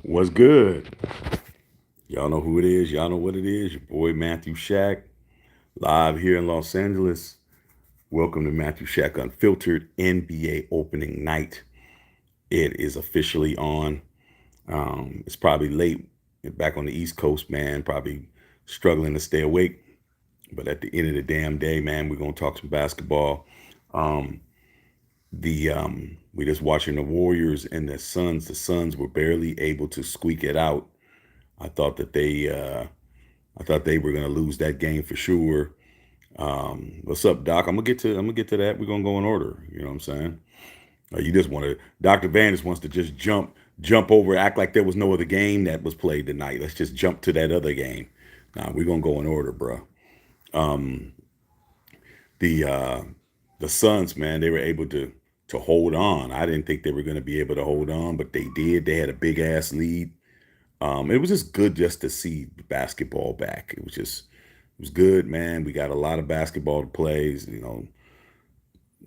What's good? Y'all know who it is. Y'all know what it is. Your boy Matthew Shack, live here in Los Angeles. Welcome to Matthew Shack Unfiltered NBA opening night. It is officially on. It's probably late back on the East Coast, man. Probably struggling to stay awake. But at the end of the damn day, man, we're gonna talk some basketball. Um, the we just watching the Warriors and the Suns. The Suns were barely able to squeak it out. I thought that I thought they were gonna lose that game for sure. What's up, Doc? I'm gonna get to that. We're gonna go in order. You know what I'm saying? You just want to. Dr. Van just wants to just jump over, act like there was no other game that was played tonight. Let's just jump to that other game. Nah, we're gonna go in order, bro. Um, the uh, the Suns, man, they were able to hold on. I didn't think they were gonna be able to hold on, but they did. They had a big ass lead. It was just good just to see basketball back. It was good, man. We got a lot of basketball to play.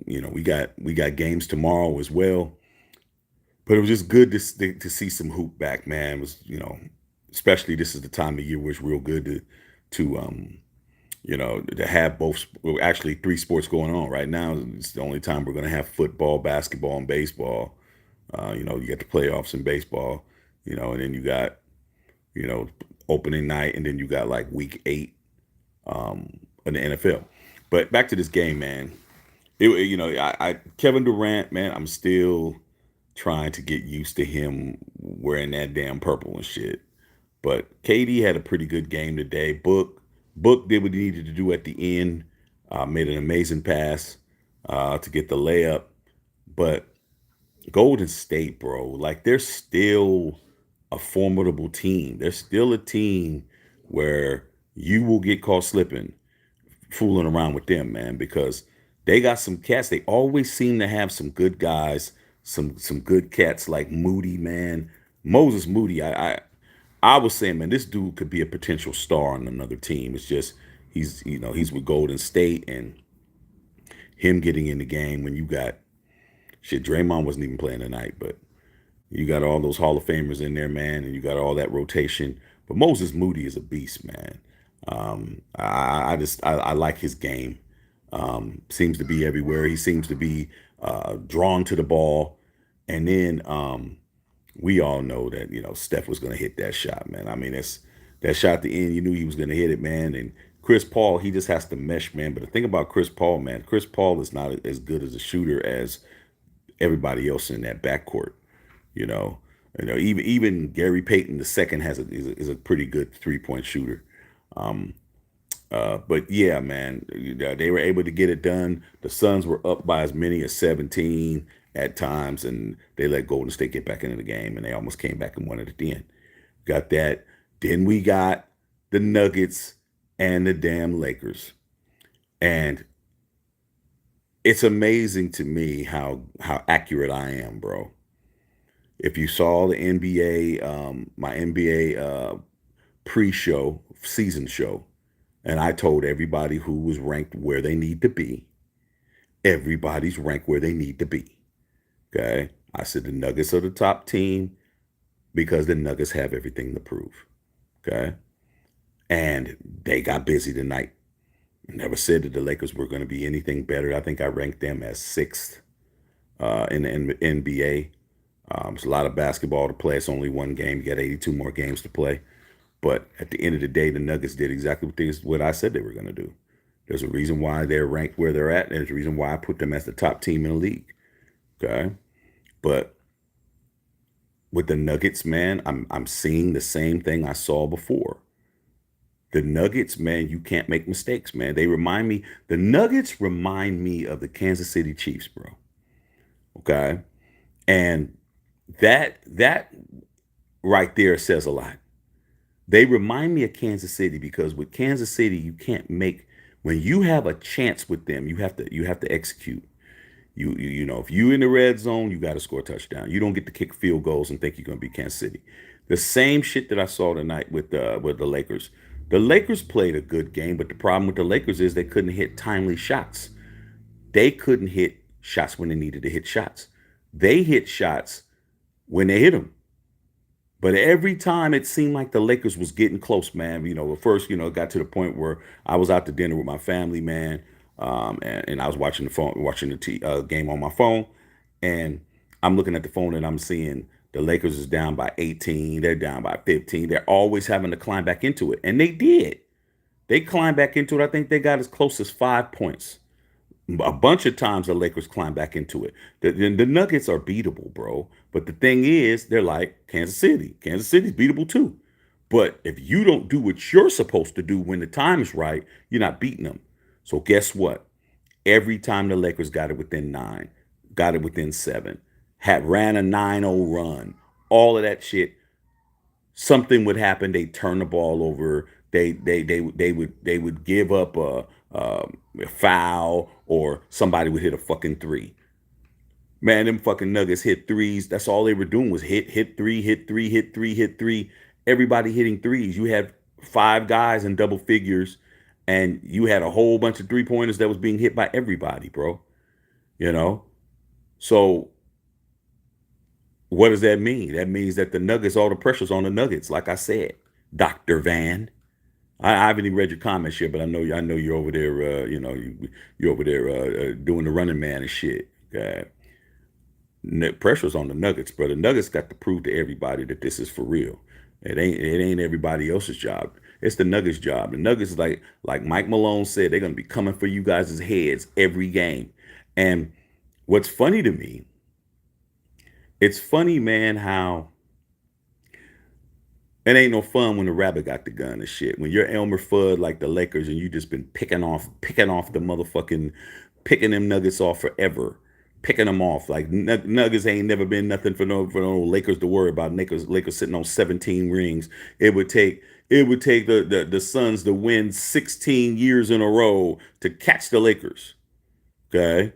We got games tomorrow as well. But it was just good to see some hoop back, man. It was especially this is the time of year where it's real good to have both. Well, actually, three sports going on right now. It's the only time we're going to have football, basketball, and baseball. You got the playoffs in baseball. And then you got you know, opening night, and then you got like week 8 in the NFL. But back to this game, man. I Kevin Durant, man, I'm still trying to get used to him wearing that damn purple and shit. But KD had a pretty good game today. Book did what he needed to do at the end. Made an amazing pass to get the layup. But Golden State, bro, like they're still a formidable team. They're still a team where you will get caught slipping, fooling around with them, man, because they got some cats. They always seem to have some good guys, some good cats like Moody, man. Moses Moody. I was saying, man, this dude could be a potential star on another team. It's just he's with Golden State and him getting in the game when you got shit. Draymond wasn't even playing tonight, but you got all those Hall of Famers in there, man, and you got all that rotation. But Moses Moody is a beast, man. I like his game. Seems to be everywhere. He seems to be drawn to the ball. And then we all know that Steph was going to hit that shot, man. I mean, that shot at the end. You knew he was going to hit it, man. And Chris Paul, he just has to mesh, man. But the thing about Chris Paul, man, Chris Paul is not as good as a shooter as everybody else in that backcourt. You know, even Gary Payton the second is a pretty good 3-point shooter. Um, but yeah, man, they were able to get it done. The Suns were up by as many as 17 at times, and they let Golden State get back into the game, and they almost came back and won it at the end. Got that. Then we got the Nuggets and the damn Lakers, and it's amazing to me how accurate I am, bro. If you saw the NBA, my NBA pre-show season show, and I told everybody who was ranked where they need to be. Everybody's ranked where they need to be. Okay, I said the Nuggets are the top team because the Nuggets have everything to prove. Okay, and they got busy tonight. Never said that the Lakers were going to be anything better. I think I ranked them as sixth in the NBA. It's a lot of basketball to play. It's only one game. You got 82 more games to play. But at the end of the day, the Nuggets did exactly what I said they were going to do. There's a reason why they're ranked where they're at. There's a reason why I put them as the top team in the league. Okay, but with the Nuggets, man, I'm seeing the same thing I saw before. The Nuggets, man, you can't make mistakes, man. The Nuggets remind me of the Kansas City Chiefs, bro. Okay, and that right there says a lot. They remind me of Kansas City because with Kansas City, you can't make when you have a chance with them, you have to execute. If you in the red zone, you got to score a touchdown. You don't get to kick field goals and think you're going to be Kansas City. The same shit that I saw tonight with the Lakers. The Lakers played a good game, but the problem with the Lakers is they couldn't hit timely shots. They couldn't hit shots when they needed to hit shots. They hit shots when they hit them. But every time it seemed like the Lakers was getting close, man. At first, it got to the point where I was out to dinner with my family, man, and I was watching the game on my phone, and I'm looking at the phone and I'm seeing the Lakers is down by 18, they're down by 15. They're always having to climb back into it, and they did. They climbed back into it. I think they got as close as 5 points. A bunch of times the Lakers climb back into it. The Nuggets are beatable, bro. But the thing is, they're like Kansas City. Kansas City's beatable too. But if you don't do what you're supposed to do when the time is right, you're not beating them. So guess what? Every time the Lakers got it within 9, got it within 7, had ran a 9-0 run, all of that shit, something would happen. They turn the ball over. They would give up a foul, or somebody would hit a fucking three. Man, them fucking Nuggets hit threes. That's all they were doing was hit three, hit three, hit three, hit three. Everybody hitting threes. You had 5 guys in double figures, and you had a whole bunch of 3 pointers that was being hit by everybody, bro. You know. So what does that mean? That means that the Nuggets, all the pressure's on the Nuggets. Like I said, Dr. Van. I haven't even read your comments yet, but I know you're over there. You're over there doing the running man and shit. Pressure's on the Nuggets, bro. The Nuggets got to prove to everybody that this is for real. It ain't everybody else's job. It's the Nuggets' job. The Nuggets, like Mike Malone said, they're gonna be coming for you guys' heads every game. And what's funny to me, it's funny, man, how it ain't no fun when the rabbit got the gun and shit. When you're Elmer Fudd like the Lakers and you just been picking off the motherfucking, picking them Nuggets off forever, picking them off. Like Nuggets ain't never been nothing for no Lakers to worry about. Lakers sitting on 17 rings. It would take the Suns to win 16 years in a row to catch the Lakers. Okay,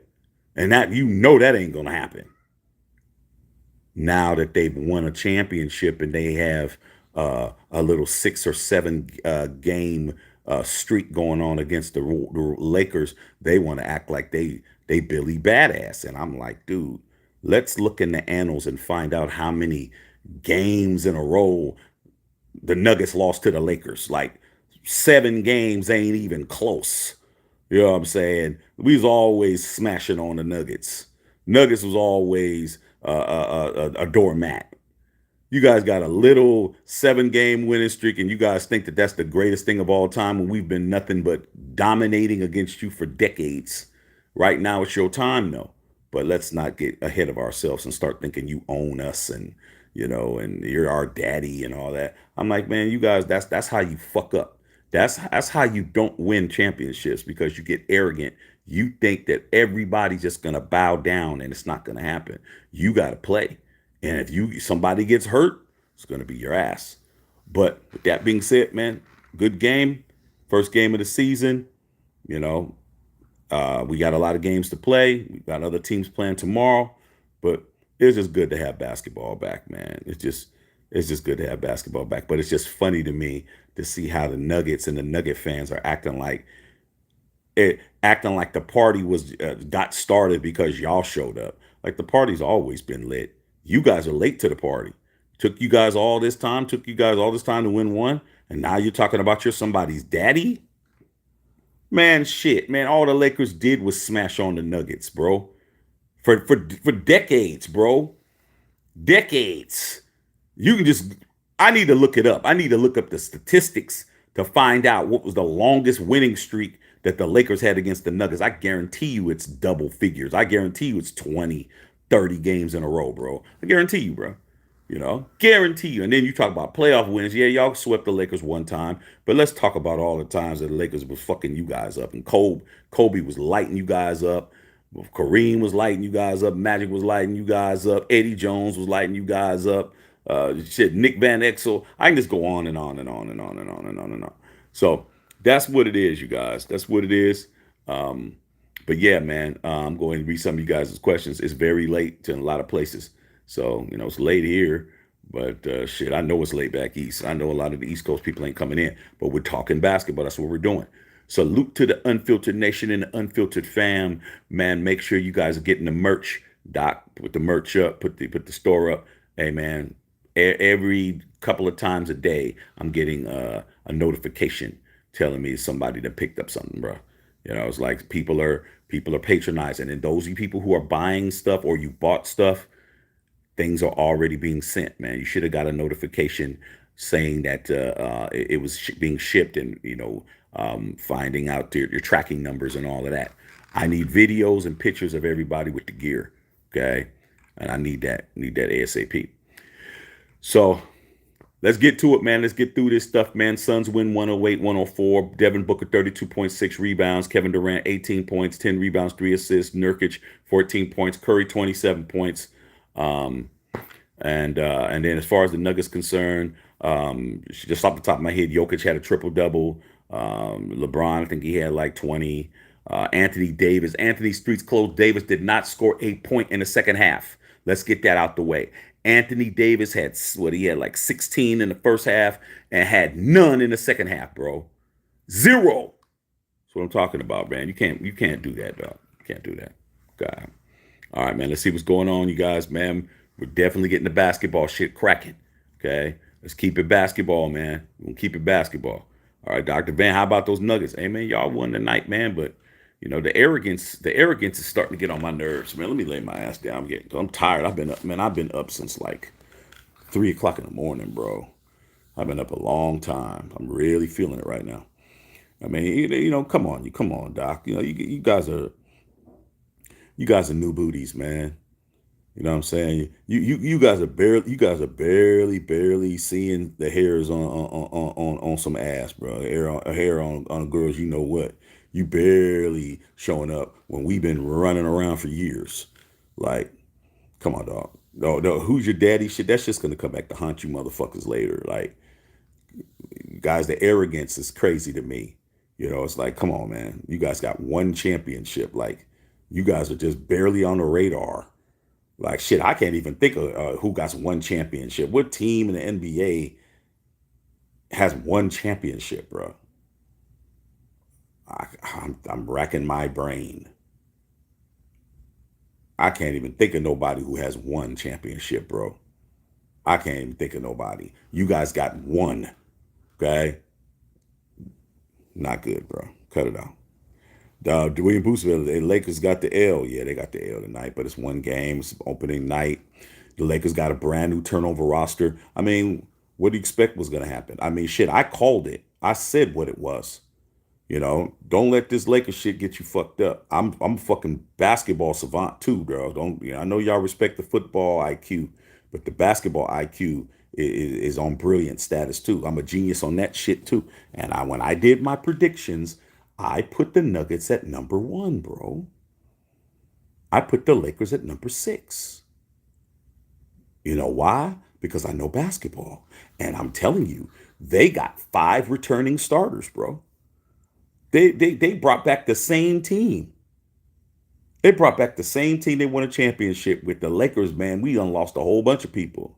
and that ain't gonna happen. Now that they've won a championship and they have a little 6 or 7 game streak going on against the Lakers, they want to act like they Billy Badass, and I'm like, dude, let's look in the annals and find out how many games in a row the Nuggets lost to the Lakers. Like 7 games ain't even close. You know what I'm saying? We was always smashing on the Nuggets. Nuggets was always a doormat. You guys got a little 7 game winning streak, and you guys think that that's the greatest thing of all time when we've been nothing but dominating against you for decades. Right now, it's your time, though. But let's not get ahead of ourselves and start thinking you own us, and you're our daddy and all that. I'm like, man, you guys, that's how you fuck up. That's how you don't win championships, because you get arrogant. You think that everybody's just gonna bow down, and it's not gonna happen. You gotta play. And if somebody gets hurt, it's gonna be your ass. But with that being said, man, good game. First game of the season. You know, we got a lot of games to play. We got other teams playing tomorrow. But it's just good to have basketball back, man. It's just good to have basketball back. But it's just funny to me to see how the Nuggets and the Nugget fans are acting like the party was got started because y'all showed up. Like, the party's always been lit. You guys are late to the party. Took you guys all this time. Took you guys all this time to win one, and now you're talking about you're somebody's daddy. Man, shit, man. All the Lakers did was smash on the Nuggets, bro. For decades, bro. Decades. You can just. I need to look it up. I need to look up the statistics to find out what was the longest winning streak that the Lakers had against the Nuggets. I guarantee you it's double figures. I guarantee you it's 20, 30 games in a row, bro. I guarantee you, bro. Guarantee you. And then you talk about playoff wins. Yeah, y'all swept the Lakers one time, but let's talk about all the times that the Lakers was fucking you guys up. And Kobe was lighting you guys up. Kareem was lighting you guys up. Magic was lighting you guys up. Eddie Jones was lighting you guys up. Nick Van Exel. I can just go on and on and on and on and on and on and on. So that's what it is, you guys. That's what it is. But yeah, man, I'm going to read some of you guys' questions. It's very late in a lot of places. So, it's late here, but shit, I know it's late back east. I know a lot of the East Coast people ain't coming in, but we're talking basketball. That's what we're doing. Salute to the Unfiltered Nation and the Unfiltered fam. Man, make sure you guys are getting the merch. Doc, put the merch up, put the store up. Hey, man, Every couple of times a day, I'm getting a notification telling me somebody that picked up something, bro. You know, it's like people are patronizing, and those of you people who are buying stuff or you bought stuff, things are already being sent, man. You should have got a notification saying that it was being shipped, and finding out your tracking numbers and all of that. I need videos and pictures of everybody with the gear, okay? And I need that ASAP. So let's get to it, man. Let's get through this stuff, man. Suns win 108-104. Devin Booker, 32.6 rebounds. Kevin Durant, 18 points, 10 rebounds, 3 assists. Nurkic, 14 points. Curry, 27 points. Um, and then as far as the Nuggets concerned, just off the top of my head, Jokic had a triple double. LeBron, I think he had like 20. Anthony Streets Close Davis did not score a point in the second half. Let's get that out the way. Anthony Davis had what he had like 16 in the first half and had none in the second half, bro. Zero. That's what I'm talking about, man. You can't do that, dog. You can't do that. God. All right, man. Let's see what's going on, you guys, man. We're definitely getting the basketball shit cracking. Okay. Let's keep it basketball, man. We're gonna keep it basketball. All right, Dr. Van, how about those Nuggets? Hey man, y'all won tonight, man. But the arrogance is starting to get on my nerves, man. Let me lay my ass down. I'm tired. I've been up since like 3 o'clock in the morning, bro. I've been up a long time. I'm really feeling it right now. I mean, come on, Doc. You guys are new booties, man. You know what I'm saying? You guys are barely seeing the hairs on some ass, bro. A hair on girls. You know what? You barely showing up when we've been running around for years. Like, come on, dog. No, no. Who's your daddy? Shit. That's just gonna come back to haunt you, motherfuckers, later. Like, guys, the arrogance is crazy to me. It's like, come on, man. You guys got one championship. Like, you guys are just barely on the radar. Like shit, I can't even think of who got one championship. What team in the NBA has one championship, bro? I'm racking my brain. I can't even think of nobody who has one championship, bro. I can't even think of nobody. You guys got one, okay? Not good, bro. Cut it out. William Booseville, the Lakers got the L. Yeah, they got the L tonight, but it's one game. It's opening night. The Lakers got a brand new turnover roster. I mean, what do you expect was going to happen? I mean, shit, I called it. I said what it was. Don't let this Lakers shit get you fucked up. I'm a fucking basketball savant too, girl. Don't I know y'all respect the football IQ, but the basketball IQ is on brilliant status too. I'm a genius on that shit too. And when I did my predictions, I put the Nuggets at number one, bro. I put the Lakers at number six. You know why? Because I know basketball. And I'm telling you, they got five returning starters, bro. They brought back the same team. They brought back the same team they won a championship with. The Lakers, man. We done lost a whole bunch of people.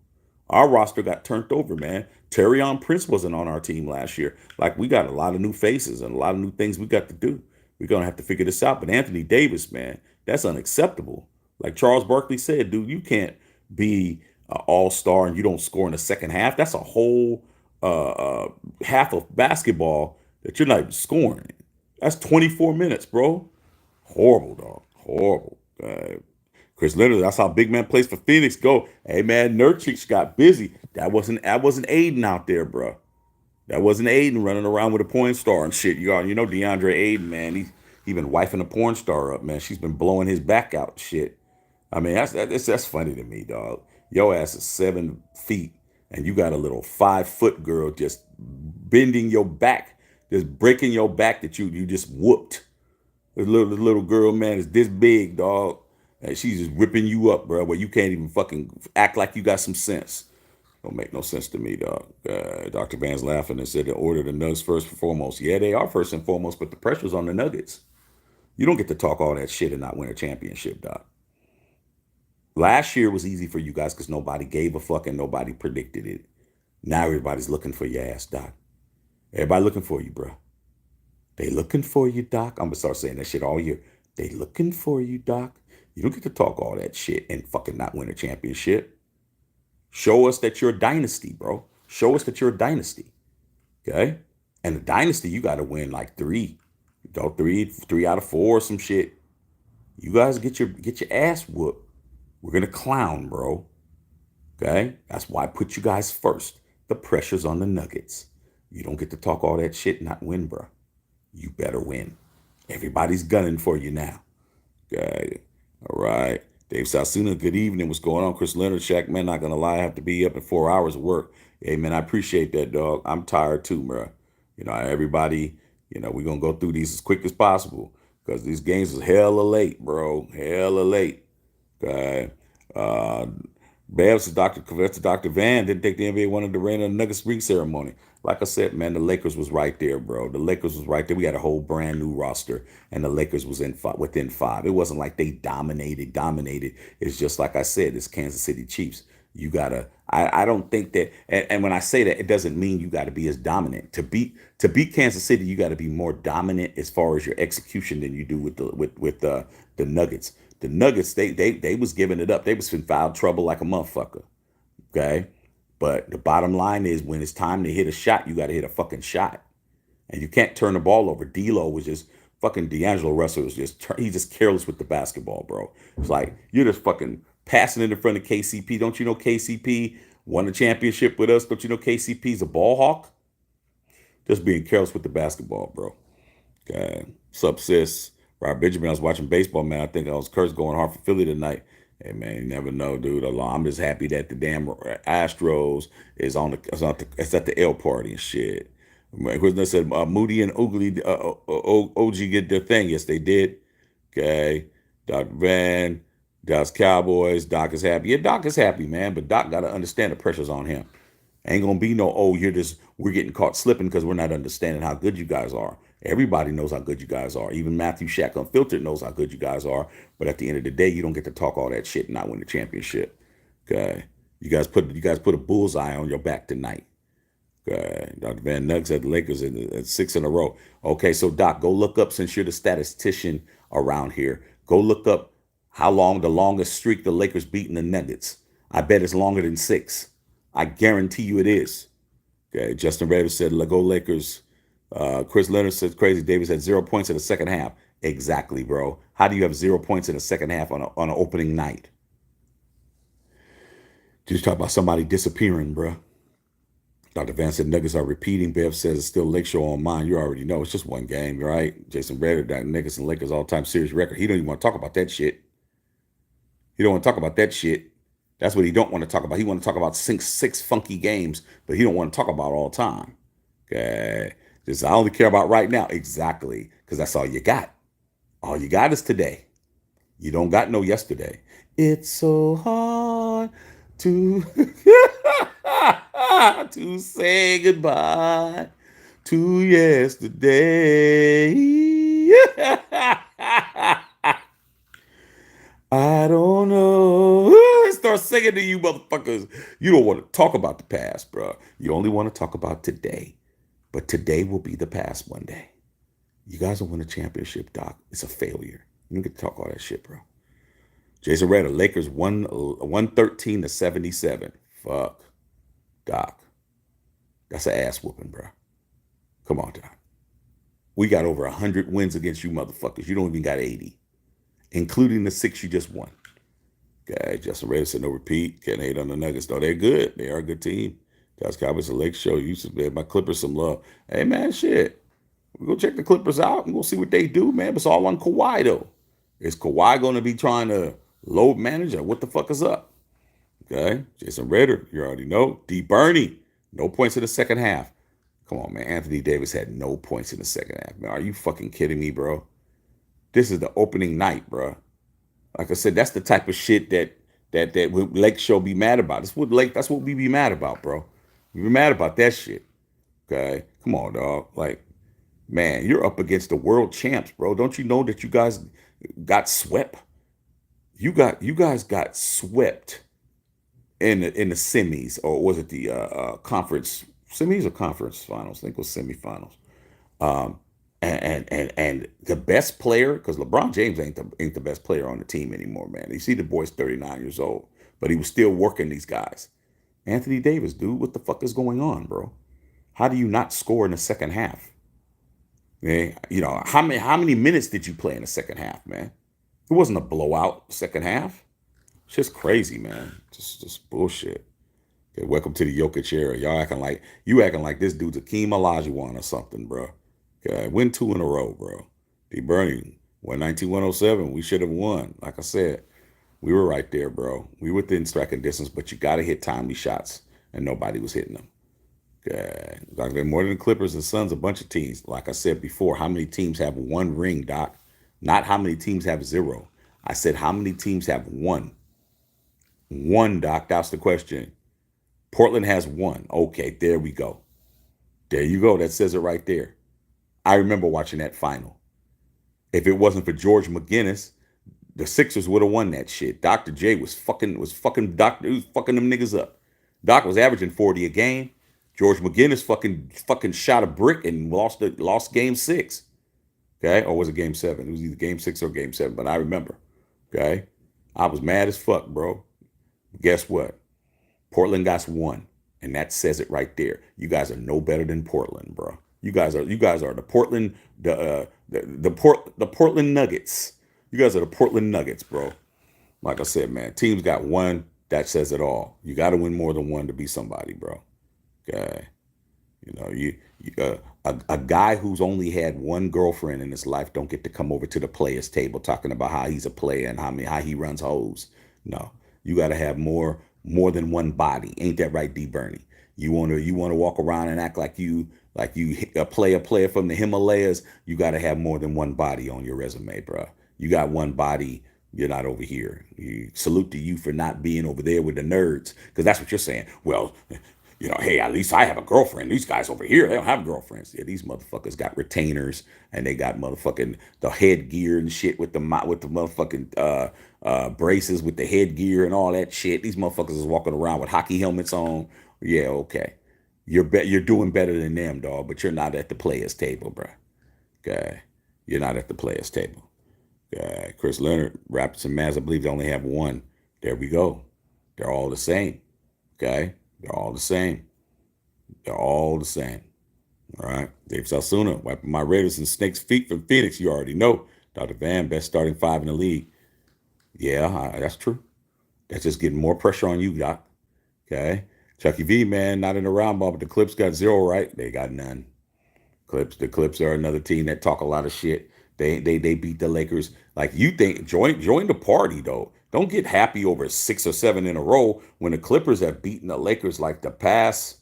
Our roster got turned over, man. Terrion Prince wasn't on our team last year. Like, we got a lot of new faces and a lot of new things we got to do. We're going to have to figure this out. But Anthony Davis, man, that's unacceptable. Like Charles Barkley said, dude, you can't be an all-star and you don't score in the second half. That's a whole half of basketball that you're not even scoring. That's 24 minutes, bro. Horrible, dog. Horrible. Chris Leonard, that's how big man plays for Phoenix. Go, hey man, Nurkic got busy. That wasn't Aiden out there, bro. That wasn't Aiden running around with a porn star and shit. You know DeAndre Aiden, man. He been wifing a porn star up, man. She's been blowing his back out, and shit. I mean, that's funny to me, dog. Your ass is 7 feet, and you got a little 5 foot girl just bending your back, just breaking your back that you just whooped. The little girl, man, is this big, dog. And she's just ripping you up, bro, where you can't even fucking act like you got some sense. Don't make no sense to me, dog. Dr. Van's laughing and said they ordered the Nuggets first and foremost. Yeah, they are first and foremost, but the pressure's on the Nuggets. You don't get to talk all that shit and not win a championship, dog. Last year was easy for you guys because nobody gave a fuck and nobody predicted it. Now everybody's looking for your ass, Doc. Everybody looking for you, bro. They looking for you, Doc. I'm gonna start saying that shit all year. They looking for you, Doc. You don't get to talk all that shit and fucking not win a championship. Show us that you're a dynasty, bro. Show us that you're a dynasty. Okay. And the dynasty, you got to win like three. Go three out of four or some shit. You guys get your ass whooped. We're gonna clown, bro. Okay? That's why I put you guys first. The pressure's on the Nuggets. You don't get to talk all that shit and not win, bro. You better win. Everybody's gunning for you now. Okay. All right. Dave Sasuna, good evening. What's going on? Chris Leonard, Shaq, man, not gonna lie, I have to be up in 4 hours of work. Hey, man, I appreciate that, dog. I'm tired too, bro. Everybody, we're gonna go through these as quick as possible because these games is hella late, bro. Hella late. Okay. Uh, Babs to Dr. Van didn't think the NBA wanted to rain on the Nuggets ring ceremony. Like I said, man, the Lakers was right there, bro. The Lakers was right there. We had a whole brand new roster, and the Lakers was within five. It wasn't like they dominated. It's just like I said, it's Kansas City Chiefs. You gotta. I don't think that. And when I say that, it doesn't mean you got to be as dominant. To beat Kansas City, you got to be more dominant as far as your execution than you do with the Nuggets. The Nuggets, they was giving it up. They was in foul trouble like a motherfucker. Okay. But the bottom line is when it's time to hit a shot, you got to hit a fucking shot. And you can't turn the ball over. D'Lo was just fucking D'Angelo Russell was he's just careless with the basketball, bro. It's like you're just fucking passing it in front of KCP. Don't you know KCP won the championship with us? Don't you know KCP's a ball hawk? Just being careless with the basketball, bro. Okay. Sup, sis? Rob Benjamin, I was watching baseball, man. I think I was cursed going hard for Philly tonight. Hey, man, you never know, dude. I'm just happy that the damn Astros it's at the L party and shit. Quizner said Moody and OG get their thing. Yes, they did. Okay. Dr. Van, Dallas Cowboys. Doc is happy. Yeah, Doc is happy, man. But Doc got to understand the pressure's on him. Ain't gonna be no, oh, we're getting caught slipping because we're not understanding how good you guys are. Everybody knows how good you guys are. Even Matthew Shack Unfiltered knows how good you guys are. But at the end of the day, you don't get to talk all that shit and not win the championship. Okay. You guys put a bullseye on your back tonight. Okay. Dr. Van Nugs at the Lakers at 6 in a row. Okay, so Doc, go look up since you're the statistician around here. Go look up how long the longest streak the Lakers beating the Nuggets. I bet it's longer than six. I guarantee you it is. Okay, Justin Ravis said, "Let go Lakers." Chris Leonard says, "Crazy." Davis had 0 points in the second half. Exactly, bro. How do you have 0 points in the second half on an opening night? Just talk about somebody disappearing, bro. Dr. Vance said Nuggets are repeating. Bev says it's still Lakeshore on mine. You already know it's just one game, right? Jason Redder, that Nuggets and Lakers all-time series record. He don't even want to talk about that shit. He don't want to talk about that shit. That's what he don't want to talk about. He want to talk about six funky games, but he don't want to talk about all time. Okay. Just I only care about right now. Exactly. Because that's all you got. All you got is today. You don't got no yesterday. It's so hard to to say goodbye to yesterday. I don't know. Start singing to you motherfuckers. You don't want to talk about the past, bro. You only want to talk about today. But today will be the past one day. You guys will win a championship, Doc. It's a failure. You don't get to talk all that shit, bro. Jason Redder, Lakers 113-77. Fuck. Doc. That's an ass whooping, bro. Come on, Doc. We got over 100 wins against you motherfuckers. You don't even got 80, including the 6 you just won. Okay, Justin Redder said no repeat. Can't hate on the Nuggets, though. They're good. They are a good team. Dallas Cowboys, the Lake Show. You should give my Clippers some love. Hey, man, shit. We'll go check the Clippers out and we'll see what they do, man. But it's all on Kawhi, though. Is Kawhi going to be trying to load manage or what the fuck is up? Okay, Jason Redder, you already know. D. Bernie, no points in the second half. Come on, man. Anthony Davis had no points in the second half, man. Are you fucking kidding me, bro? This is the opening night, bro. Like I said, that's the type of shit that Lake Show be mad about. That's what we be mad about, bro. We be mad about that shit. Okay, come on, dog. Like, man, you're up against the world champs, bro. Don't you know that you guys got swept? You guys got swept in the semis, or was it the conference semis or conference finals? I think it was semifinals. Um, and the best player, because LeBron James ain't the best player on the team anymore, man. You see, the boy's 39 years old, but he was still working these guys. Anthony Davis, dude, what the fuck is going on, bro? How do you not score in the second half? How many minutes did you play in the second half, man? It wasn't a blowout second half. It's just crazy, man. Just bullshit. Okay, welcome to the Jokic era. Y'all acting like this dude's Akeem Olajuwon or something, bro. Okay, win two in a row, bro. D. Bernie, 119-107. We should have won. Like I said, we were right there, bro. We were within striking distance, but you got to hit timely shots, and nobody was hitting them. Okay. Like they're more than the Clippers and Suns, a bunch of teams. Like I said before, how many teams have one ring, Doc? Not how many teams have zero. I said how many teams have one. One, Doc. That's the question. Portland has one. Okay, there we go. There you go. That says it right there. I remember watching that final. If it wasn't for George McGinnis, the Sixers would have won that shit. Dr. J was fucking Doctor, he was fucking them niggas up. Doc was averaging 40 a game. George McGinnis fucking shot a brick and lost game six. Okay, or was it game seven? It was either game six or game seven, but I remember. Okay, I was mad as fuck, bro. Guess what? Portland got one, and that says it right there. You guys are no better than Portland, bro. You guys are the Portland the Portland Nuggets. You guys are the Portland Nuggets, bro. Like I said, man, teams got one. That says it all. You got to win more than one to be somebody, bro. Okay, a guy who's only had one girlfriend in his life don't get to come over to the players table talking about how he's a player and how he runs hoes. No, you got to have more than one body. Ain't that right, D. Bernie? You wanna walk around and act like you a player from the Himalayas. You got to have more than one body on your resume, bro. You got one body. You're not over here. You salute to you for not being over there with the nerds, because that's what you're saying. Well, hey, at least I have a girlfriend. These guys over here, they don't have girlfriends. Yeah, these motherfuckers got retainers and they got motherfucking the headgear and shit with the motherfucking braces with the headgear and all that shit. These motherfuckers is walking around with hockey helmets on. Yeah, okay. You're doing better than them, dog, but you're not at the players' table, bro. Okay. You're not at the players' table. Okay. Chris Leonard, Raptors and Mavs, I believe they only have one. There we go. They're all the same. Okay. They're all the same. They're all the same. All right. Dave Salsuna, wiping my Raiders and Snakes feet from Phoenix. You already know. Dr. Van, best starting five in the league. Yeah, that's true. That's just getting more pressure on you, Doc. Okay. Chucky V, man, not in the round ball, but the Clips got zero, right? They got none. The Clips are another team that talk a lot of shit. They beat the Lakers. Like, you think, join the party though. Don't get happy over 6 or 7 in a row when the Clippers have beaten the Lakers like the past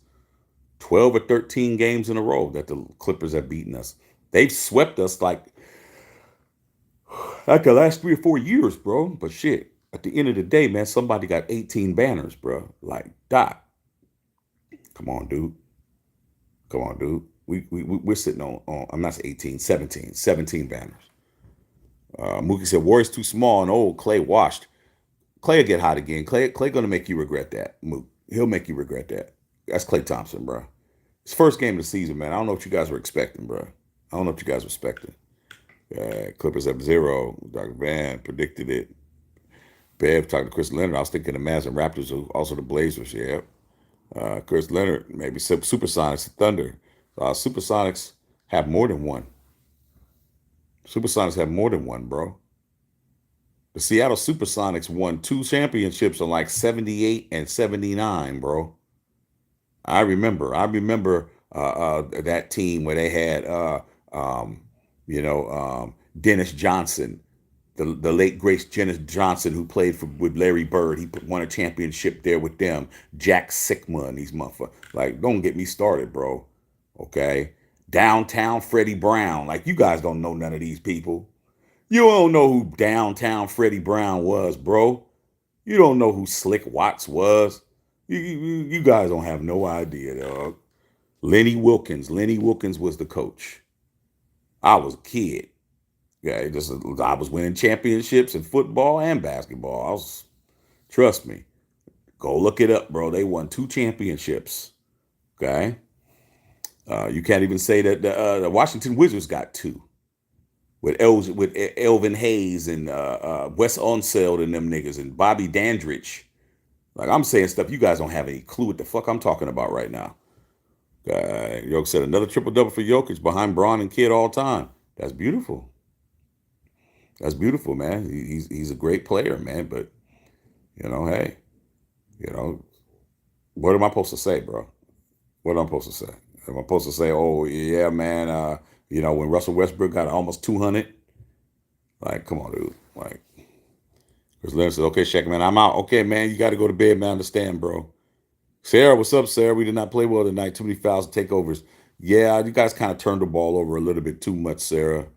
12 or 13 games in a row that the Clippers have beaten us. They've swept us like the last 3 or 4 years, bro. But shit, at the end of the day, man, somebody got 18 banners, bro. Like, Doc, come on, dude. Come on, dude. We're sitting on I'm not 18, 17 banners. Mookie said, Warriors too small and old. Clay washed. Clay will get hot again. Clay gonna make you regret that. Mook. He'll make you regret that. That's Clay Thompson, bro. His first game of the season, man. I don't know what you guys were expecting, bro. I don't know what you guys were expecting. Clippers up 0. Dr. Van predicted it. Bev talking to Chris Leonard. I was thinking the Mavs and Raptors, also the Blazers. Yeah. Chris Leonard, maybe Supersonics, Thunder. Supersonics have more than one. Supersonics have more than one, bro. The Seattle Supersonics won 2 championships in like 78 and 79, bro. I remember that team where they had Dennis Johnson, the late great Dennis Johnson, who played with Larry Bird. He won a championship there with them. Jack Sikma and these motherfuckers. Like, don't get me started, bro. Okay. Downtown Freddie Brown. Like, you guys don't know none of these people. You don't know who downtown Freddie Brown was, bro. You don't know who Slick Watts was. You guys don't have no idea, dog. Lenny Wilkins. Lenny Wilkins was the coach. I was a kid. Yeah, I was winning championships in football and basketball. Trust me. Go look it up, bro. They won 2 championships. Okay. You can't even say that the Washington Wizards got 2 with Elvin Hayes and Wes Unseld and them niggas and Bobby Dandridge. Like I'm saying stuff you guys don't have any clue what the fuck I'm talking about right now. Jokic said another triple double for Jokic behind Braun and Kidd all time. That's beautiful. That's beautiful, man. He's a great player, man. But hey, you know, what am I supposed to say, bro? What am I supposed to say? Am I supposed to say, oh yeah, man? When Russell Westbrook got almost 200, like, come on, dude. Like, Chris Leonard said, okay, Shaq, man, I'm out. Okay, man, you got to go to bed, man. I understand, bro. Sarah, what's up, Sarah? We did not play well tonight. Too many fouls and takeovers. Yeah, you guys kind of turned the ball over a little bit too much, Sarah.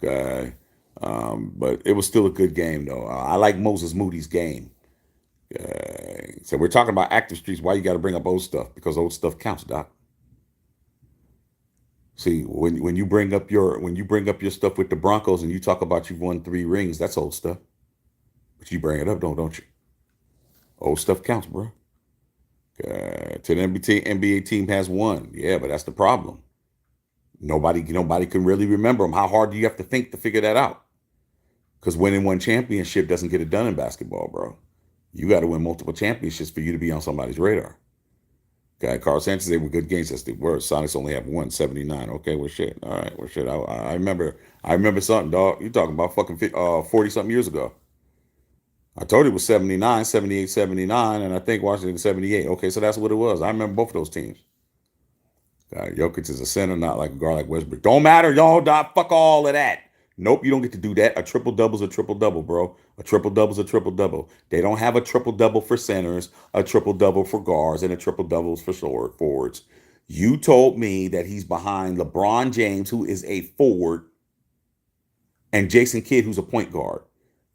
Okay. But it was still a good game, though. I like Moses Moody's game. So we're talking about active streets. Why you got to bring up old stuff? Because old stuff counts, Doc. See, when you bring up your stuff with the Broncos and you talk about you've won 3 rings, that's old stuff. But you bring it up, don't you? Old stuff counts, bro. To the NBA team has won. Yeah, but that's the problem. Nobody can really remember them. How hard do you have to think to figure that out? Because winning one championship doesn't get it done in basketball, bro. You got to win multiple championships for you to be on somebody's radar. Okay, Carl Sanchez, they were good games. That's the word. Sonics only have 179. Okay, well, shit. All right, well, shit. I remember. I remember something, dog. You talking about fucking 40 something years ago? I told you it was 79, 78, 79, and I think Washington 78. Okay, so that's what it was. I remember both of those teams. Jokic is a center, not like a guard like Westbrook. Don't matter, y'all. Fuck all of that. Nope, you don't get to do that. A triple double's a triple double, bro. A triple double's a triple double. They don't have a triple double for centers, a triple double for guards, and a triple doubles for forwards. You told me that he's behind LeBron James, who is a forward, and Jason Kidd, who's a point guard.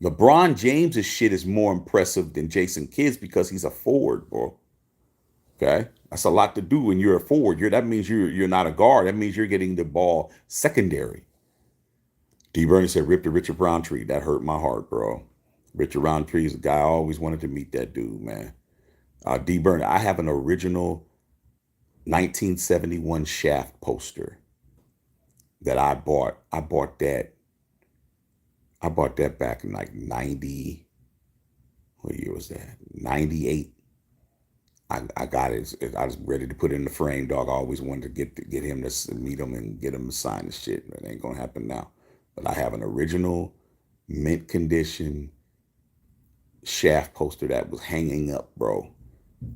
LeBron James's shit is more impressive than Jason Kidd's because he's a forward, bro. Okay, that's a lot to do when you're a forward. That means you're not a guard. That means you're getting the ball secondary. D. Bernie said, "Rip the Richard Roundtree." That hurt my heart, bro. Richard Roundtree is a guy I always wanted to meet. That dude, man. D. Bernie, I have an original 1971 Shaft poster that I bought. I bought that. I bought that back in like 90. What year was that? 98. I got it. I was ready to put it in the frame, dog. I always wanted to get him to meet him and get him to sign the shit. It ain't gonna happen now. But I have an original mint condition Shaft poster that was hanging up, bro,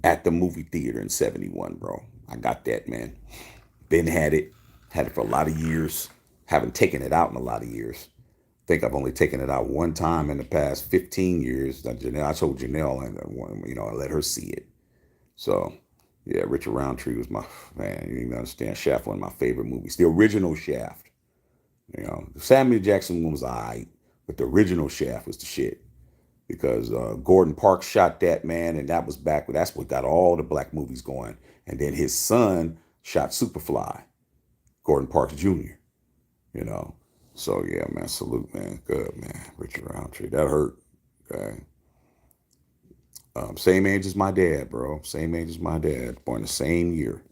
at the movie theater in 71, bro. I got that, man. Ben had it. Had it for a lot of years. Haven't taken it out in a lot of years. I think I've only taken it out one time in the past 15 years. I told Janelle, and I let her see it. So, yeah, Richard Roundtree was my man. You even understand Shaft, one of my favorite movies. The original Shaft. The Samuel Jackson one was alright, but the original Shaft was the shit because Gordon Parks shot that, man, and that was back. That's what got all the black movies going. And then his son shot Superfly, Gordon Parks Jr. You know, so yeah, man, salute, man, good, man, Richard Roundtree. That hurt. Okay. Same age as my dad, bro. Same age as my dad. Born the same year.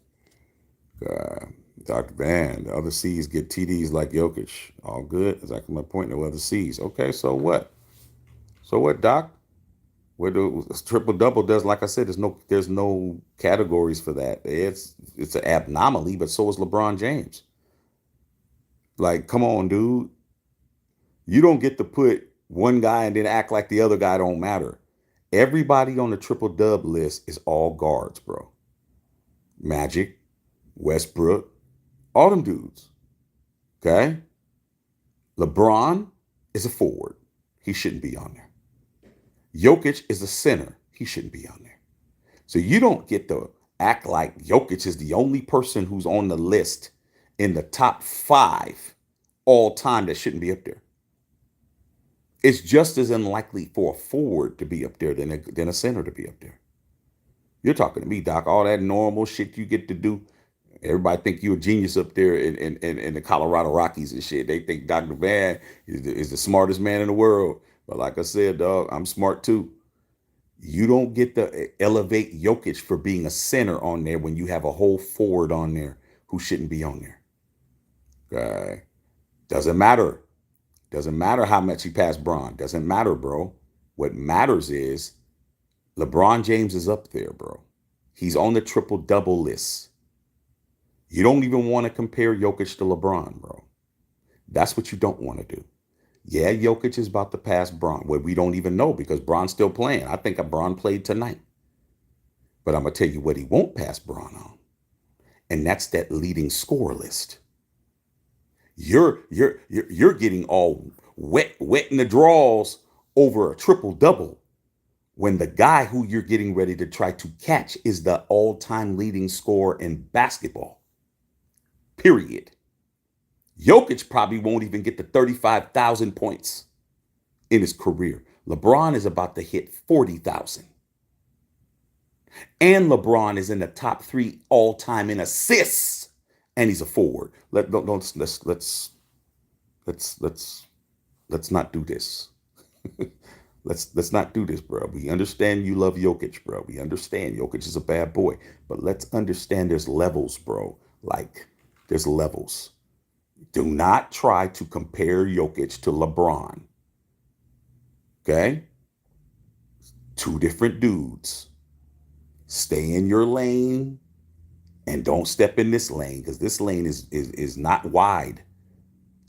Uh, Dr. Van, the other C's get TDs like Jokic. All good. Exactly my point. No other C's. Okay, so what? So what, Doc? What do triple double does? Like I said, there's no categories for that. It's an abnormally, but so is LeBron James. Like, come on, dude. You don't get to put one guy and then act like the other guy don't matter. Everybody on the triple dub list is all guards, bro. Magic, Westbrook, all them dudes. Okay? LeBron is a forward. He shouldn't be on there. Jokic is a center. He shouldn't be on there. So you don't get to act like Jokic is the only person who's on the list in the top 5 all time that shouldn't be up there. It's just as unlikely for a forward to be up there than a center to be up there. You're talking to me, Doc. All that normal shit you get to do. Everybody think you're a genius up there in the Colorado Rockies and shit. They think Dr. Van is the smartest man in the world. But like I said, dog, I'm smart too. You don't get to elevate Jokic for being a center on there when you have a whole forward on there who shouldn't be on there. Okay. Doesn't matter. Doesn't matter how much he passed Braun. Doesn't matter, bro. What matters is LeBron James is up there, bro. He's on the triple double list. You don't even want to compare Jokic to LeBron, bro. That's what you don't want to do. Yeah, Jokic is about to pass Bron. Well, we don't even know because Bron's still playing. I think Bron played tonight. But I'm gonna tell you what he won't pass Bron on, and that's that leading score list. You're getting all wet in the draws over a triple double when the guy who you're getting ready to try to catch is the all-time leading scorer in basketball. Period. Jokic probably won't even get to 35,000 points in his career. LeBron is about to hit 40,000. And LeBron is in the top 3 all-time in assists, and he's a forward. Let's not do this. let's not do this, bro. We understand you love Jokic, bro. We understand Jokic is a bad boy, but let's understand there's levels, bro. Like there's levels. Do not try to compare Jokic to LeBron. Okay? Two different dudes. Stay in your lane and don't step in this lane because this lane is not wide.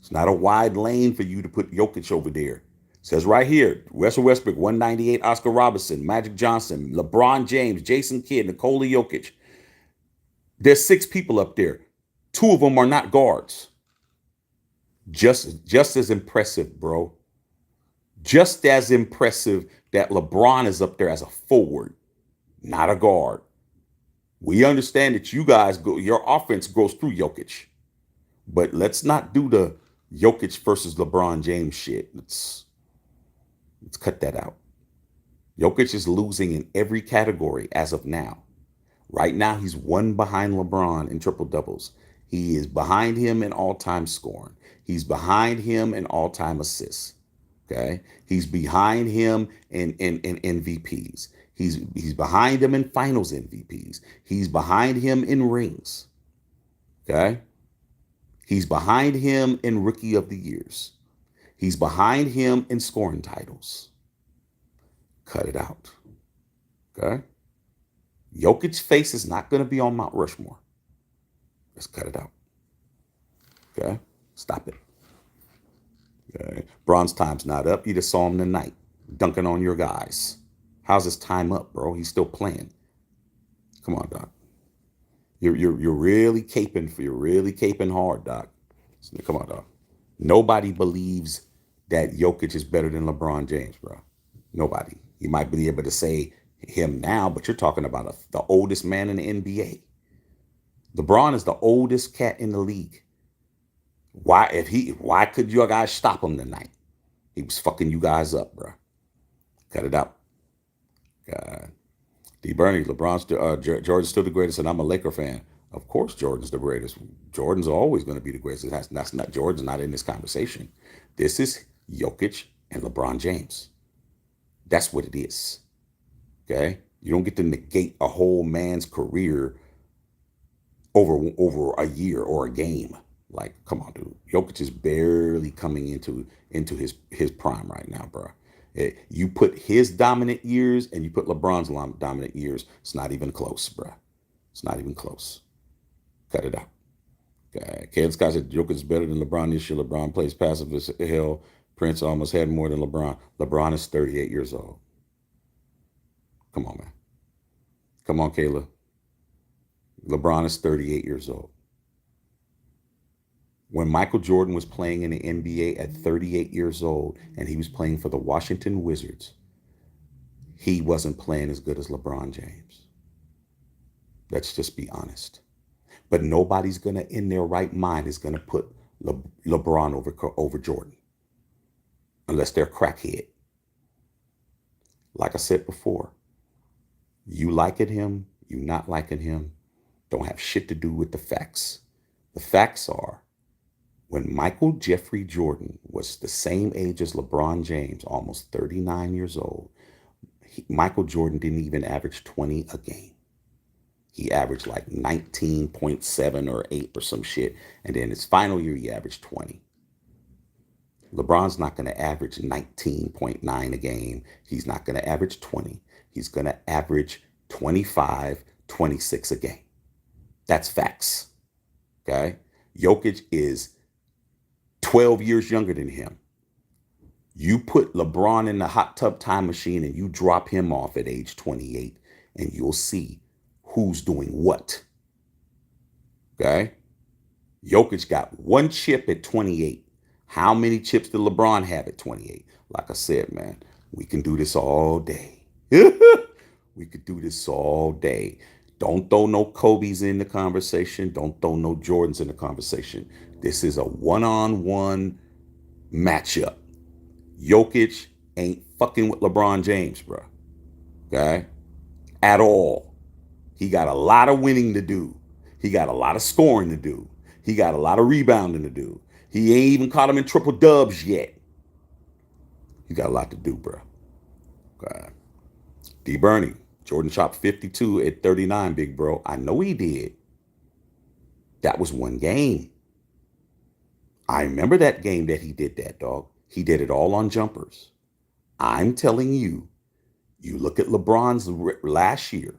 It's not a wide lane for you to put Jokic over there. It says right here, Russell Westbrook, 198, Oscar Robertson, Magic Johnson, LeBron James, Jason Kidd, Nikola Jokic. There's 6 people up there. 2 of them are not guards. Just as impressive, bro. Just as impressive that LeBron is up there as a forward, not a guard. We understand that you guys your offense goes through Jokic. But let's not do the Jokic versus LeBron James shit. Let's cut that out. Jokic is losing in every category as of now. Right now, he's 1 behind LeBron in triple doubles. He is behind him in all-time scoring. He's behind him in all-time assists. Okay, he's behind him in MVPs. He's behind him in Finals MVPs. He's behind him in rings. Okay, he's behind him in Rookie of the Years. He's behind him in scoring titles. Cut it out. Okay, Jokic's face is not going to be on Mount Rushmore. Let's cut it out. Okay, stop it. Okay. Bron's time's not up. You just saw him tonight, dunking on your guys. How's his time up, bro? He's still playing. Come on, Doc. You're really caping you're really caping hard, Doc. Come on, Doc. Nobody believes that Jokic is better than LeBron James, bro. Nobody. You might be able to say him now, but you're talking about the oldest man in the NBA. LeBron is the oldest cat in the league. Why could you guys stop him tonight? He was fucking you guys up, bro. Cut it out. God. D. Bernie, Jordan's still the greatest, and I'm a Laker fan. Of course, Jordan's the greatest. Jordan's always going to be the greatest. That's not Jordan's not in this conversation. This is Jokic and LeBron James. That's what it is. Okay, you don't get to negate a whole man's career over a year or a game. Like, come on, dude. Jokic is barely coming into his prime right now, bro. You put his dominant years and you put LeBron's dominant years. It's not even close, bro. It's not even close. Cut it out. Okay. Caleb Scott said Jokic is better than LeBron this year. LeBron plays passive as hell. Prince almost had more than LeBron. LeBron is 38 years old. Come on, man. Come on, Kayla. LeBron is 38 years old. When Michael Jordan was playing in the NBA at 38 years old and he was playing for the Washington Wizards, he wasn't playing as good as LeBron James. Let's just be honest. But nobody's going to, in their right mind, is going to put LeBron over Jordan unless they're crackhead. Like I said before, you liking him, you not liking him, don't have shit to do with the facts. The facts are, when Michael Jeffrey Jordan was the same age as LeBron James, almost 39 years old, Michael Jordan didn't even average 20 a game. He averaged like 19.7 or 8 or some shit. And then his final year, he averaged 20. LeBron's not going to average 19.9 a game. He's not going to average 20. he's going to average 25, 26 a game. That's facts. Okay. Jokic is 12 years younger than him. You put LeBron in the hot tub time machine and you drop him off at age 28, and you'll see who's doing what. Okay. Jokic got one chip at 28. How many chips did LeBron have at 28? Like I said, man, we can do this all day. We could do this all day. Don't throw no Kobe's in the conversation. Don't throw no Jordans in the conversation. This is a one-on-one matchup. Jokic ain't fucking with LeBron James, bro. Okay? At all. He got a lot of winning to do. He got a lot of scoring to do. He got a lot of rebounding to do. He ain't even caught him in triple dubs yet. You got a lot to do, bro. Okay. D. Bernie, Jordan chopped 52 at 39, big bro. I know he did. That was one game. I remember that game that he did that, dog. He did it all on jumpers. I'm telling you, you look at LeBron's last year.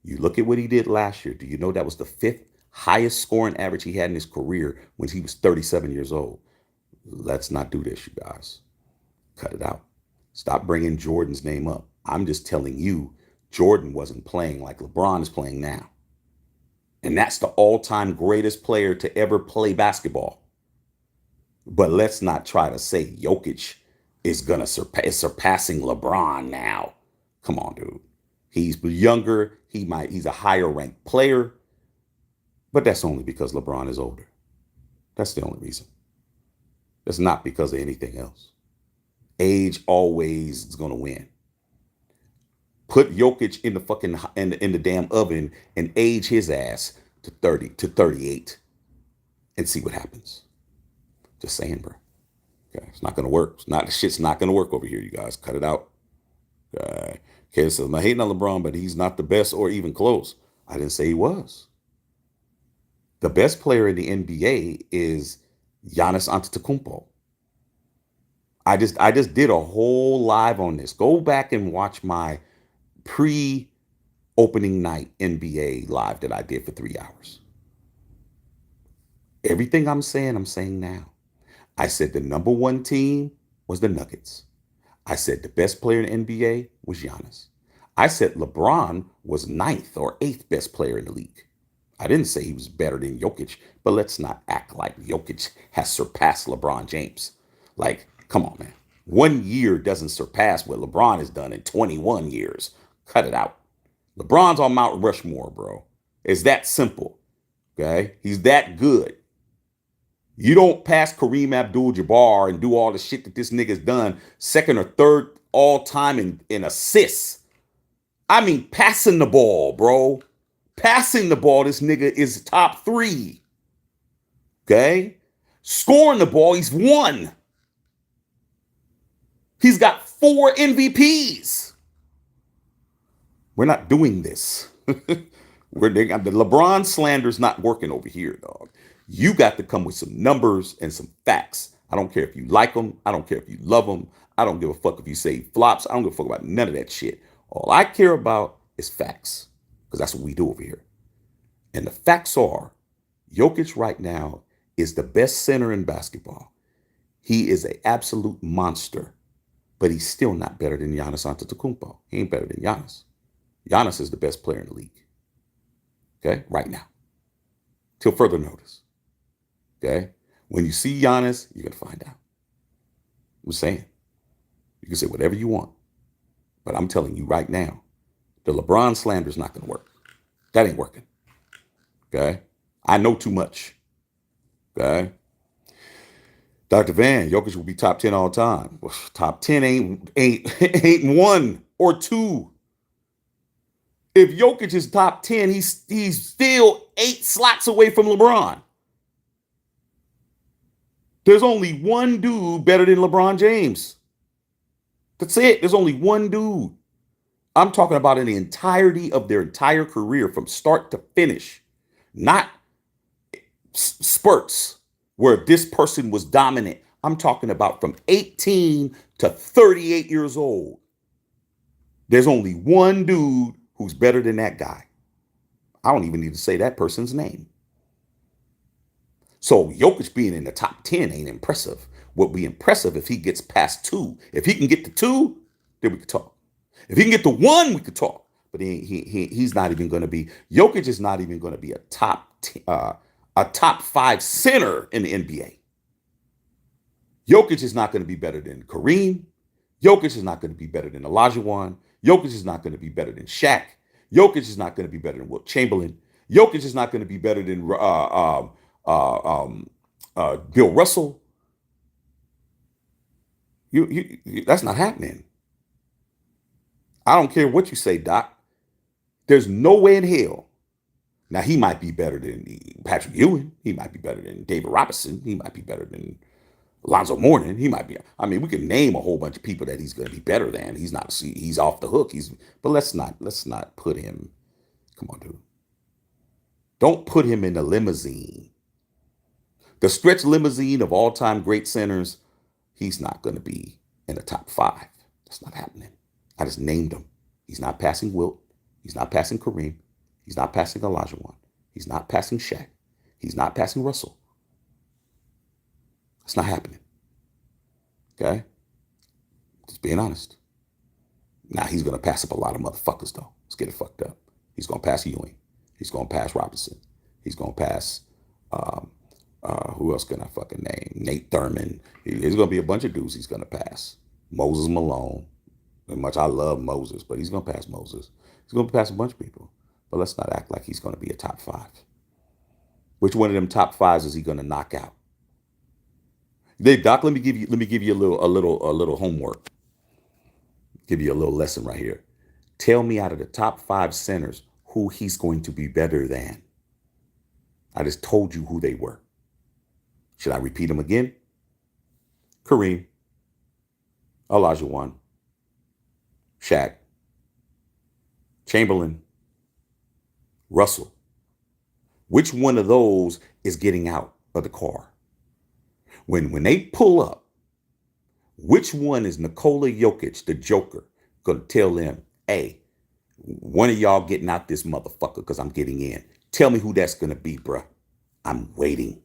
You look at what he did last year. Do you know that was the 5th highest scoring average he had in his career when he was 37 years old? Let's not do this, you guys. Cut it out. Stop bringing Jordan's name up. I'm just telling you, Jordan wasn't playing like LeBron is playing now. And that's the all-time greatest player to ever play basketball. But let's not try to say Jokic is going to surpassing LeBron now. Come on, dude. He's younger. He's a higher ranked player. But that's only because LeBron is older. That's the only reason. It's not because of anything else. Age always is going to win. Put Jokic in the fucking in the damn oven and age his ass to 30 to 38 and see what happens. Just saying, bro. Okay, it's not gonna work. The shit's not gonna work over here, you guys. Cut it out. Okay, so I'm not hating on LeBron, but he's not the best or even close. I didn't say he was. The best player in the NBA is Giannis Antetokounmpo. I just did a whole live on this. Go back and watch my pre-opening night NBA live that I did for 3 hours. Everything I'm saying now. I said the number one team was the Nuggets. I said the best player in the NBA was Giannis. I said LeBron was 9th or 8th best player in the league. I didn't say he was better than Jokic, but let's not act like Jokic has surpassed LeBron James. Like, come on, man. 1 year doesn't surpass what LeBron has done in 21 years. Cut it out. LeBron's on Mount Rushmore, bro. It's that simple. Okay? He's that good. You don't pass Kareem Abdul-Jabbar and do all the shit that this nigga's done, 2nd or 3rd all time in assists. I mean, passing the ball, bro. Passing the ball, this nigga is top 3. Okay? Scoring the ball, he's 1. He's got 4 MVPs. We're not doing this. The LeBron slander's not working over here, dog. You got to come with some numbers and some facts. I don't care if you like them. I don't care if you love them. I don't give a fuck if you say flops. I don't give a fuck about none of that shit. All I care about is facts, because that's what we do over here. And the facts are, Jokic right now is the best center in basketball. He is an absolute monster, but he's still not better than Giannis Antetokounmpo. He ain't better than Giannis. Giannis is the best player in the league. Okay, right now. Till further notice. Okay? When you see Giannis, you're going to find out. I'm saying. You can say whatever you want. But I'm telling you right now, the LeBron slander is not going to work. That ain't working. Okay? I know too much. Okay? Dr. Van, Jokic will be top 10 all time. Well, top 10 ain't 1 or 2. If Jokic is top 10, he's still 8 slots away from LeBron. There's only one dude better than LeBron James. That's it. There's only one dude. I'm talking about in the entirety of their entire career from start to finish, not spurts where this person was dominant. I'm talking about from 18 to 38 years old. There's only one dude who's better than that guy. I don't even need to say that person's name. So Jokic being in the top 10 ain't impressive. What be impressive if he gets past two. If he can get to two, then we could talk. If he can get to one, we could talk. But he's not even going to be. Jokic is not even going to be a top five center in the NBA. Jokic is not going to be better than Kareem. Jokic is not going to be better than Olajuwon. Jokic is not going to be better than Shaq. Jokic is not going to be better than Wilt Chamberlain. Jokic is not going to be better than Bill Russell. That's not happening. I don't care what you say, Doc. There's no way in hell. Now, he might be better than Patrick Ewing. He might be better than David Robinson. He might be better than Alonzo Mourning. He might be. I mean, we can name a whole bunch of people that he's going to be better than. He's not. He's off the hook. But let's not put him. Come on, dude. Don't put him in the limousine. The stretch limousine of all-time great centers. He's not going to be in the top five. That's not happening. I just named him. He's not passing Wilt. He's not passing Kareem. He's not passing Olajuwon. He's not passing Shaq. He's not passing Russell. It's not happening. Okay? Just being honest. Now, he's going to pass up a lot of motherfuckers, though. Let's get it fucked up. He's going to pass Ewing. He's going to pass Robinson. He's going to pass, who else can I fucking name? Nate Thurman. There's going to be a bunch of dudes he's going to pass. Moses Malone. As much I love Moses, but he's going to pass Moses. He's going to pass a bunch of people. But let's not act like he's going to be a top five. Which one of them top fives is he going to knock out? Doc, let me give you a little homework. Give you a little lesson right here. Tell me out of the top five centers who he's going to be better than. I just told you who they were. Should I repeat them again? Kareem, Olajuwon, Shaq, Chamberlain, Russell. Which one of those is getting out of the car? When they pull up, which one is Nikola Jokic, the Joker, going to tell them, hey, one of y'all getting out this motherfucker because I'm getting in. Tell me who that's going to be, bruh. I'm waiting.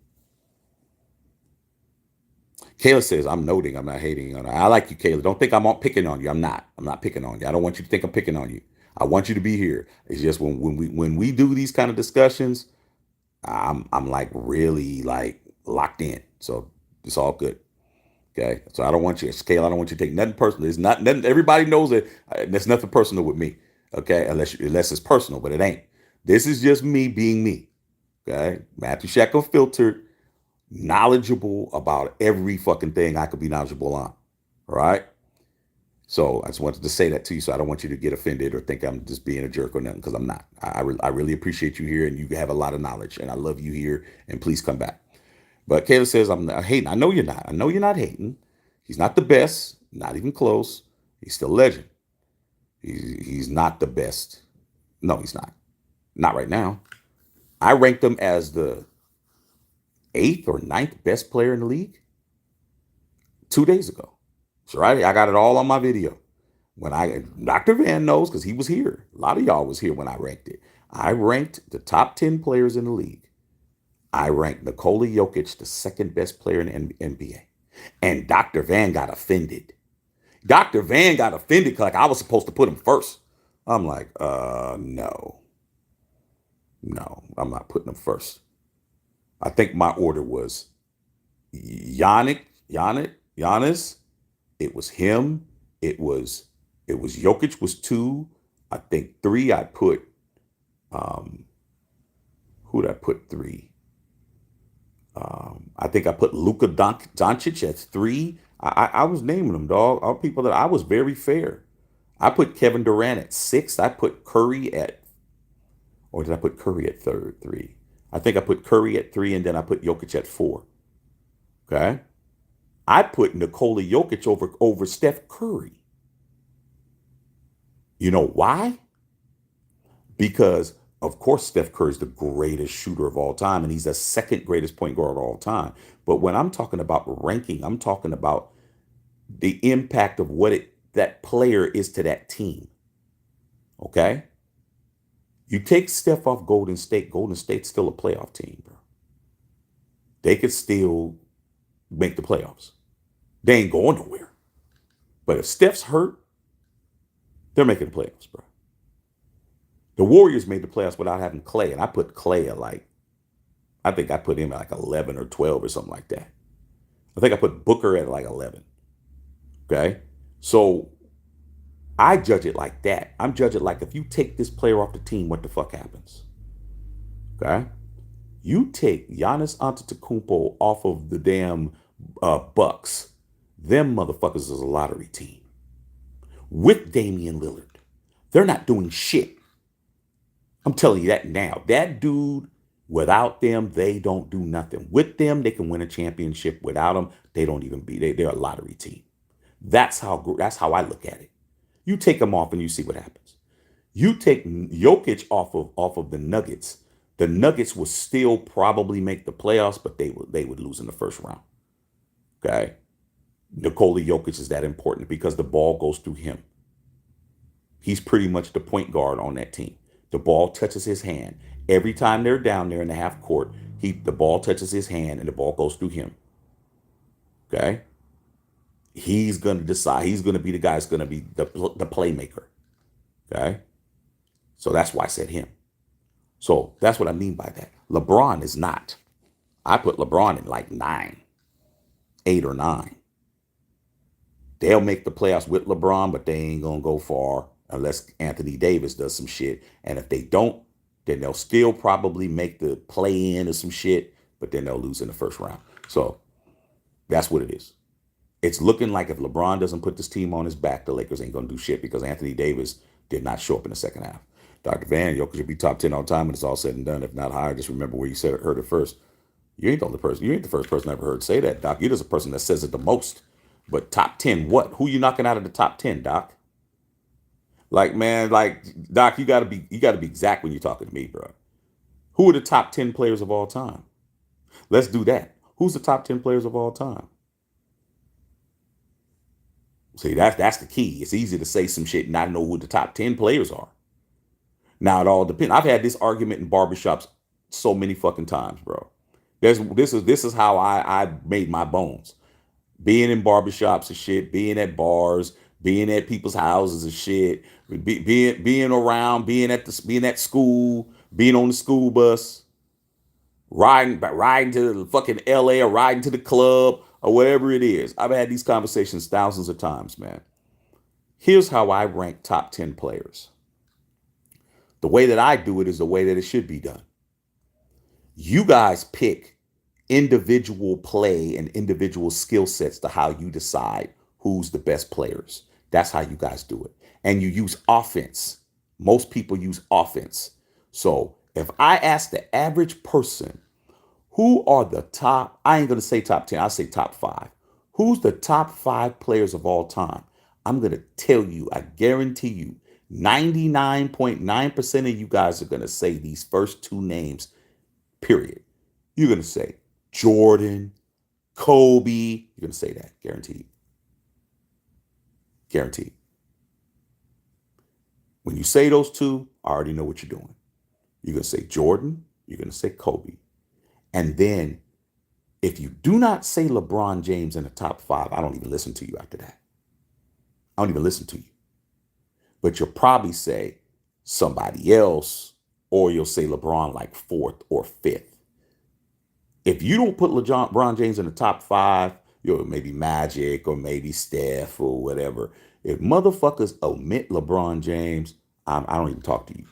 Kayla says, I'm noting, I'm not hating on her. I like you, Kayla. Don't think I'm picking on you. I'm not picking on you. I don't want you to think I'm picking on you. I want you to be here. It's just when we do these kind of discussions, I'm like really like locked in. So it's all good. Okay. So I don't want you, Kayla, I don't want you to take nothing personal. It's not nothing. Everybody knows that there's nothing personal with me. Okay. Unless it's personal, but it ain't. This is just me being me. Okay. Matthew Shack Unfiltered, knowledgeable about every fucking thing I could be knowledgeable on. All right. So I just wanted to say that to you. So I don't want you to get offended or think I'm just being a jerk or nothing, because I'm not. I really appreciate you here, and you have a lot of knowledge, and I love you here, and please come back. But Kayla says, I'm not hating. I know you're not. I know you're not hating. He's not the best, not even close. He's still a legend. He's not the best. No, he's not. Not right now. I ranked him as the 8th or 9th best player in the league 2 days ago. So right, I got it all on my video. Dr. Van knows because he was here. A lot of y'all was here when I ranked it. I ranked the top 10 players in the league. I ranked Nikola Jokic the second best player in the NBA. And Dr. Van got offended. Dr. Van got offended like I was supposed to put him first. I'm like, no. No, I'm not putting him first. I think my order was Giannis. It was him. It was Jokic was 2. I think 3. I put who did I put 3? I think I put Luka Doncic at 3. I was naming them, dog. All people that I was very fair. I put Kevin Durant at 6. I put Curry at, or did I put Curry at 3? I think I put Curry at 3, and then I put Jokic at 4. Okay. I put Nikola Jokic over Steph Curry. You know why? Because, of course, Steph Curry is the greatest shooter of all time, and he's the second greatest point guard of all time. But when I'm talking about ranking, I'm talking about the impact of what that player is to that team. Okay? You take Steph off Golden State's still a playoff team, bro. They could still make the playoffs. They ain't going nowhere. But if Steph's hurt, they're making the playoffs, bro. The Warriors made the playoffs without having Clay, and I put Clay at like, I think I put him at like 11 or 12 or something like that. I think I put Booker at like 11. Okay? So I judge it like that. I'm judging like if you take this player off the team, what the fuck happens? Okay? You take Giannis Antetokounmpo off of the damn Bucks. Them motherfuckers is a lottery team. With Damian Lillard. They're not doing shit. I'm telling you that now. That dude, without them, they don't do nothing. With them, they can win a championship. Without them, they don't even be. They're a lottery team. That's how I look at it. You take them off and you see what happens. You take Jokic off of the Nuggets. The Nuggets will still probably make the playoffs, but they would lose in the first round. Okay. Nikola Jokic is that important because the ball goes through him. He's pretty much the point guard on that team. The ball touches his hand. Every time they're down there in the half court, the ball touches his hand and the ball goes through him. Okay? He's going to decide. He's going to be the guy that's going to be the playmaker. Okay? So that's why I said him. So that's what I mean by that. LeBron is not. I put LeBron in like 9, 8 or 9. They'll make the playoffs with LeBron, but they ain't going to go far unless Anthony Davis does some shit. And if they don't, then they'll still probably make the play in or some shit, but then they'll lose in the first round. So that's what it is. It's looking like if LeBron doesn't put this team on his back, the Lakers ain't going to do shit because Anthony Davis did not show up in the second half. Dr. Van, Jokic should be top 10 all time when it's all said and done. If not higher, just remember where you heard it first. You ain't the only person. You ain't the first person I ever heard say that, Doc. You're just a person that says it the most. But top 10, what? Who you knocking out of the top 10, Doc? Like, man, like, Doc, you gotta be exact when you're talking to me, bro. Who are the top 10 players of all time? Let's do that. Who's the top 10 players of all time? See, that's the key. It's easy to say some shit and not know who the top 10 players are. Now it all depends. I've had this argument in barbershops so many fucking times, bro. This is how I made my bones. Being in barbershops and shit, being at bars, being at people's houses and shit, being around, being at school, being on the school bus, riding to the fucking LA or riding to the club or whatever it is. I've had these conversations thousands of times, man. Here's how I rank top 10 players. The way that I do it is the way that it should be done. You guys pick individual play and individual skill sets to how you decide who's the best players. That's how you guys do it. And you use offense. Most people use offense. So if I ask the average person, who are the top, I ain't going to say top 10, I'll say top 5. Who's the top 5 players of all time? I'm going to tell you, I guarantee you, 99.9% of you guys are going to say these first 2 names, period. You're going to say Jordan, Kobe. You're going to say that, guaranteed. Guaranteed. When you say those 2, I already know what you're doing. You're going to say Jordan. You're going to say Kobe. And then if you do not say LeBron James in the top 5, I don't even listen to you after that. I don't even listen to you. But you'll probably say somebody else, or you'll say LeBron like 4th or 5th. If you don't put LeBron James in the top 5, you'll maybe Magic or maybe Steph or whatever. If motherfuckers omit LeBron James, I don't even talk to you.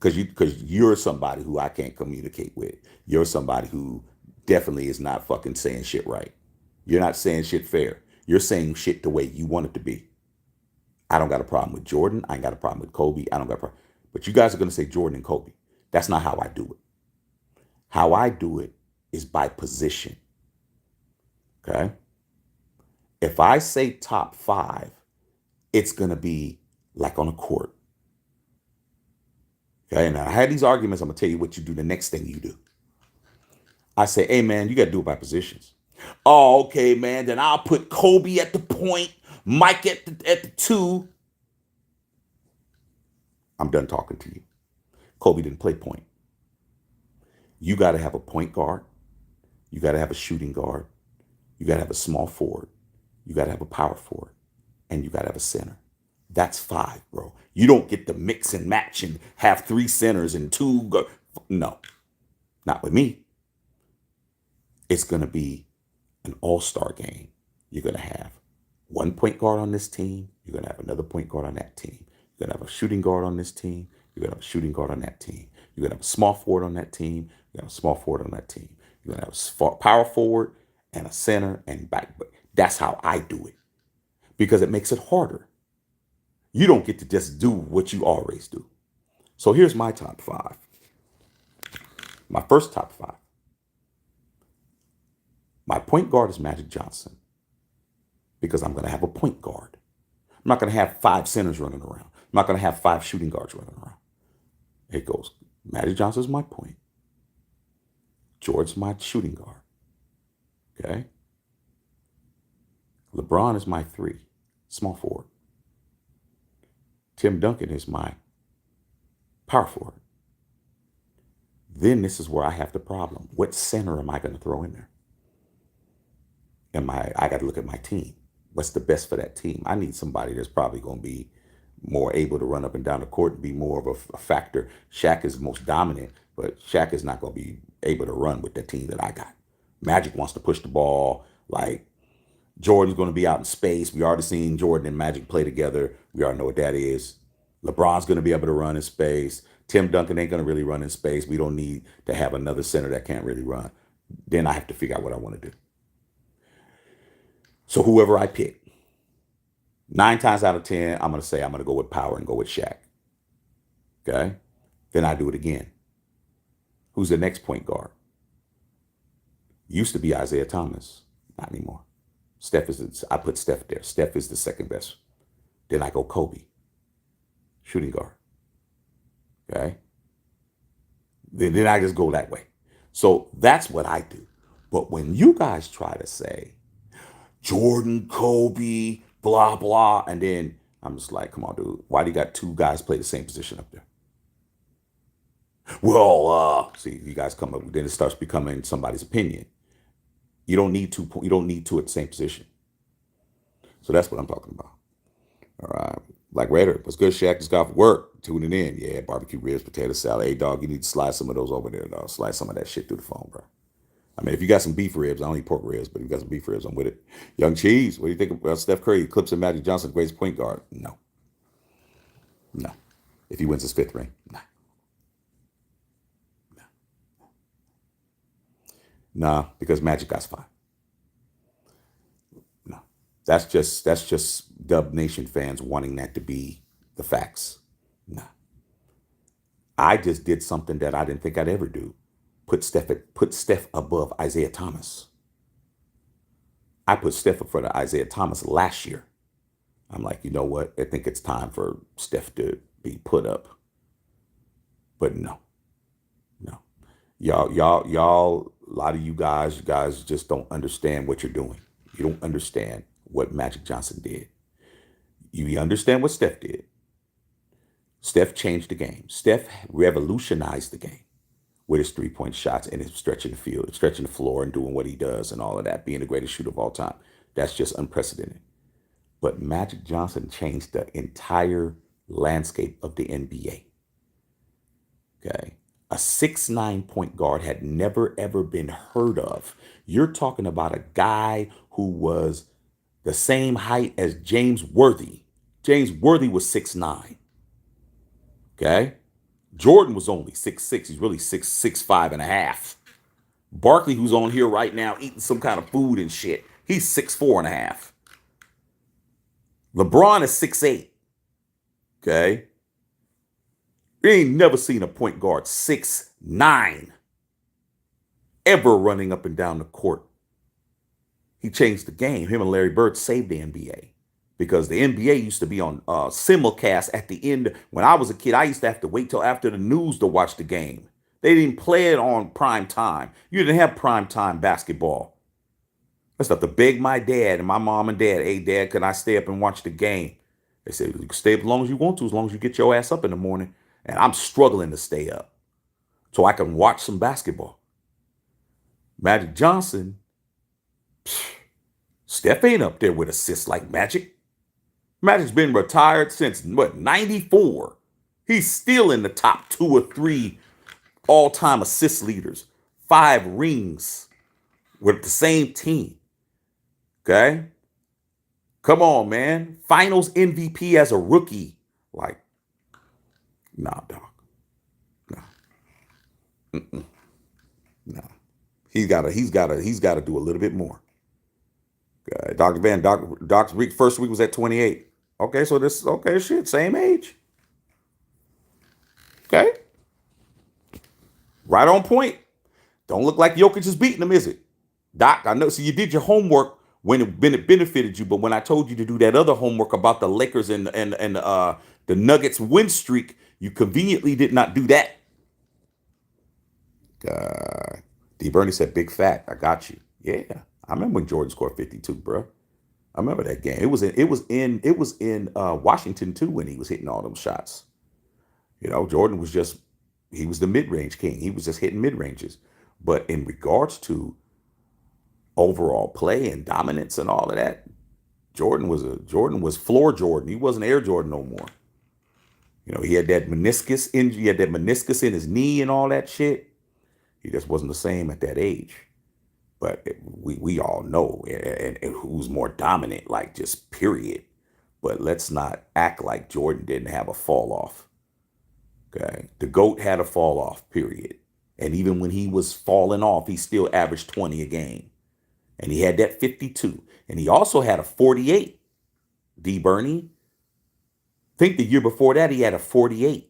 Because you're somebody who I can't communicate with. You're somebody who definitely is not fucking saying shit right. You're not saying shit fair. You're saying shit the way you want it to be. I don't got a problem with Jordan. I ain't got a problem with Kobe. I don't got a problem. But you guys are going to say Jordan and Kobe. That's not how I do it. How I do it is by position. Okay? If I say top 5, it's going to be like on a court. Okay? And I had these arguments. I'm going to tell you what you do the next thing you do. I say, hey, man, you got to do it by positions. Oh, okay, man. Then I'll put Kobe at the point, Mike at the 2. I'm done talking to you. Kobe didn't play point. You got to have a point guard. You got to have a shooting guard. You got to have a small forward. You got to have a power forward. And you got to have a center. That's five, bro. You don't get to mix and match and have three centers and two. No, not with me. It's going to be an all-star game. You're going to have one point guard on this team. You're going to have another point guard on that team. You're going to have a shooting guard on this team. You're going to have a shooting guard on that team. You're going to have a small forward on that team. You're going to have a small forward on that team. You're going to have a power forward and a center and back. That's how I do it because it makes it harder. You don't get to just do what you always do. So here's my top five. My first top five. My point guard is Magic Johnson because I'm going to have a point guard. I'm not going to have five centers running around. I'm not going to have five shooting guards running around. It goes, Magic Johnson's my point. George's my shooting guard. Okay? LeBron is my three, small forward. Tim Duncan is my power forward. Then this is where I have the problem. What center am I going to throw in there? I got to look at my team. What's the best for that team? I need somebody that's probably going to be more able to run up and down the court and be more of a factor. Shaq is the most dominant, but Shaq is not going to be able to run with the team that I got. Magic wants to push the ball. Like Jordan's going to be out in space. We already seen Jordan and Magic play together. We already know what that is. LeBron's going to be able to run in space. Tim Duncan ain't going to really run in space. We don't need to have another center that can't really run. Then I have to figure out what I want to do. So whoever I pick, 9 times out of 10, I'm going to say I'm going to go with power and go with Shaq. Okay? Then I do it again. Who's the next point guard? Used to be Isaiah Thomas. Not anymore. I put Steph there. Steph is the second best. Then I go Kobe. Shooting guard. Okay? Then I just go that way. So that's what I do. But when you guys try to say, Jordan, Kobe, blah, blah. And then I'm just like, come on, dude. Why do you got two guys play the same position up there? Well, see, you guys come up, then it starts becoming somebody's opinion. You don't need two at the same position. So that's what I'm talking about. All right. Black Raider, what's good, Shaq? Just got off work. Tuning in. Yeah, barbecue ribs, potato salad. Hey, dog, you need to slide some of those over there, dog. Slide some of that shit through the phone, bro. I mean, if you got some beef ribs, I don't eat pork ribs, but if you got some beef ribs, I'm with it. Young Cheese, what do you think about Steph Curry, Clips and Magic Johnson, greatest point guard? No. No. If he wins his 5th ring, no. No. Nah, because Magic got 5. No. That's just Dub Nation fans wanting that to be the facts. Nah. I just did something that I didn't think I'd ever do. Put Steph above Isaiah Thomas. I put Steph in front of Isaiah Thomas last year. I'm like, you know what? I think it's time for Steph to be put up. But no. Y'all, a lot of you guys just don't understand what you're doing. You don't understand what Magic Johnson did. You understand what Steph did. Steph changed the game. Steph revolutionized the game with his 3-point shots and his stretching the field, stretching the floor and doing what he does and all of that, being the greatest shooter of all time. That's just unprecedented. But Magic Johnson changed the entire landscape of the NBA. Okay. A 6'9" point guard had never, ever been heard of. You're talking about a guy who was the same height as James Worthy. James Worthy was 6'9". Okay. Jordan was only 6'6". He's really 6'5" and a half. Barkley, who's on here right now eating some kind of food and shit, he's 6'4" and a half. LeBron is 6'8". Okay. You ain't never seen a point guard 6'9" ever running up and down the court. He changed the game. Him and Larry Bird saved the NBA because the NBA used to be on simulcast at the end. When I was a kid, I used to have to wait till after the news to watch the game. They didn't play it on prime time. You didn't have prime time basketball. I used to have to beg my dad and my mom and dad, hey, Dad, can I stay up and watch the game? They say you can stay as long as you want to, as long as you get your ass up in the morning. And I'm struggling to stay up so I can watch some basketball. Magic Johnson, Steph ain't up there with assists like Magic. Magic's been retired since what, 94. He's still in the top 2 or 3 all-time assist leaders. 5 rings with the same team. Okay? Come on, man. Finals MVP as a rookie. Like, nah, dog. Nah. Nah. He's gotta do a little bit more. Doc's week first week was at 28. Okay, so this okay shit, same age. Okay. Right on point. Don't look like Jokic is beating him, is it? Doc, I know. So you did your homework when it benefited you, but when I told you to do that other homework about the Lakers and the Nuggets win streak, you conveniently did not do that. D. Bernie said, "Big fat, I got you." Yeah, I remember when Jordan scored 52, bro. I remember that game. It was in Washington too when he was hitting all them shots. Jordan was just he was the mid range king. He was just hitting mid ranges. But in regards to overall play and dominance and all of that, Jordan was floor Jordan. He wasn't Air Jordan no more. He had that meniscus injury, he had that meniscus in his knee and all that shit. He just wasn't the same at that age. But we all know and who's more dominant, like just period. But let's not act like Jordan didn't have a fall off. Okay. The GOAT had a fall off, period. And even when he was falling off, he still averaged 20 a game. And he had that 52. And he also had a 48, D. Bernie. Think the year before that, he had a 48.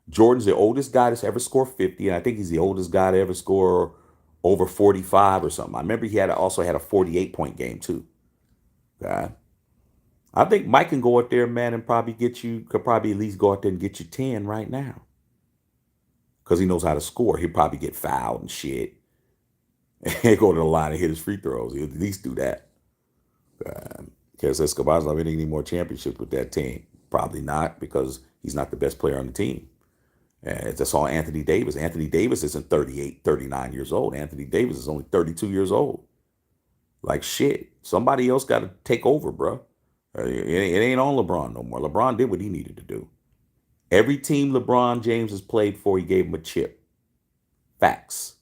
Jordan's the oldest guy that's ever scored 50. And I think he's the oldest guy to ever score over 45 or something. I remember he also had a 48-point game too. Okay. I think Mike can go out there, man, and could probably at least go out there and get you 10 right now. Because he knows how to score. He'll probably get fouled and shit. And go to the line and hit his free throws. He'll at least do that. Because Escobar's not winning any more championships with that team. Probably not, because he's not the best player on the team. And that's all Anthony Davis. Anthony Davis isn't 38, 39 years old. Anthony Davis is only 32 years old. Like shit. Somebody else got to take over, bro. It ain't on LeBron no more. LeBron did what he needed to do. Every team LeBron James has played for, he gave him a chip. Facts.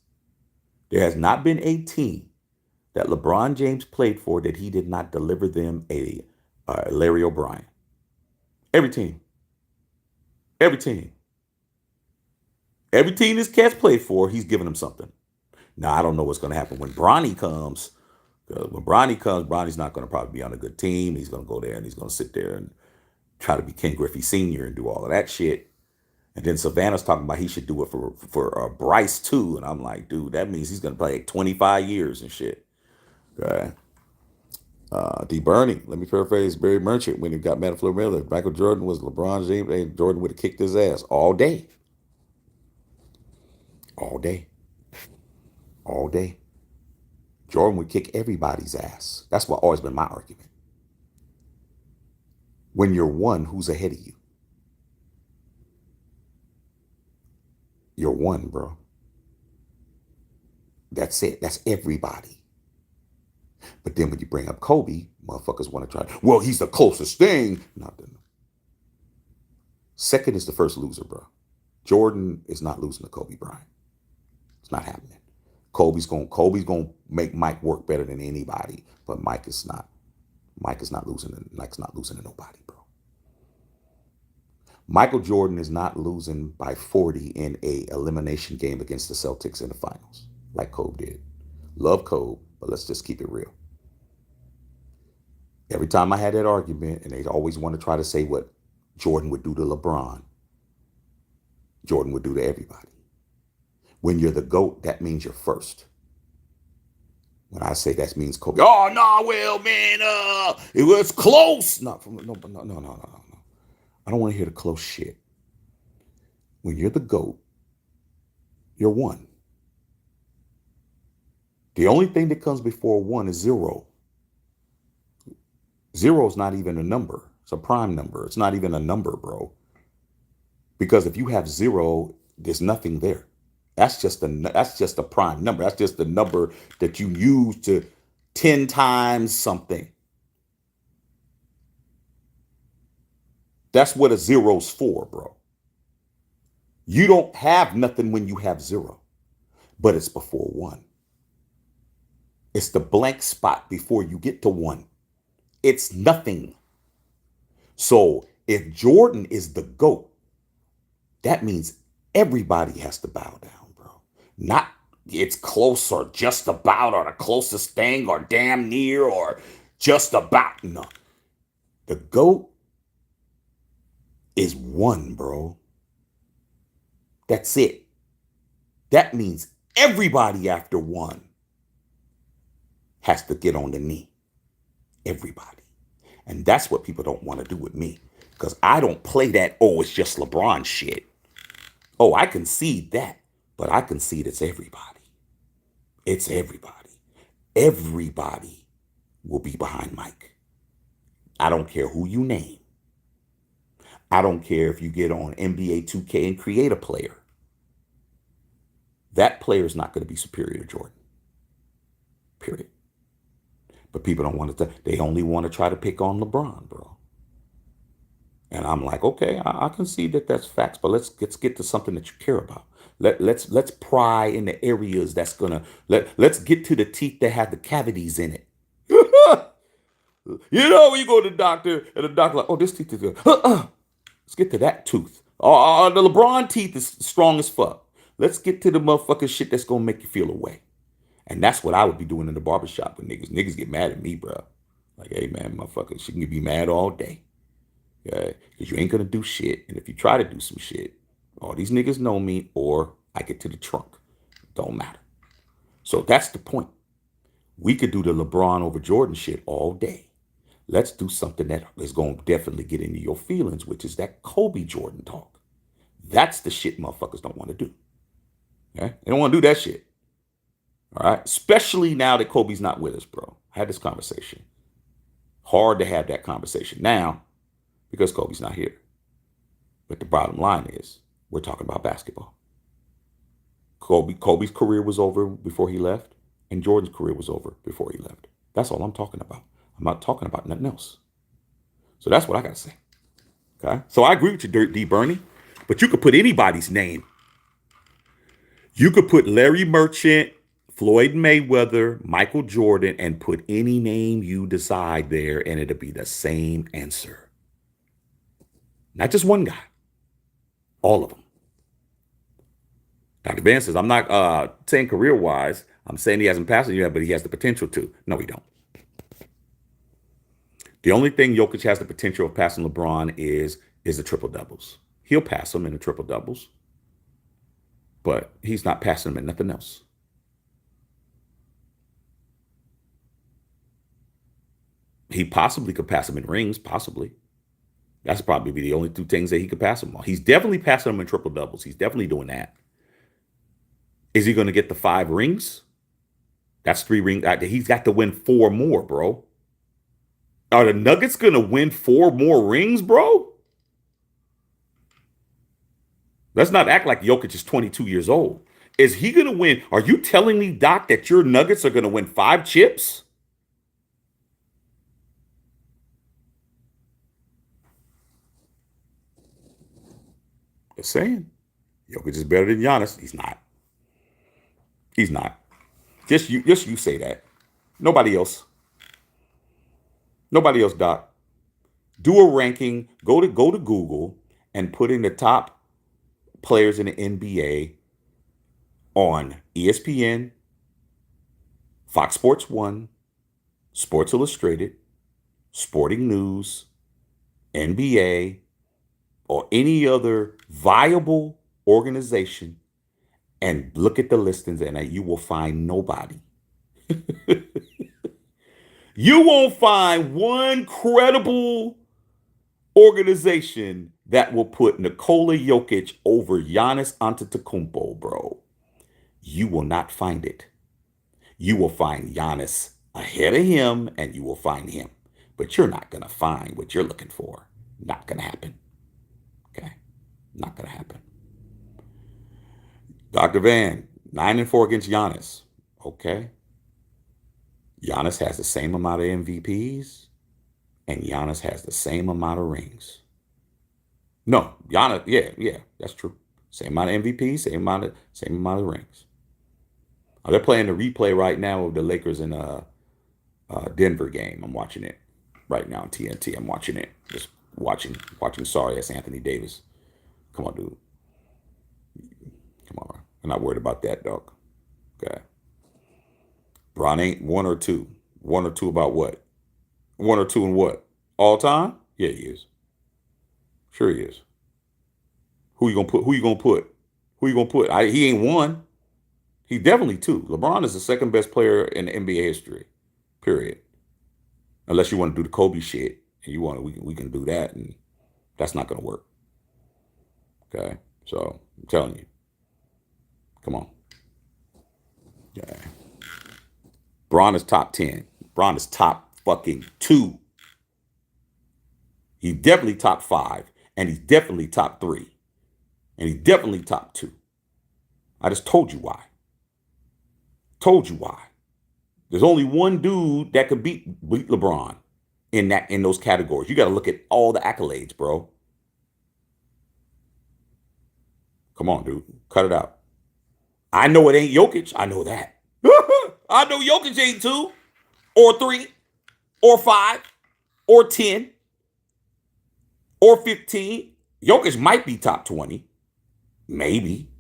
There has not been a team that LeBron James played for that he did not deliver them a Larry O'Brien. Every team. Every team. Every team this cat's played for, he's giving them something. Now, I don't know what's going to happen when Bronny comes. When Bronny comes, Bronny's not going to probably be on a good team. He's going to go there and he's going to sit there and try to be Ken Griffey Sr. and do all of that shit. And then Savannah's talking about he should do it for Bryce too. And I'm like, dude, that means he's going to play like 25 years and shit. Okay. D. Bernie, let me paraphrase Barry Merchant when he got mad at Flo Miller. If Michael Jordan was LeBron James, and Jordan would have kicked his ass all day. All day. All day. Jordan would kick everybody's ass. That's what always been my argument. When you're one, who's ahead of you? You're one, bro. That's it. That's everybody. But then when you bring up Kobe, motherfuckers want to try. Well, he's the closest thing. Nothing. Second is the first loser, bro. Jordan is not losing to Kobe Bryant. It's not happening. Kobe's gonna make Mike work better than anybody, but Mike is not. Mike's not losing to nobody, bro. Michael Jordan is not losing by 40 in a elimination game against the Celtics in the finals, like Kobe did. Love Kobe, but let's just keep it real. Every time I had that argument, and they always want to try to say what Jordan would do to LeBron, Jordan would do to everybody. When you're the GOAT, that means you're first. When I say that means Kobe, oh no, well, man, it was close. No. I don't want to hear the close shit. When you're the GOAT, you're one. The only thing that comes before one is zero. Zero is not even a number. It's a prime number. It's not even a number, bro. Because if you have zero, there's nothing there. That's just a prime number. That's just the number that you use to 10 times something. That's what a zero's for, bro. You don't have nothing when you have zero, but it's before one. It's the blank spot before you get to one. It's nothing. So if Jordan is the GOAT, that means everybody has to bow down, bro. Not it's close or just about or the closest thing or damn near or just about. No. The GOAT is one, bro. That's it. That means everybody after one has to get on the knee. Everybody. And that's what people don't want to do with me. Because I don't play that, oh, it's just LeBron shit. Oh, I concede that. But I concede it's everybody. It's everybody. Everybody will be behind Mike. I don't care who you name. I don't care if you get on NBA 2K and create a player. That player is not going to be superior to Jordan. Period. But people don't want to, they only want to try to pick on LeBron, bro. And I'm like, okay, I can see that that's facts, but let's get to something that you care about. Let's pry in the areas that's gonna let's get to the teeth that have the cavities in it. You know, when you go to the doctor and the doctor like, oh, this tooth is good. Let's get to that tooth. The LeBron teeth is strong as fuck. Let's get to the motherfucking shit that's gonna make you feel away. And that's what I would be doing in the barbershop with niggas. Niggas get mad at me, bro. Like, hey man, motherfucker, she can be mad all day. Okay? Because you ain't gonna do shit. And if you try to do some shit, all these niggas know me or I get to the trunk. Don't matter. So that's the point. We could do the LeBron over Jordan shit all day. Let's do something that is going to definitely get into your feelings, which is that Kobe Jordan talk. That's the shit motherfuckers don't want to do. Okay? They don't want to do that shit. All right? Especially now that Kobe's not with us, bro. I had this conversation. Hard to have that conversation now because Kobe's not here. But the bottom line is, we're talking about basketball. Kobe's career was over before he left, and Jordan's career was over before he left. That's all I'm talking about. I'm not talking about nothing else. So that's what I got to say. Okay? So I agree with you, D. Bernie, but you could put anybody's name. You could put Larry Merchant, Floyd Mayweather, Michael Jordan, and put any name you decide there, and it'll be the same answer. Not just one guy. All of them. Dr. Ben says, I'm not saying career-wise. I'm saying he hasn't passed it yet, but he has the potential to. No, he don't. The only thing Jokic has the potential of passing LeBron is the triple-doubles. He'll pass him in the triple-doubles, but he's not passing him in nothing else. He possibly could pass him in rings, possibly. That's probably the only two things that he could pass him on. He's definitely passing him in triple-doubles. He's definitely doing that. Is he going to get the 5 rings? That's 3 rings. He's got to win 4 more, bro. Are the Nuggets going to win 4 more rings, bro? Let's not act like Jokic is 22 years old. Is he going to win? Are you telling me, Doc, that your Nuggets are going to win 5 chips? Just saying. Jokic is better than Giannis. He's not. He's not. Just you say that. Nobody else. Nobody else, Doc. Do a ranking. Go to Google and put in the top players in the NBA on ESPN, Fox Sports 1, Sports Illustrated, Sporting News, NBA, or any other viable organization, and look at the listings, and you will find nobody. You won't find one credible organization that will put Nikola Jokic over Giannis Antetokounmpo, bro. You will not find it. You will find Giannis ahead of him, and you will find him. but you're not going to find what you're looking for. Not going to happen. Okay? Not going to happen. Dr. Van, 9-4 against Giannis. Okay. Giannis has the same amount of MVPs, and Giannis has the same amount of rings. No, Giannis, yeah, that's true. Same amount of MVPs, same amount of rings. They're playing the replay right now of the Lakers and Denver game. I'm watching it right now on TNT. I'm watching it. Just watching sorry ass Anthony Davis. Come on, dude. Come on. I'm not worried about that, dog. Okay. Bron ain't 1 or 2. 1 or 2 about what? 1 or 2 in what? All time? Yeah, he is. Sure he is. Who you gonna put? Who you gonna put? Who you gonna put? He ain't 1. He definitely 2. LeBron is the second best player in the NBA history. Period. Unless you want to do the Kobe shit, and we can do that, and that's not gonna work. Okay. So I'm telling you. Come on. Okay. Bron is top 10. Bron is top fucking 2. He's definitely top 5. And he's definitely top 3. And he's definitely top 2. I just told you why. Told you why. There's only one dude that could beat LeBron in those categories. You got to look at all the accolades, bro. Come on, dude. Cut it out. I know it ain't Jokic. I know that. I know Jokic ain't 2 or 3 or 5 or 10 or 15. Jokic might be top 20. Maybe.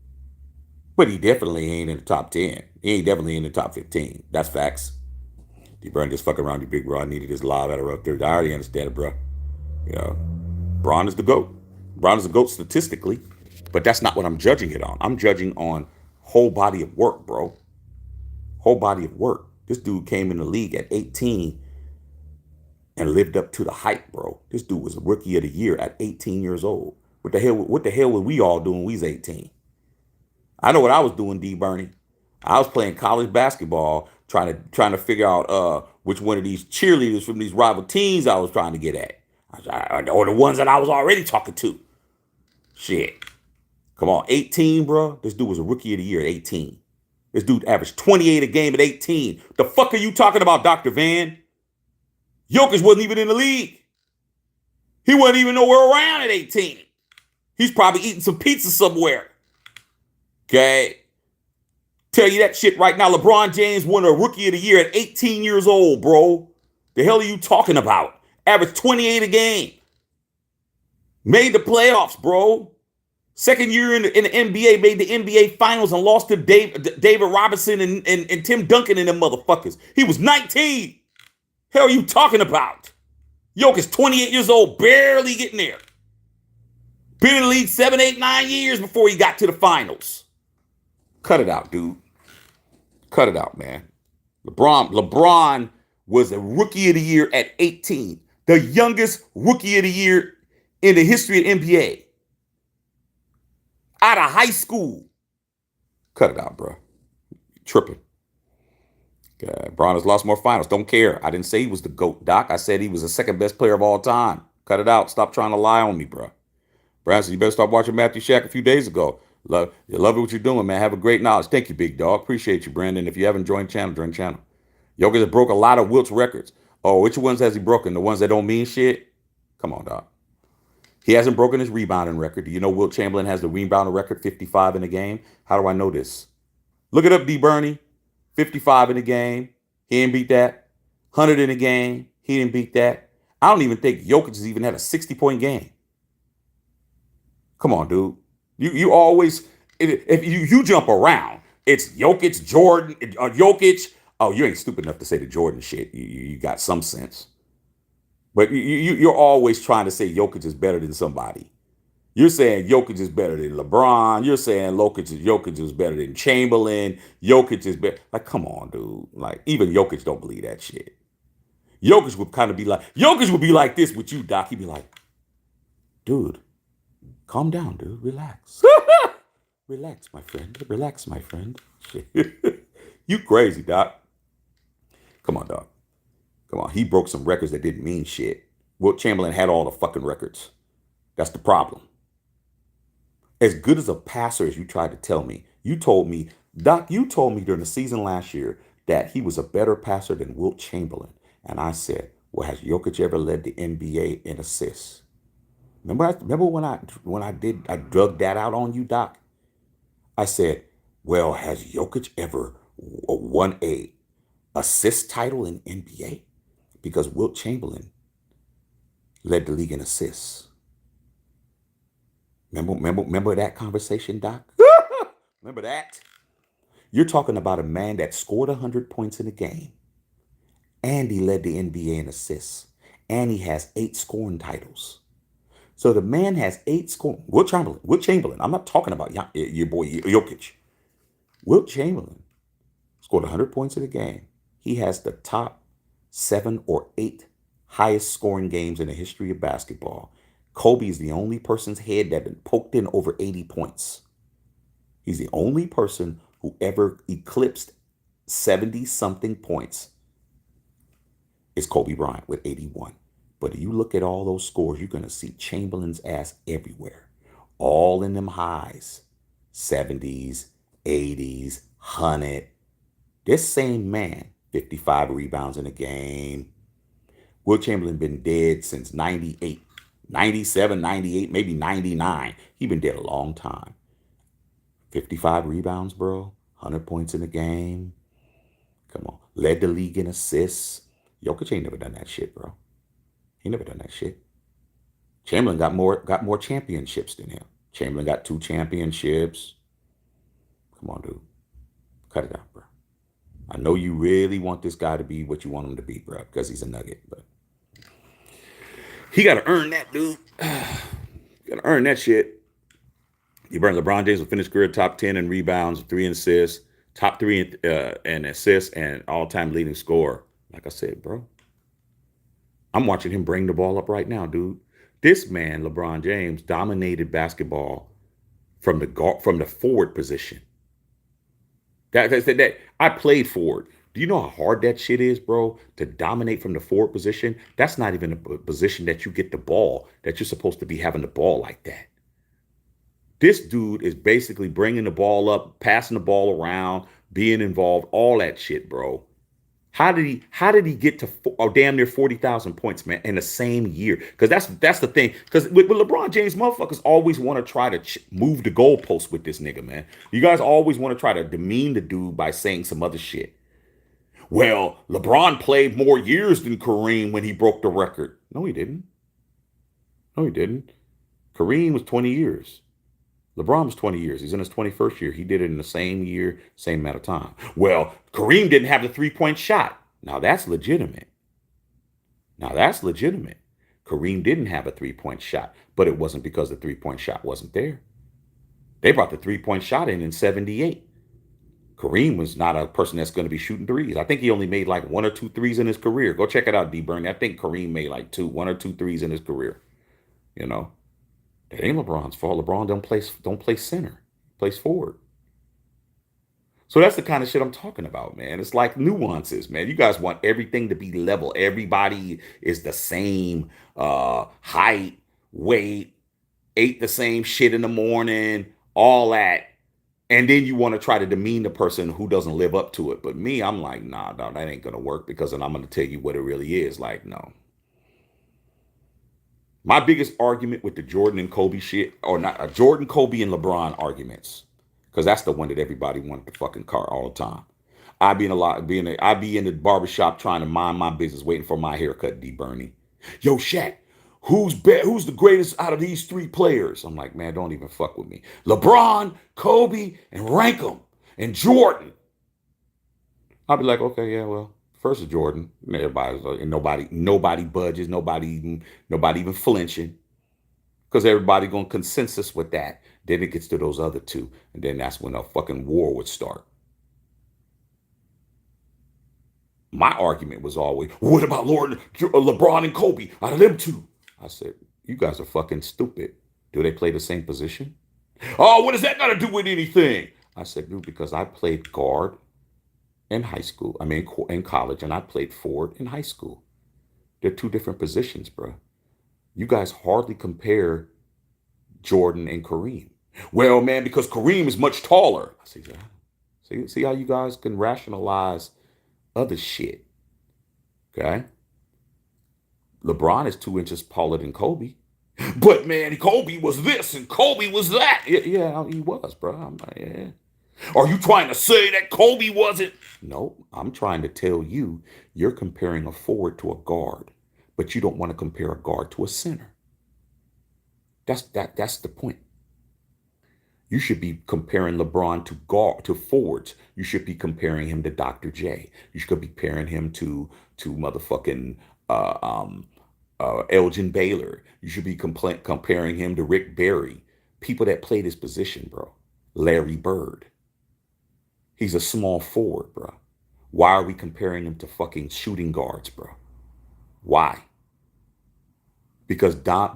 But he definitely ain't in the top 10. He ain't definitely in the top 15. That's facts. D-Burn just fucking around, you big bro. I needed this live at her up there. I already understand it, bro. You know, Bron is the GOAT. Bron is the GOAT statistically. But that's not what I'm judging it on. I'm judging on whole body of work, bro. Whole body of work. This dude came in the league at 18 and lived up to the hype, bro. This dude was a rookie of the year at 18 years old. What the hell were we all doing when we was 18? I know what I was doing, D Bernie. I was playing college basketball, trying to figure out which one of these cheerleaders from these rival teams I was trying to get at. Or the ones that I was already talking to. Shit. Come on, 18, bro. This dude was a rookie of the year at 18. This dude averaged 28 a game at 18. The fuck are you talking about, Dr. Van? Jokic wasn't even in the league. He wasn't even nowhere around at 18. He's probably eating some pizza somewhere. Okay? Tell you that shit right now. LeBron James won a rookie of the year at 18 years old, bro. The hell are you talking about? Averaged 28 a game. Made the playoffs, bro. Second year in the NBA, made the NBA Finals and lost to David Robinson and Tim Duncan and them motherfuckers. He was 19. Hell are you talking about? Jokic, 28 years old, barely getting there. Been in the league 7, 8, 9 years before he got to the finals. Cut it out, dude. Cut it out, man. LeBron was a rookie of the year at 18. The youngest rookie of the year in the history of NBA. Out of high school. Cut it out, bro. Tripping. Bron has lost more finals. Don't care. I didn't say he was the GOAT, Doc. I said he was the second best player of all time. Cut it out. Stop trying to lie on me, bro. Branson, you better start watching Matthew Shack a few days ago. Love what you're doing, man. Have a great knowledge. Thank you, big dog. Appreciate you, Brandon. If you haven't joined the channel, join the channel. Jokic has broke a lot of Wilt's records. Oh, which ones has he broken? The ones that don't mean shit? Come on, dog. He hasn't broken his rebounding record. Do you know Wilt Chamberlain has the rebounding record, 55 in a game? How do I know this? Look it up, D. Bernie. 55 in a game. He didn't beat that. 100 in a game. He didn't beat that. I don't even think Jokic has even had a 60-point game. Come on, dude. You always, if you jump around, it's Jokic, Jordan, Jokic. Oh, you ain't stupid enough to say the Jordan shit. You got some sense. But you're always trying to say Jokic is better than somebody. You're saying Jokic is better than LeBron. You're saying Jokic is better than Chamberlain. Jokic is better. Like, come on, dude. Like, even Jokic don't believe that shit. Jokic would kind of be like this with you, Doc. He'd be like, dude, calm down, dude. Relax. Relax, my friend. Relax, my friend. Shit. You crazy, Doc. Come on, Doc. Come on, he broke some records that didn't mean shit. Wilt Chamberlain had all the fucking records. That's the problem. As good as a passer as you tried to tell me, you told me, Doc, you told me during the season last year that he was a better passer than Wilt Chamberlain. And I said, well, has Jokic ever led the NBA in assists? Remember when I drug that out on you, Doc? I said, well, has Jokic ever won a assist title in NBA? Because Wilt Chamberlain led the league in assists. Remember that conversation, Doc? Remember that? You're talking about a man that scored 100 points in a game, and he led the NBA in assists, and he has 8 scoring titles. So the man has 8 scoring. Wilt Chamberlain. I'm not talking about your boy Jokic. Wilt Chamberlain scored 100 points in a game. He has the top 7 or 8 highest scoring games in the history of basketball. Kobe is the only person's head that poked in over 80 points. He's the only person who ever eclipsed 70-something points is Kobe Bryant with 81. But if you look at all those scores, you're going to see Chamberlain's ass everywhere. All in them highs. 70s, 80s, 100. This same man, 55 rebounds in a game. Wilt Chamberlain been dead since 98, 97, 98, maybe 99. He been dead a long time. 55 rebounds, bro. 100 points in a game. Come on. Led the league in assists. Jokic ain't never done that shit, bro. He never done that shit. Chamberlain got more championships than him. Chamberlain got 2 championships. Come on, dude. Cut it out, bro. I know you really want this guy to be what you want him to be, bro, because he's a Nugget, but he got to earn that, dude. Got to earn that shit. LeBron James will finish career top 10 in rebounds, 3 in assists, top 3 in assists, and all-time leading scorer. Like I said, bro, I'm watching him bring the ball up right now, dude. This man, LeBron James, dominated basketball from the forward position. That I played forward. Do you know how hard that shit is, bro? To dominate from the forward position? That's not even a position that you get the ball, that you're supposed to be having the ball like that. This dude is basically bringing the ball up, passing the ball around, being involved, all that shit, bro. How did he get to damn near 40,000 points, man, in the same year? Because that's the thing. Because with LeBron James, motherfuckers always want to try to move the goalpost with this nigga, man. You guys always want to try to demean the dude by saying some other shit. Well, LeBron played more years than Kareem when he broke the record. No, he didn't. No, he didn't. Kareem was 20 years. LeBron was 20 years. He's in his 21st year. He did it in the same year, same amount of time. Well, Kareem didn't have the 3-point shot. Now that's legitimate. Kareem didn't have a 3-point shot, but it wasn't because the 3-point shot wasn't there. They brought the 3-point shot in 78. Kareem was not a person that's going to be shooting threes. I think he only made like 1 or 2 threes in his career. Go check it out, D. Bernie. I think Kareem made like 1 or 2 threes in his career. You know. That ain't LeBron's fault. LeBron don't play center. He plays forward. So that's the kind of shit I'm talking about, man. It's like nuances, man. You guys want everything to be level. Everybody is the same height, weight, ate the same shit in the morning, all that. And then you want to try to demean the person who doesn't live up to it. But me, I'm like, nah, that ain't going to work, because then I'm going to tell you what it really is. Like, no. My biggest argument with the Jordan and Kobe shit, or not, Jordan, Kobe, and LeBron arguments, because that's the one that everybody wanted to fucking car all the time. I'd be in the barbershop trying to mind my business, waiting for my haircut, D. Bernie. Yo, Shaq, who's the greatest out of these 3 players? I'm like, man, don't even fuck with me. LeBron, Kobe, and rank them, and Jordan. I'd be like, okay, yeah, well. First is Jordan. Nobody budges. Nobody even flinching, because everybody going consensus with that. Then it gets to those other 2, and then that's when a fucking war would start. My argument was always, what about LeBron and Kobe? Out of them 2, I said, you guys are fucking stupid. Do they play the same position? Oh, what does that got to do with anything? I said, dude, because I played guard in high school. I mean, in college, and I played forward in high school. They're two different positions, bro. You guys hardly compare Jordan and Kareem. Well, man, because Kareem is much taller. I see that. See how you guys can rationalize other shit. Okay. LeBron is 2 inches taller than Kobe. But man, Kobe was this and Kobe was that. Yeah, he was, bro. I'm like, yeah. Are you trying to say that Kobe wasn't? No, I'm trying to tell you, you're comparing a forward to a guard, but you don't want to compare a guard to a center. That's the point. You should be comparing LeBron to forwards. You should be comparing him to Dr. J. You should be comparing him to motherfucking uh, um, Elgin Baylor. You should be comparing him to Rick Barry. People that played his position, bro. Larry Bird. He's a small forward, bro. Why are we comparing him to fucking shooting guards, bro? Why? Because that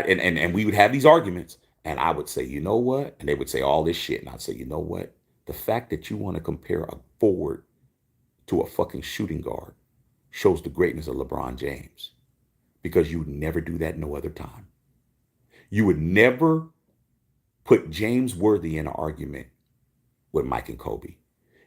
and we would have these arguments, and I would say, you know what? And they would say all this shit, and I'd say, you know what? The fact that you want to compare a forward to a fucking shooting guard shows the greatness of LeBron James, because you would never do that no other time. You would never put James Worthy in an argument with Mike and Kobe.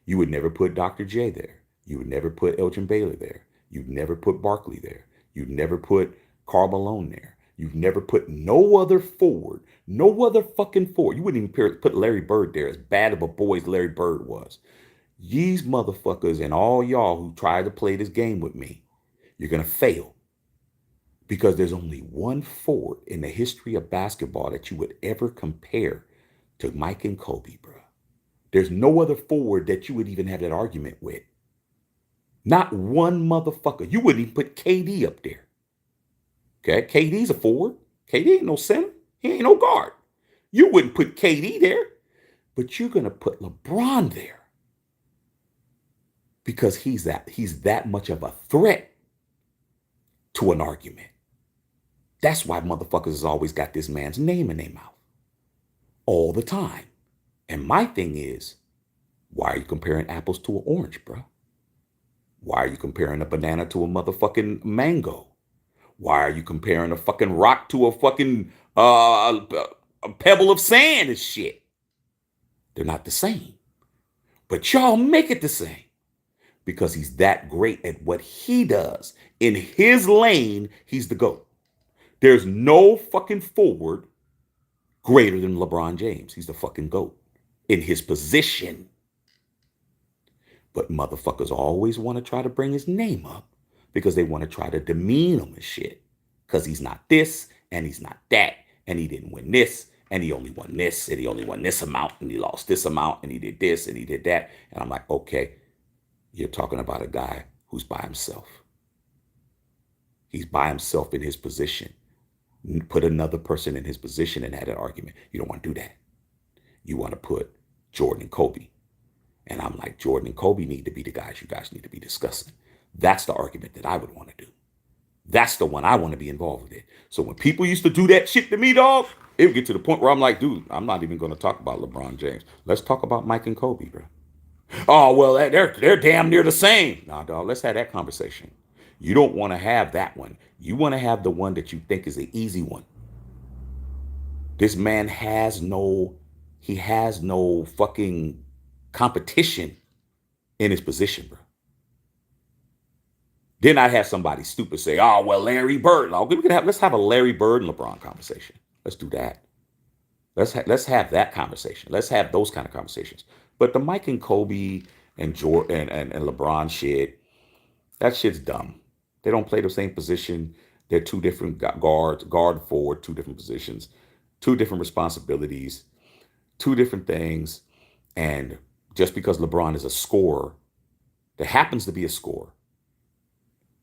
You would never put Dr. J there. You would never put Elgin Baylor there. You'd never put Barkley there. You'd never put Karl Malone there. You've never put no other forward, no other fucking forward. You wouldn't even put Larry Bird there, as bad of a boy as Larry Bird was. These motherfuckers and all y'all who try to play this game with me, you're going to fail. Because there's only one forward in the history of basketball that you would ever compare to Mike and Kobe, bro. There's no other forward that you would even have that argument with. Not one motherfucker. You wouldn't even put KD up there. Okay, KD's a forward. KD ain't no center. He ain't no guard. You wouldn't put KD there, but you're gonna put LeBron there because he's that much of a threat to an argument. That's why motherfuckers has always got this man's name in their mouth all the time. And my thing is, why are you comparing apples to an orange, bro? Why are you comparing a banana to a motherfucking mango? Why are you comparing a fucking rock to a fucking a pebble of sand and shit? They're not the same. But y'all make it the same because he's that great at what he does. In his lane, he's the GOAT. There's no fucking forward greater than LeBron James. He's the fucking GOAT in his position. But motherfuckers always want to try to bring his name up because they want to try to demean him and shit. Because he's not this and he's not that. And he didn't win this and he only won this and he only won this amount and he lost this amount and he did this and he did that. And I'm like, okay, you're talking about a guy who's by himself. He's by himself in his position. Put another person in his position and had an argument. You don't want to do that. You want to put Jordan and Kobe. And I'm like, Jordan and Kobe need to be the guys you guys need to be discussing. That's the argument that I would want to do. That's the one I want to be involved with. So when people used to do that shit to me, dog, it would get to the point where I'm like, dude, I'm not even going to talk about LeBron James. Let's talk about Mike and Kobe, bro. Oh, well, they're damn near the same. Nah, dog, let's have that conversation. You don't want to have that one. You want to have the one that you think is the easy one. This man has no fucking competition in his position, bro. Then I'd have somebody stupid say, oh, well, Larry Bird. Let's have a Larry Bird and LeBron conversation. Let's do that. Let's have that conversation. Let's have those kind of conversations. But the Mike and Kobe and Jordan and LeBron shit, that shit's dumb. They don't play the same position. They're two different guards, guard forward, two different positions, two different responsibilities, two different things. And just because LeBron is a scorer, that happens to be a scorer,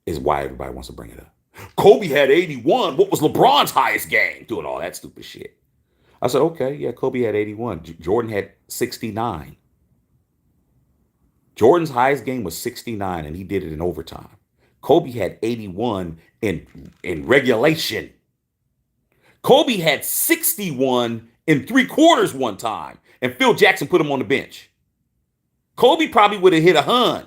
is why everybody wants to bring it up. Kobe had 81. What was LeBron's highest game? Doing all that stupid shit. I said, okay, yeah, Kobe had 81. Jordan had 69. Jordan's highest game was 69, and he did it in overtime. Kobe had 81 in regulation. Kobe had 61 in 3/4 one time, and Phil Jackson put him on the bench. Kobe probably would have hit a hun.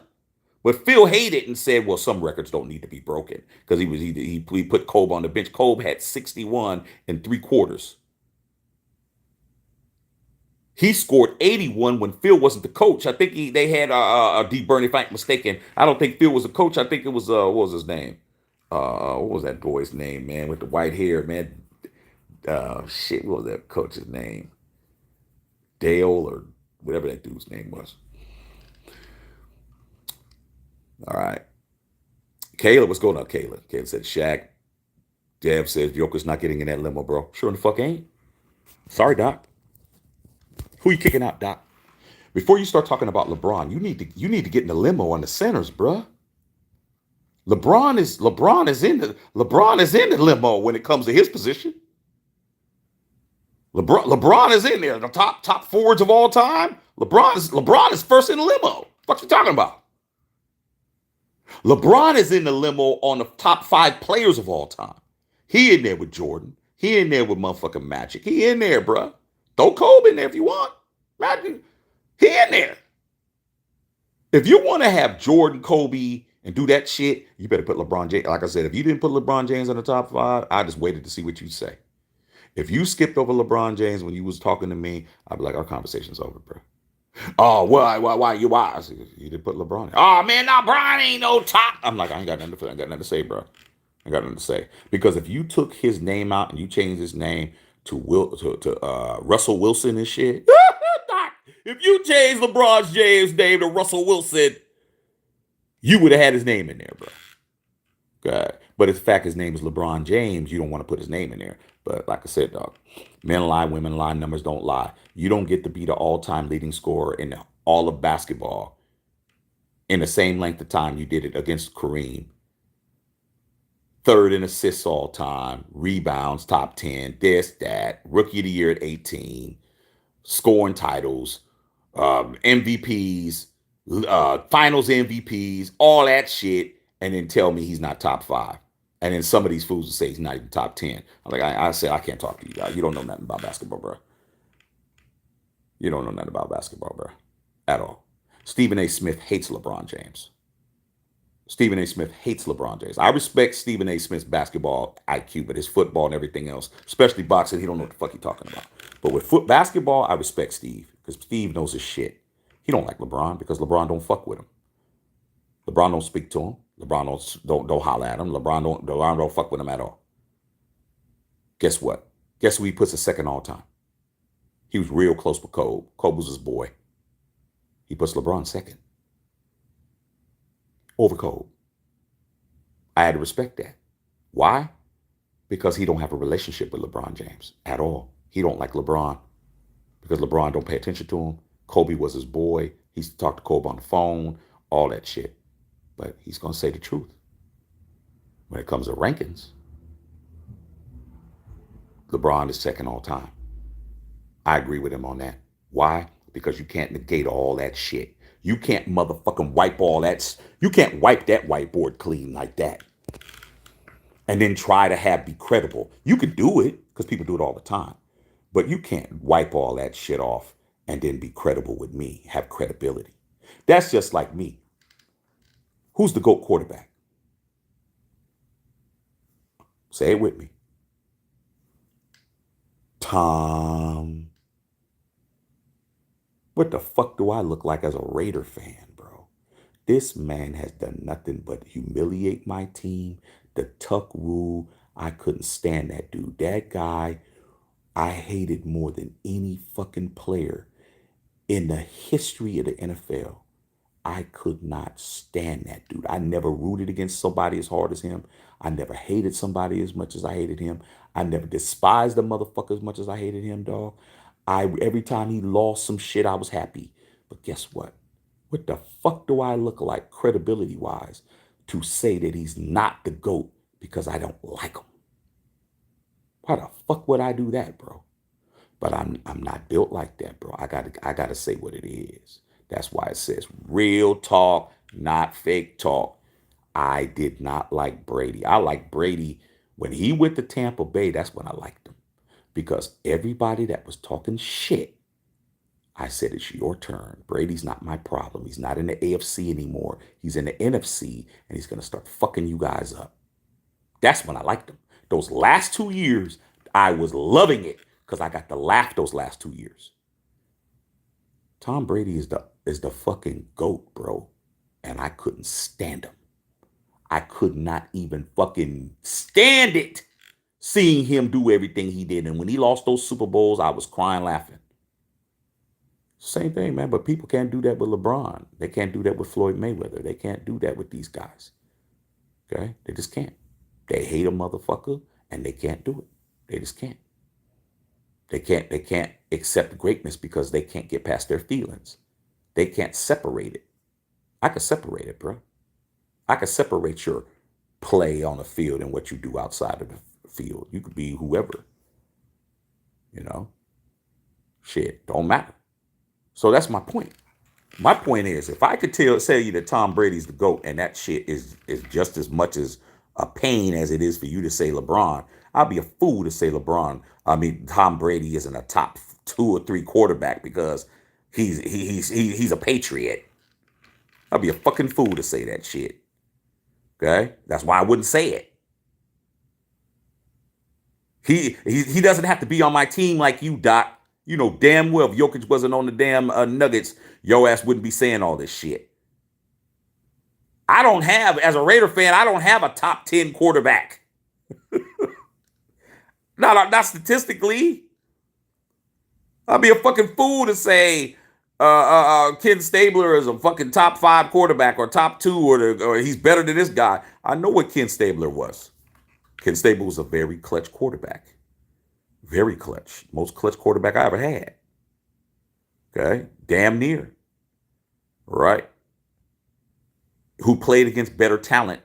But Phil hated and said, well, some records don't need to be broken because he put Kobe on the bench. Kobe had 61 and 3/4. He scored 81 when Phil wasn't the coach. I think they had D. Burney, if I'm not mistaken. I don't think Phil was a coach. I think it was what was his name? What was that boy's name, man, with the white hair, man? Shit, what was that coach's name? Dale or whatever that dude's name was. All right. Kayla, what's going on, Kayla? Kayla said, Shaq. Dev says, Joker's not getting in that limo, bro. Sure in the fuck ain't. Sorry, Doc. Who you kicking out, Doc? Before you start talking about LeBron, you need to get in the limo on the centers, bruh. LeBron is in the limo when it comes to his position. LeBron is in there. The top forwards of all time. LeBron is first in the limo. What you talking about? LeBron is in the limo on the top 5 players of all time. He in there with Jordan. He in there with motherfucking Magic. He in there, bruh. Throw Kobe in there if you want. Magic. He in there. If you want to have Jordan, Kobe, and do that shit, you better put LeBron James. Like I said, if you didn't put LeBron James in the top 5, I just waited to see what you'd say. If you skipped over LeBron James when you was talking to me, I'd be like, our conversation's over, bro. Oh, why? I said, you didn't put LeBron in. Oh, man, now Brian ain't no top. I'm like, I ain't got nothing to say, bro. I got nothing to say. Because if you took his name out and you changed his name to Russell Wilson and shit, if you changed LeBron James' name to Russell Wilson, you would have had his name in there, bro. God. But the fact his name is LeBron James, you don't want to put his name in there. But like I said, dog, men lie, women lie, numbers don't lie. You don't get to be the all-time leading scorer in all of basketball in the same length of time you did it against Kareem. Third in assists all time, rebounds, top 10, this, that, rookie of the year at 18, scoring titles, MVPs, finals MVPs, all that shit, and then tell me he's not top 5. And then some of these fools will say he's not even top 10. I'm like, I say, I can't talk to you guys. You don't know nothing about basketball, bro. You don't know nothing about basketball, bro. At all. Stephen A. Smith hates LeBron James. Stephen A. Smith hates LeBron James. I respect Stephen A. Smith's basketball IQ, but his football and everything else, especially boxing, he don't know what the fuck he's talking about. But with basketball, I respect Steve because Steve knows his shit. He don't like LeBron because LeBron don't fuck with him. LeBron don't speak to him. LeBron don't holler at him. LeBron don't fuck with him at all. Guess what? Guess who he puts a second all time? He was real close with Kobe. Kobe was his boy. He puts LeBron second over Kobe. I had to respect that. Why? Because he don't have a relationship with LeBron James at all. He don't like LeBron because LeBron don't pay attention to him. Kobe was his boy. He used to talk to Kobe on the phone, all that shit. But he's going to say the truth. When it comes to rankings, LeBron is second all time. I agree with him on that. Why? Because you can't negate all that shit. You can't motherfucking wipe all that. You can't wipe that whiteboard clean like that. And then try to be credible. You can do it because people do it all the time. But you can't wipe all that shit off and then be credible with me, have credibility. That's just like me. Who's the GOAT quarterback? Say it with me. Tom. What the fuck do I look like as a Raider fan, bro? This man has done nothing but humiliate my team. The Tuck rule, I couldn't stand that dude. That guy, I hated more than any fucking player in the history of the NFL. I could not stand that dude. I never rooted against somebody as hard as him. I never hated somebody as much as I hated him. I never despised the motherfucker as much as I hated him, dog. Every time he lost some shit, I was happy. But guess what? What the fuck do I look like credibility-wise to say that he's not the GOAT because I don't like him? Why the fuck would I do that, bro? But I'm not built like that, bro. I gotta say what it is. That's why it says real talk, not fake talk. I did not like Brady. I liked Brady when he went to Tampa Bay. That's when I liked him because everybody that was talking shit I said, it's your turn. Brady's not my problem. He's not in the AFC anymore. He's in the NFC, and he's going to start fucking you guys up. That's when I liked him. Those last 2 years, I was loving it because I got to laugh those last 2 years. Tom Brady is the fucking GOAT, bro. And I couldn't stand him. I could not even fucking stand it seeing him do everything he did. And when he lost those Super Bowls, I was crying laughing. Same thing, man. But people can't do that with LeBron. They can't do that with Floyd Mayweather. They can't do that with these guys. Okay? They just can't. They hate a motherfucker and they can't do it. They just can't. They can't accept greatness because they can't get past their feelings. They can't separate it. I can separate it, bro. I can separate your play on the field and what you do outside of the field. You could be whoever. You know? Shit, don't matter. So that's my point. My point is, if I could tell you that Tom Brady's the GOAT and that shit is just as much as a pain as it is for you to say LeBron, I'll be a fool to say Tom Brady isn't a top 2 or 3 quarterback because he's a Patriot. I'll be a fucking fool to say that shit. Okay? That's why I wouldn't say it. He doesn't have to be on my team like you, Doc. You know damn well if Jokic wasn't on the damn Nuggets, your ass wouldn't be saying all this shit. As a Raider fan, I don't have a top 10 quarterback. Not statistically. I'd be a fucking fool to say Ken Stabler is a fucking top 5 quarterback or top 2 or he's better than this guy. I know what Ken Stabler was. Ken Stabler was a very clutch quarterback. Very clutch. Most clutch quarterback I ever had. Okay? Damn near. Right? Who played against better talent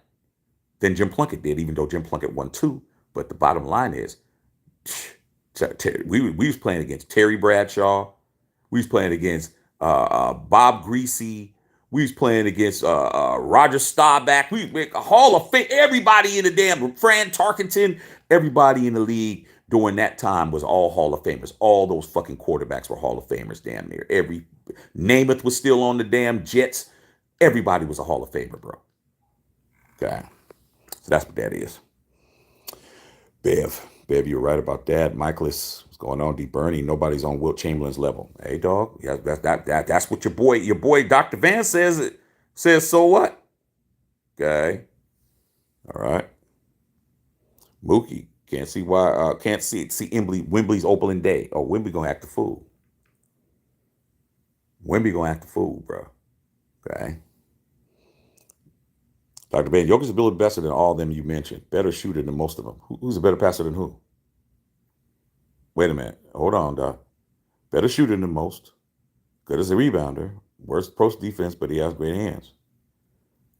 than Jim Plunkett did, even though Jim Plunkett won 2. But the bottom line is, we was playing against Terry Bradshaw. We was playing against Bob Greasy. We was playing against Roger Staubach. We Hall of Fame. Everybody in the damn Fran Tarkenton. Everybody in the league during that time was all Hall of Famers. All those fucking quarterbacks were Hall of Famers damn near. Namath was still on the damn Jets. Everybody was a Hall of Famer, bro. Okay. So that's what that is. Bev, you're right about that. Michaelis, what's going on? D. Bernie, nobody's on Wilt Chamberlain's level. Hey, dog. Yeah, that's what your boy Dr. Van says. Says so what? Okay. All right. Mookie, can't see why. Can't see Wembley's opening day. Oh, Wembley gonna act the fool. Wembley gonna act the fool, bro. Okay. Dr. Van, Jokic's ability better than all of them you mentioned. Better shooter than most of them. Who's a better passer than who? Wait a minute. Hold on, Doc. Better shooter than most. Good as a rebounder. Worst post defense, but he has great hands.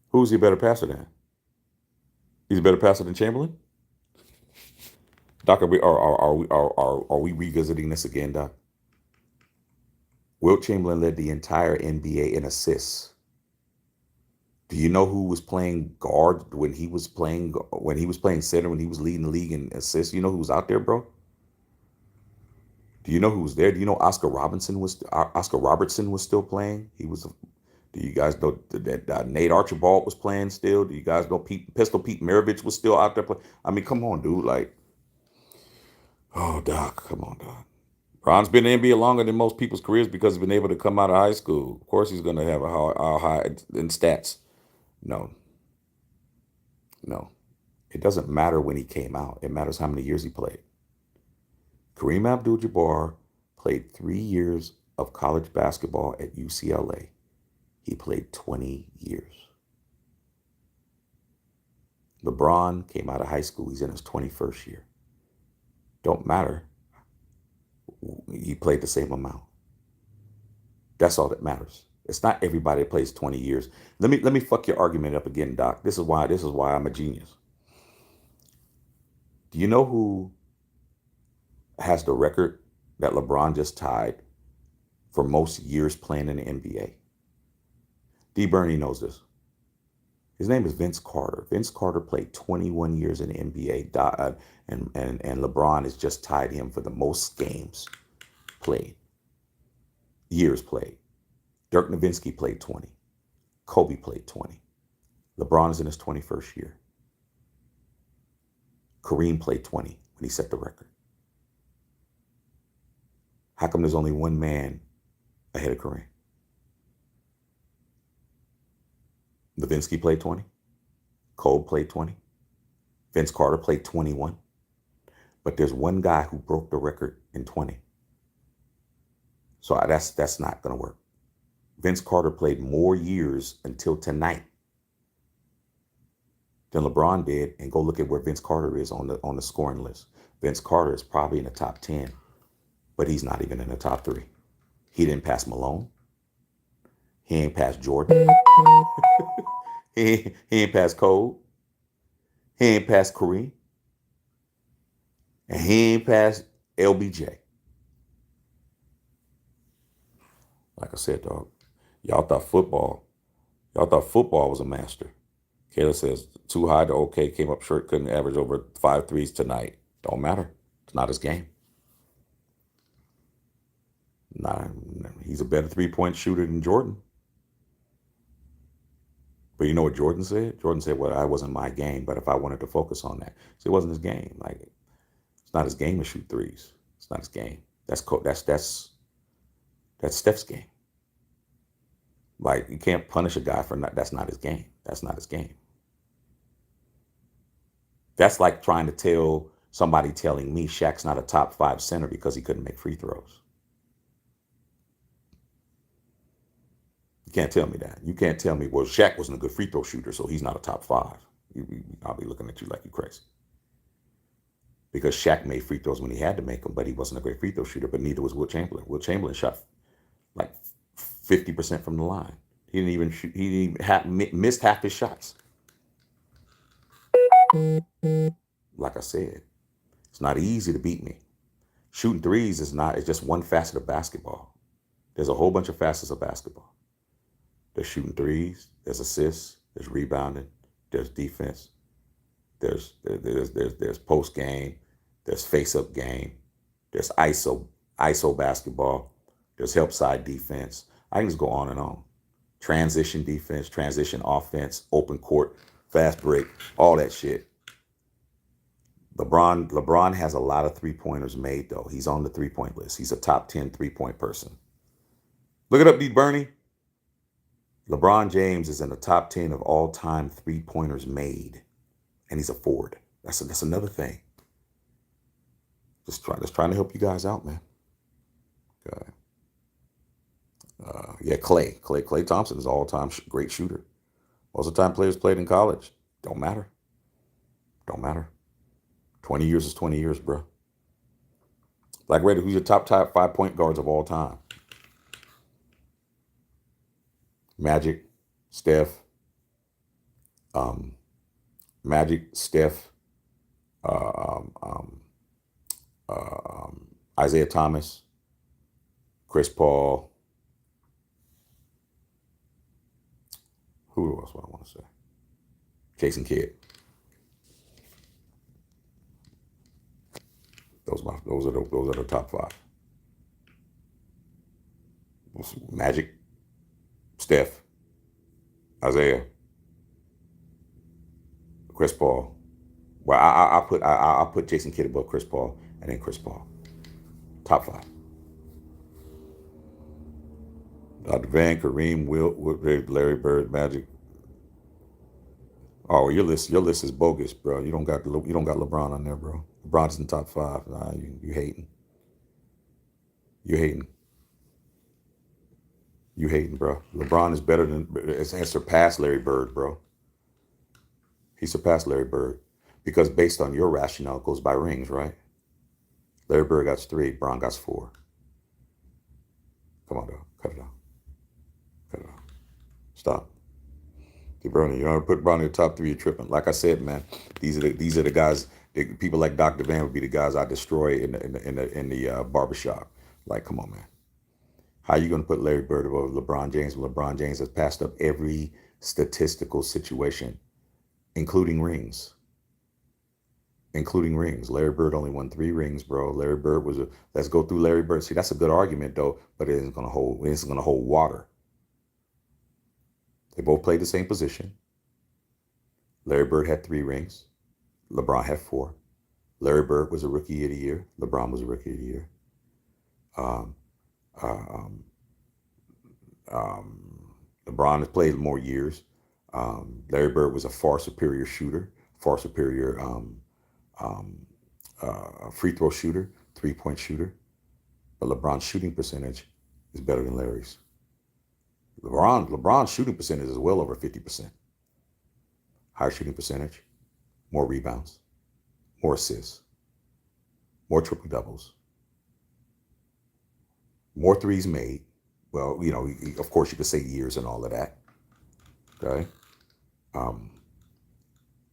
Who's he a better passer than? He's a better passer than Chamberlain? Doc, are we revisiting this again, Doc? Wilt Chamberlain led the entire NBA in assists. Do you know who was playing guard when he was playing center, when he was leading the league in assists? You know who was out there, bro? Do you know who was there? Do you know Oscar Robertson was still playing? Do you guys know that Nate Archibald was playing still? Do you guys know Pistol Pete Maravich was still out there playing? I mean, come on, dude. Like, oh, Doc, come on, Doc. Bron's been in the NBA longer than most people's careers because he's been able to come out of high school. Of course, he's going to have a high in stats. No. It doesn't matter when he came out. It matters how many years he played. Kareem Abdul-Jabbar played 3 years of college basketball at UCLA. He played 20 years. LeBron came out of high school. He's in his 21st year. Don't matter. He played the same amount. That's all that matters. It's not everybody that plays 20 years. Let me fuck your argument up again, Doc. This is why I'm a genius. Do you know who has the record that LeBron just tied for most years playing in the NBA? D. Bernie knows this. His name is Vince Carter. Vince Carter played 21 years in the NBA, and LeBron has just tied him for the most games played. years played. Dirk Nowitzki played 20. Kobe played 20. LeBron is in his 21st year. Kareem played 20 when he set the record. How come there's only one man ahead of Kareem? Nowitzki played 20. Kobe played 20. Vince Carter played 21. But there's one guy who broke the record in 20. So that's not going to work. Vince Carter played more years until tonight than LeBron did, and go look at where Vince Carter is on the scoring list. Vince Carter is probably in the top 10, but he's not even in the top 3. He didn't pass Malone. He ain't passed Jordan. he ain't passed Cole. He ain't passed Kareem. And he ain't passed LBJ. Like I said, dog, y'all thought football was a master. Kayla says, too high to okay, came up short, couldn't average over 5 threes tonight. Don't matter. It's not his game. Nah, he's a better 3-point shooter than Jordan. But you know what Jordan said? Jordan said, well, that wasn't my game, but if I wanted to focus on that. So it wasn't his game. Like, it's not his game to shoot threes. It's not his game. That's Steph's game. Like, you can't punish a guy for that's not his game. That's not his game. That's like trying to tell somebody telling me Shaq's not a top 5 center because he couldn't make free throws. You can't tell me that. You can't tell me, well, Shaq wasn't a good free throw shooter, so he's not a top 5. I'll be looking at you like you're crazy. Because Shaq made free throws when he had to make them, but he wasn't a great free throw shooter, but neither was Wilt Chamberlain. Wilt Chamberlain shot like 50% from the line. He didn't even shoot, he missed half his shots. Like I said, it's not easy to beat me. Shooting threes it's just one facet of basketball. There's a whole bunch of facets of basketball. There's shooting threes, there's assists, there's rebounding, there's defense, there's post game, there's face up game, there's ISO basketball, there's help side defense. I can just go on and on. Transition defense, transition offense, open court, fast break, all that shit. LeBron has a lot of 3-pointers made, though. He's on the 3-point list. He's a top 10 3-point person. Look it up, D. Bernie. LeBron James is in the top 10 of all time 3-pointers made. And he's a forward. That's another thing. Just trying to help you guys out, man. Okay. Yeah, Klay Thompson is an all-time great shooter. Most of the time players played in college. Don't matter. 20 years is 20 years, bro. Like, Raider, who's your top 5 point guards of all time? Magic, Steph, Isaiah Thomas, Chris Paul. Who else would I want to say? Jason Kidd. Those are the top 5. Magic, Steph, Isaiah, Chris Paul. Well, I'll put Jason Kidd above Chris Paul, and then Chris Paul. Top 5. Dr. Van, Kareem, Wilt, Larry Bird, Magic. Oh, your list is bogus, bro. You don't got LeBron on there, bro. LeBron's in the top 5. Nah, you hating. You hating, bro. LeBron is better than, has surpassed Larry Bird, bro. He surpassed Larry Bird because based on your rationale, it goes by rings, right? Larry Bird got 3, Bron got 4. Come on, dog. Cut it out. Stop. Bernie, you know, put Bron in the top 3, you're tripping. Like I said, man, these are the guys. People like Dr. Van would be the guys I destroy in the barbershop. Like, come on, man. How are you going to put Larry Bird above LeBron James when LeBron James has passed up every statistical situation, including rings? including rings. Larry Bird only won 3 rings, bro. Larry Bird was a. Let's go through Larry Bird. See, that's a good argument though, but it isn't gonna hold. It isn't gonna hold water. They both played the same position. Larry Bird had 3 rings. LeBron had 4. Larry Bird was a rookie of the year. LeBron was a rookie of the year. Um, uh, um, LeBron has played more years. Larry Bird was a far superior shooter, far superior um, free throw shooter, 3-point shooter. But LeBron's shooting percentage is better than Larry's. LeBron's shooting percentage is well over 50%. Higher shooting percentage, more rebounds, more assists, more triple doubles, more threes made. Well, of course, you could say years and all of that. Okay.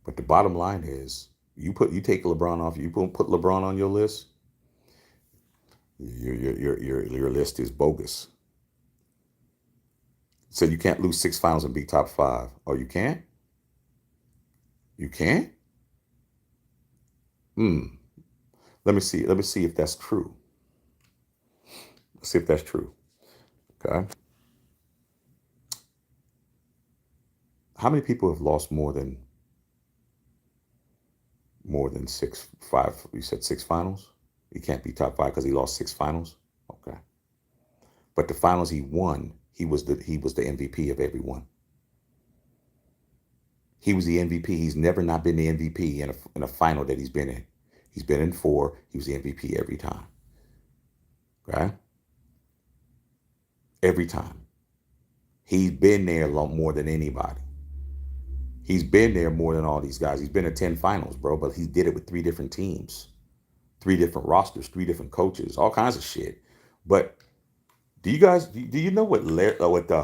But the bottom line is, you take LeBron off. You put LeBron on your list. Your list is bogus. So you can't lose 6 finals and be top 5. Oh, you can't? You can't? Let me see. Let me see if that's true. Let's see if that's true. Okay. How many people have lost more than 6, 5? You said 6 finals? He can't be top 5 because he lost 6 finals. Okay. But the finals he won, he was the MVP of every one. He was the MVP. He's never not been the MVP in a final that he's been in. He's been in 4. He was the MVP every time. Okay? Every time. He's been there a lot more than anybody. He's been there more than all these guys. He's been to 10 finals, bro, but he did it with 3 different teams, 3 different rosters, 3 different coaches, all kinds of shit. But do you know what the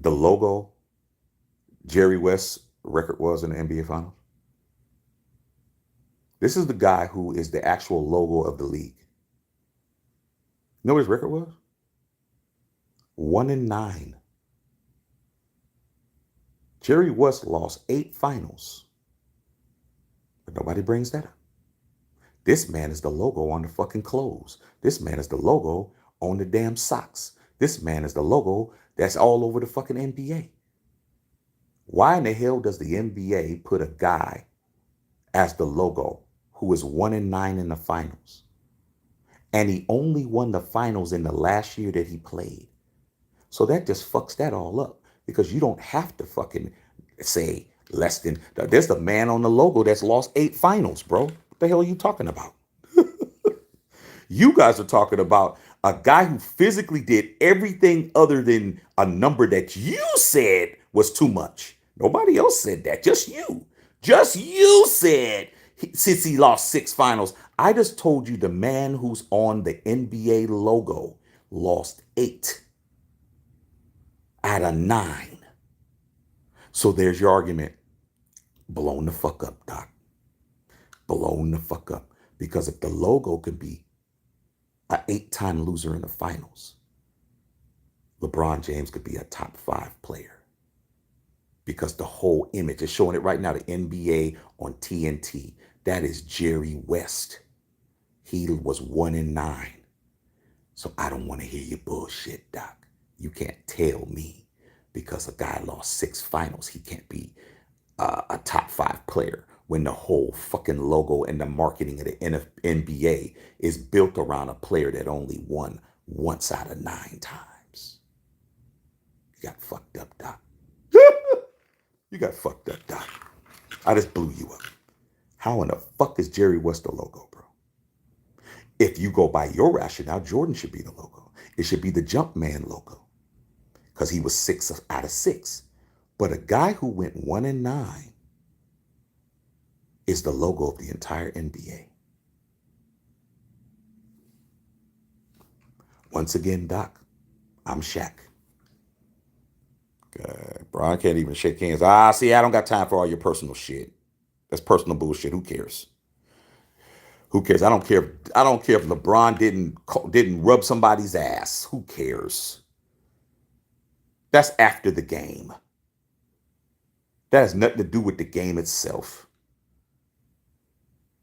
logo Jerry West record was in the NBA Finals? This is the guy who is the actual logo of the league. You know what his record was? 1-9. Jerry West lost 8 finals, but nobody brings that up. This man is the logo on the fucking clothes. This man is the logo on the damn socks. This man is the logo that's all over the fucking NBA. Why in the hell does the NBA put a guy as the logo who is 1-9 in the finals? And he only won the finals in the last year that he played. So that just fucks that all up, because you don't have to fucking say less than. There's the man on the logo that's lost 8 finals, bro. What the hell are you talking about? You guys are talking about a guy who physically did everything other than a number that you said was too much. Nobody else said that. Just you. Just you said since he lost 6 finals. I just told you the man who's on the NBA logo lost 8 out of 9. So there's your argument. Blown the fuck up, Doc. Blown the fuck up. Because if the logo could be an 8-time loser in the finals, LeBron James could be a top 5 player. Because the whole image is showing it right now, the NBA on TNT. That is Jerry West. He was 1-9. So I don't want to hear your bullshit, Doc. You can't tell me because a guy lost 6 finals, he can't be a top 5 player when the whole fucking logo and the marketing of the NBA is built around a player that only won once out of 9 times. You got fucked up, Doc. You got fucked up, Doc. I just blew you up. How in the fuck is Jerry West the logo, bro? If you go by your rationale, Jordan should be the logo. It should be the Jumpman logo because he was 6 out of 6. But a guy who went 1-9 is the logo of the entire NBA. Once again, Doc, I'm Shaq. God, bro, I can't even shake hands. See, I don't got time for all your personal shit. That's personal bullshit. Who cares? Who cares? I don't care. I don't care if LeBron didn't rub somebody's ass. Who cares? That's after the game. That has nothing to do with the game itself.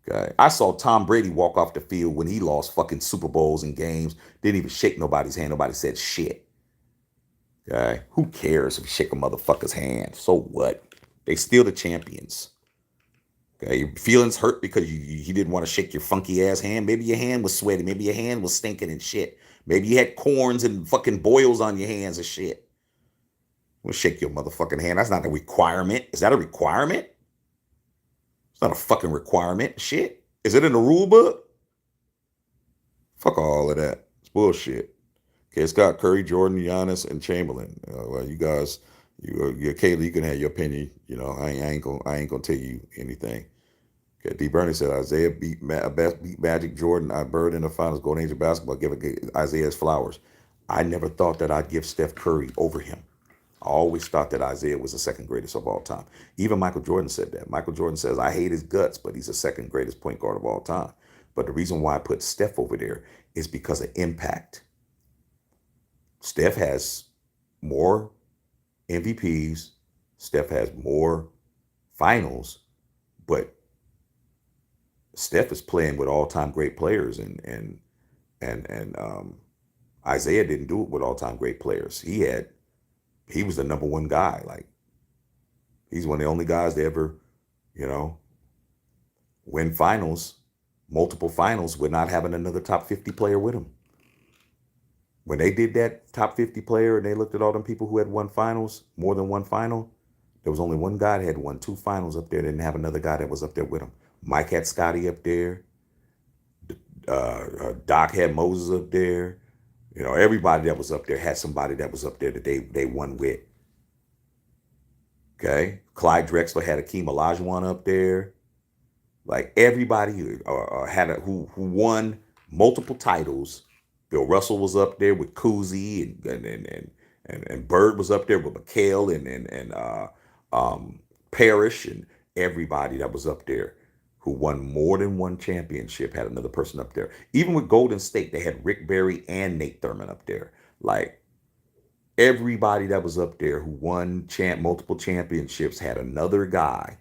Okay. I saw Tom Brady walk off the field when he lost fucking Super Bowls and games. Didn't even shake nobody's hand. Nobody said shit. Okay. Who cares if you shake a motherfucker's hand? So what? They still the champions. Okay. Your feelings hurt because you didn't want to shake your funky ass hand. Maybe your hand was sweaty. Maybe your hand was stinking and shit. Maybe you had corns and fucking boils on your hands and shit. We'll shake your motherfucking hand. That's not a requirement. Is that a requirement? It's not a fucking requirement. Shit. Is it in the rule book? Fuck all of that. It's bullshit. Okay, Scott Curry, Jordan, Giannis, and Chamberlain. Well, you guys, Kayla, you can have your opinion. I ain't gonna tell you anything. Okay, D. Bernie said Isaiah beat Magic, Jordan, Bird in the finals, Golden Age of basketball. Give Isaiah his flowers. I never thought that I'd give Steph Curry over him. I always thought that Isaiah was the second greatest of all time. Even Michael Jordan said that. Michael Jordan says, I hate his guts, but he's the second greatest point guard of all time. But the reason why I put Steph over there is because of impact. Steph has more MVPs. Steph has more finals, but Steph is playing with all-time great players, and Isaiah didn't do it with all-time great players. He was the number one guy. Like, he's one of the only guys to ever, you know, win finals, multiple finals, with not having another top 50 player with him. When they did that top 50 player and they looked at all them people who had won finals, more than one final, there was only one guy that had won two finals up there. They didn't have another guy that was up there with him. Mike had Scotty up there. Doc had Moses up there. Everybody that was up there had somebody that was up there that they won with. Okay, Clyde Drexler had Akeem Olajuwon up there. Like, everybody who won multiple titles. Bill Russell was up there with Cousy, and Bird was up there with McHale and Parrish, and everybody that was up there who won more than one championship had another person up there. Even with Golden State, they had Rick Barry and Nate Thurman up there. Like, everybody that was up there who won multiple championships had another guy.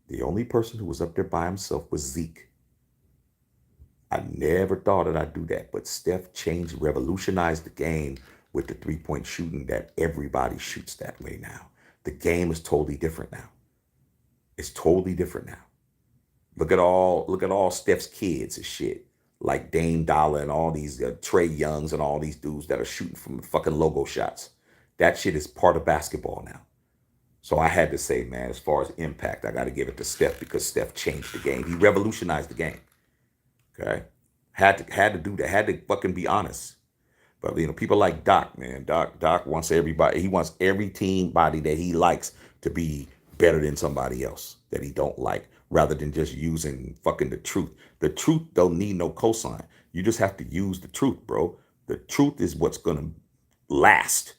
The only person who was up there by himself was Zeke. I never thought that I'd do that, but Steph revolutionized the game with the three-point shooting, that everybody shoots that way now. The game is totally different now. It's totally different now. Look at all Steph's kids and shit, like Dame Dollar and all these Trey Youngs and all these dudes that are shooting from fucking logo shots. That shit is part of basketball now. So I had to say, man, as far as impact, I got to give it to Steph, because Steph changed the game. He revolutionized the game. Okay, had to do that. Had to fucking be honest. But people like Doc, man. Doc wants everybody. He wants every team body that he likes to be better than somebody else that he don't like, rather than just using fucking the truth. The truth don't need no cosign. You just have to use the truth, bro. The truth is what's gonna last.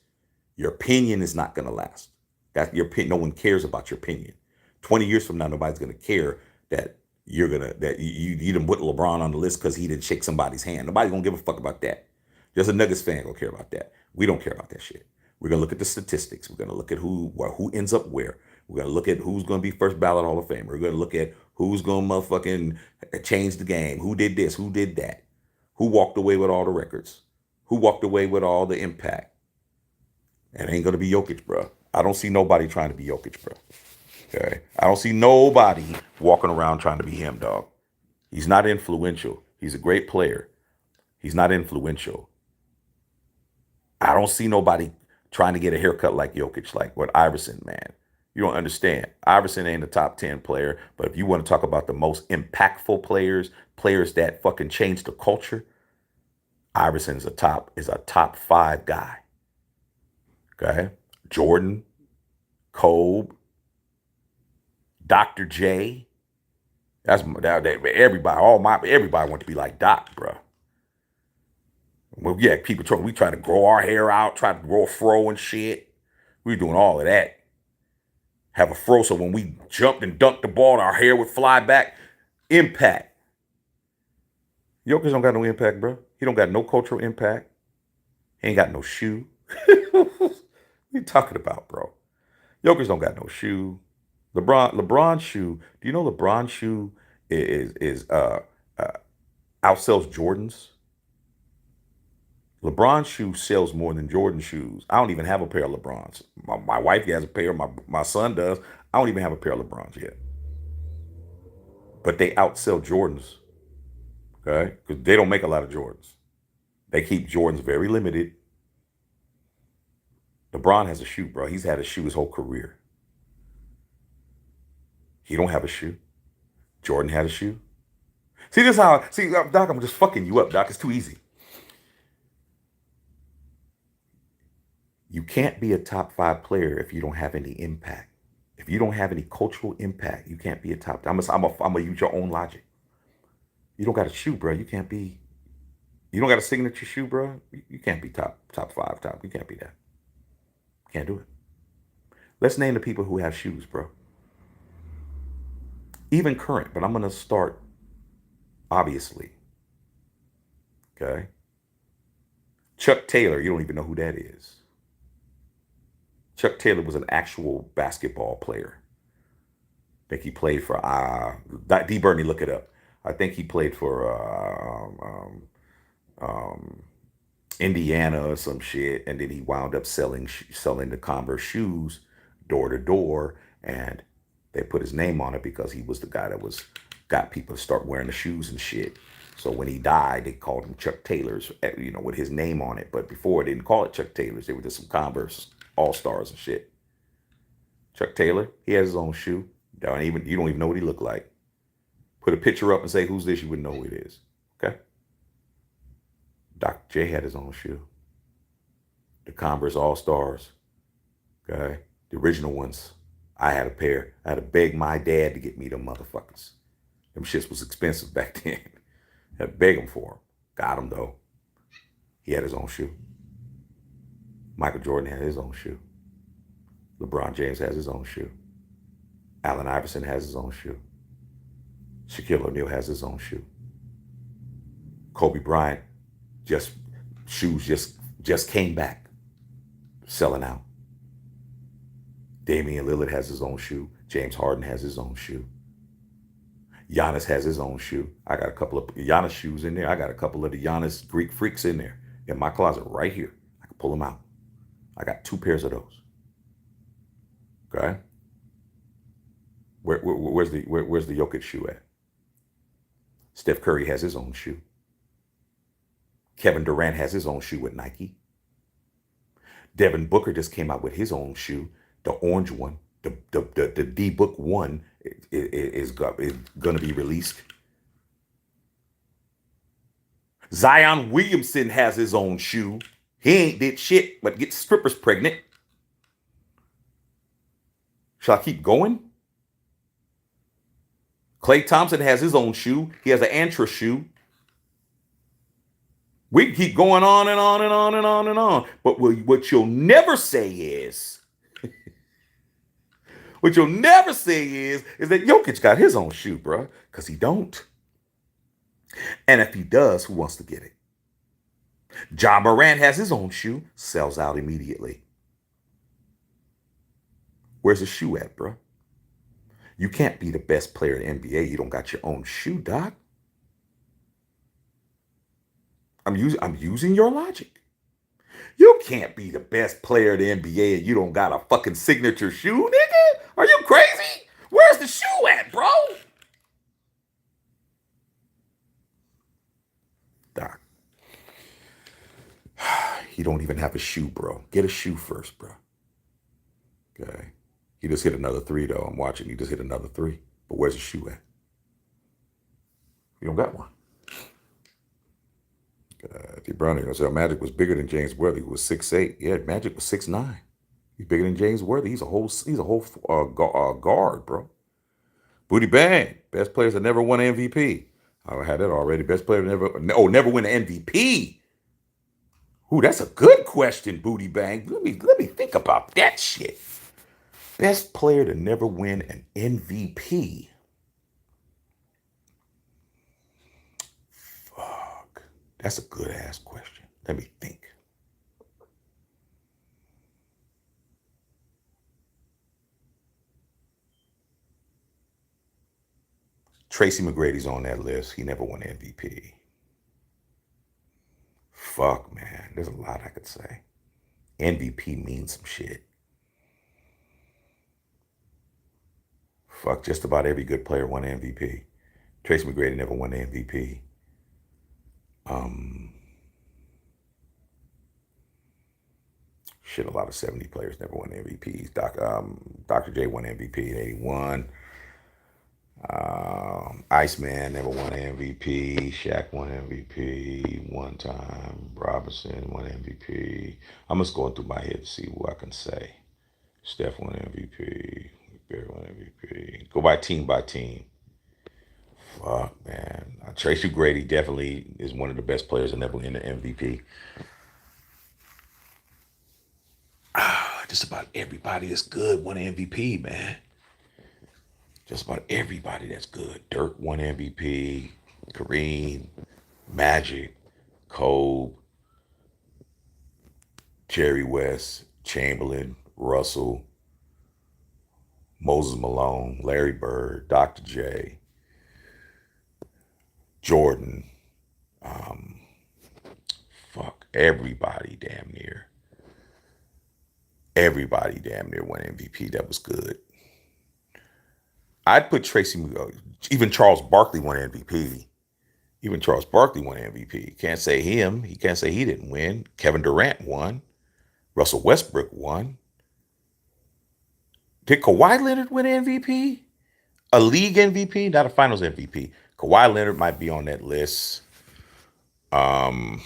Your opinion is not gonna last. That's your opinion. No one cares about your opinion. 20 years from now, nobody's gonna care that you didn't put LeBron on the list because he didn't shake somebody's hand. Nobody's gonna give a fuck about that. Just a Nuggets fan gonna care about that. We don't care about that shit. We're gonna look at the statistics. We're gonna look at who ends up where. We're gonna look at who's gonna be first ballot Hall of Fame. We're gonna look at who's gonna motherfucking change the game. Who did this? Who did that? Who walked away with all the records? Who walked away with all the impact? And it ain't gonna be Jokic, bro. I don't see nobody trying to be Jokic, bro. Okay, I don't see nobody walking around trying to be him, dog. He's not influential. He's a great player. He's not influential. I don't see nobody trying to get a haircut like Jokic, like what Iverson, man. You don't understand. Iverson ain't a top 10 player, but if you want to talk about the most impactful players, players that fucking change the culture, Iverson is a top 5 guy. Okay? Jordan, Kobe, Dr. J. Everybody want to be like Doc, bro. Well, yeah, we try to grow our hair out, try to grow a fro and shit. We were doing all of that. Have a fro so when we jumped and dunked the ball, our hair would fly back. Impact. Jokic don't got no impact, bro. He don't got no cultural impact. He ain't got no shoe. What you talking about, bro? Jokic don't got no shoe. LeBron shoe. Do you know LeBron shoe uh, outsells Jordan's. LeBron shoes sells more than Jordan shoes. I don't even have a pair of LeBrons. My wife has a pair. My son does. I don't even have a pair of LeBrons yet. But they outsell Jordans, okay? Because they don't make a lot of Jordans. They keep Jordans very limited. LeBron has a shoe, bro. He's had a shoe his whole career. He don't have a shoe. Jordan had a shoe. See, this is how. See, Doc, I'm just fucking you up, Doc. It's too easy. You can't be a top five player if you don't have any impact. If you don't have any cultural impact, you can't be a top. I'm gonna use your own logic. You don't got a shoe, bro. You can't be. You don't got a signature shoe, bro. You can't be top five top. You can't be that. Can't do it. Let's name the people who have shoes, bro. Even current, but I'm gonna start obviously. Okay. Chuck Taylor. You don't even know who that is. Chuck Taylor was an actual basketball player. I think he played for D. Bernie. Look it up. I think he played for Indiana or some shit, and then he wound up selling the Converse shoes door to door, and they put his name on it because he was the guy that was got people to start wearing the shoes and shit. So when he died, they called him Chuck Taylor's, with his name on it. But before, they didn't call it Chuck Taylor's. They were just some Converse All Stars and shit. Chuck Taylor, he has his own shoe. You don't even know what he looked like. Put a picture up and say, "Who's this?" You wouldn't know who it is. Okay. Dr. J had his own shoe. The Converse All Stars. Okay. The original ones. I had a pair. I had to beg my dad to get me them motherfuckers. Them shits was expensive back then. I had to beg him for them. Got him though. He had his own shoe. Michael Jordan had his own shoe. LeBron James has his own shoe. Allen Iverson has his own shoe. Shaquille O'Neal has his own shoe. Kobe Bryant just came back, selling out. Damian Lillard has his own shoe. James Harden has his own shoe. Giannis has his own shoe. I got a couple of Giannis shoes in there. I got a couple of the Giannis Greek freaks in there in my closet right here. I can pull them out. I got 2 pairs of those. Okay. Where's the Jokic shoe at? Steph Curry has his own shoe. Kevin Durant has his own shoe with Nike. Devin Booker just came out with his own shoe, the orange one. The D Book 1 is going to be released. Zion Williamson has his own shoe. He ain't did shit but get strippers pregnant. Shall I keep going? Klay Thompson has his own shoe. He has an Antra shoe. We can keep going on and on and on and on and on. But what you'll never say is, what you'll never say is that Jokic got his own shoe, bro. Because he don't. And if he does, who wants to get it? Ja Morant has his own shoe, sells out immediately. Where's the shoe at, bro? You can't be the best player in the NBA. You don't got your own shoe, Doc. I'm using your logic. You can't be the best player in the NBA and you don't got a fucking signature shoe, nigga. Are you crazy? Where's the shoe at, bro? Doc. He don't even have a shoe, bro. Get a shoe first, bro. Okay. He just hit another 3, though. I'm watching. He just hit another 3. But where's the shoe at? You don't got one. D. Browning gonna say Magic was bigger than James Worthy, who was 6'8". Yeah, Magic was 6'9". He's bigger than James Worthy. He's a whole guard, bro. Booty Bang, best players that never won an MVP. I had that already. Best player never win an MVP. Ooh, that's a good question, Booty Bang. Let me think about that shit. Best player to never win an MVP. Fuck. That's a good ass question. Let me think. Tracy McGrady's on that list. He never won MVP. Fuck, man. There's a lot I could say. MVP means some shit. Fuck, just about every good player won MVP. Tracy McGrady never won the MVP. Um, Shit, a lot of 70 players never won MVPs. Dr. J won MVP in 81. Iceman never won MVP. Shaq won MVP one time. Robinson won MVP. I'm just going through my head to see who I can say. Steph won MVP. Barry won MVP. Go by team. Fuck, man. Tracy Grady definitely is one of the best players that never win the MVP. Just about everybody that's good won MVP, man. Just about everybody that's good. Dirk won MVP. Kareem, Magic, Kobe, Jerry West, Chamberlain, Russell, Moses Malone, Larry Bird, Dr. J, Jordan. Um, Fuck, everybody damn near. Everybody damn near won MVP. That was good. I'd put even Charles Barkley won MVP. Even Charles Barkley won MVP. Can't say him. He can't say he didn't win. Kevin Durant won. Russell Westbrook won. Did Kawhi Leonard win MVP? A league MVP, not a finals MVP. Kawhi Leonard might be on that list. Um,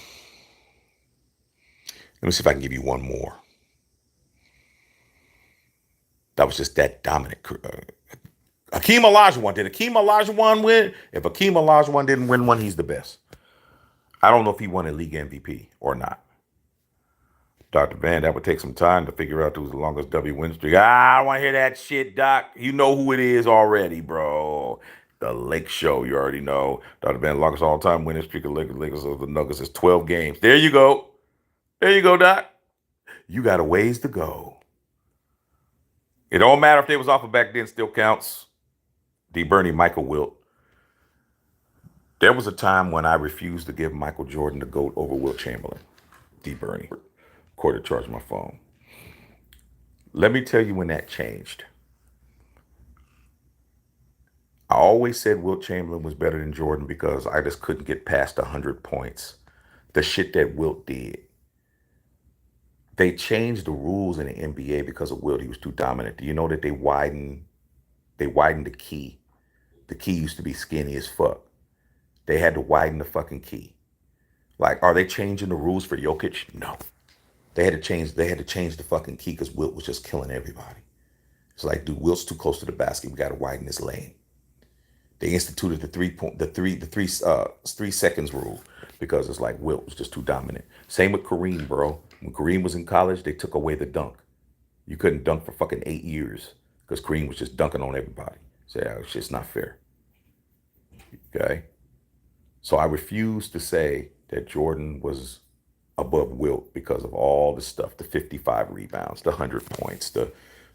Let me see if I can give you one more. That was just that dominant. Hakeem Olajuwon. Did Hakeem Olajuwon win? If Hakeem Olajuwon didn't win one, he's the best. I don't know if he won a league MVP or not. Dr. Van, that would take some time to figure out who's the longest W win streak. I don't want to hear that shit, Doc. You know who it is already, bro. The Lake Show, you already know. Dr. Van, longest all-time winning streak of Lakers of the Nuggets is 12 games. There you go. There you go, Doc. You got a ways to go. It don't matter if they was off of back then, still counts. D. Bernie, Michael Wilt. There was a time when I refused to give Michael Jordan the GOAT over Wilt Chamberlain. D. Bernie. Quarter charge my phone. Let me tell you when that changed. I always said Wilt Chamberlain was better than Jordan because I just couldn't get past 100 points. The shit that Wilt did. They changed the rules in the NBA because of Wilt. He was too dominant. Do you know that they widened the key? The key used to be skinny as fuck. They had to widen the fucking key. Like, are they changing the rules for Jokic? No. They had to change the fucking key because Wilt was just killing everybody. It's like, dude, Wilt's too close to the basket. We gotta widen this lane. They instituted the 3 seconds rule because it's like Wilt was just too dominant. Same with Kareem, bro. When Kareem was in college, they took away the dunk. You couldn't dunk for fucking 8 years because Kareem was just dunking on everybody. So yeah, it's just not fair. Okay? So I refuse to say that Jordan was above Wilt because of all the stuff, the 55 rebounds, the 100 points, the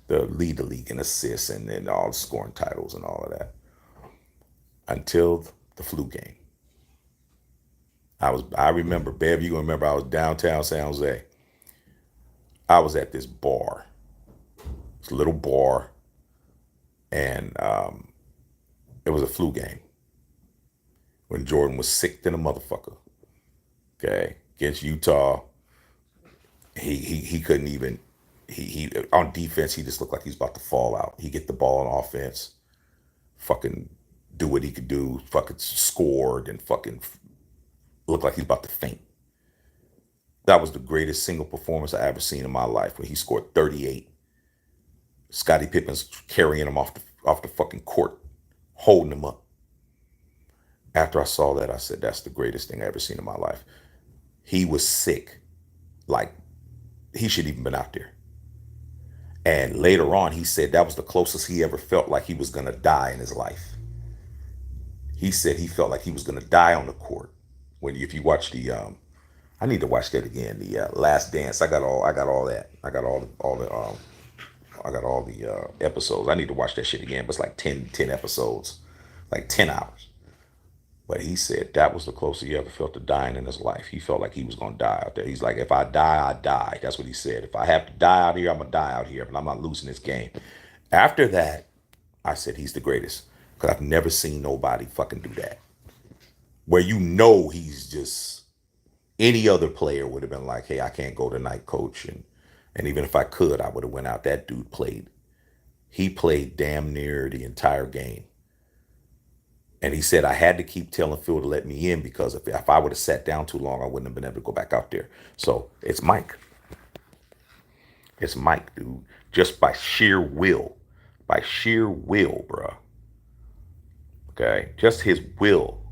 lead the league in assists and all the scoring titles and all of that. Until the flu game. I remember, Bev, you remember I was downtown San Jose. I was at this bar. It's a little bar. And it was a flu game. When Jordan was sick than a motherfucker. Okay. Against Utah. He couldn't even he on defense, he just looked like he's about to fall out. He get the ball on offense, fucking do what he could do, fucking scored and fucking looked like he's about to faint. That was the greatest single performance I ever seen in my life when he scored 38. Scottie Pippen's carrying him off the fucking court, holding him up. After I saw that, I said, that's the greatest thing I ever seen in my life. He was sick. Like, he should even been out there. And later on, he said that was the closest he ever felt like he was going to die in his life. He said he felt like he was going to die on the court. If you watch I need to watch that again. The Last Dance. I got all that. I got all the episodes. I need to watch that shit again. But it's like 10 episodes. like 10 hours. But he said that was the closest he ever felt to dying in his life. He felt like he was going to die out there. He's like, if I die, I die. That's what he said. If I have to die out here, I'm going to die out here, but I'm not losing this game. After that, I said he's the greatest because I've never seen nobody fucking do that. Where he's just any other player would have been like, hey, I can't go tonight, coach. And even if I could, I would have went out. That dude played. He played damn near the entire game. And he said I had to keep telling Phil to let me in because if I would have sat down too long, I wouldn't have been able to go back out there. So it's Mike. It's Mike, dude. Just by sheer will. By sheer will, bruh. Okay? Just his will.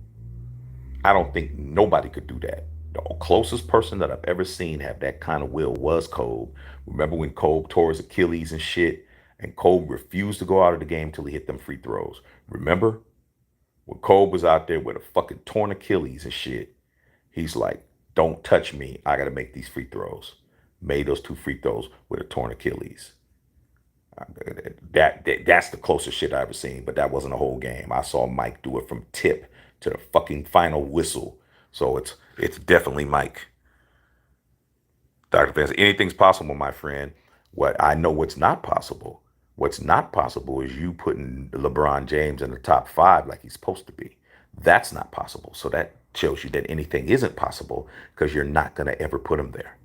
I don't think nobody could do that. The closest person that I've ever seen have that kind of will was Kobe. Remember when Kobe tore his Achilles and shit, and Kobe refused to go out of the game till he hit them free throws. Remember when Kobe was out there with a fucking torn Achilles and shit? He's like, "Don't touch me. I got to make these free throws." Made those 2 free throws with a torn Achilles. That's the closest shit I ever seen, but that wasn't a whole game. I saw Mike do it from tip to the fucking final whistle. So it's definitely Mike. Dr. Vance, anything's possible, my friend. What I know what's not possible. What's not possible is you putting LeBron James in the top 5 like he's supposed to be. That's not possible. So that shows you that anything isn't possible because you're not going to ever put him there.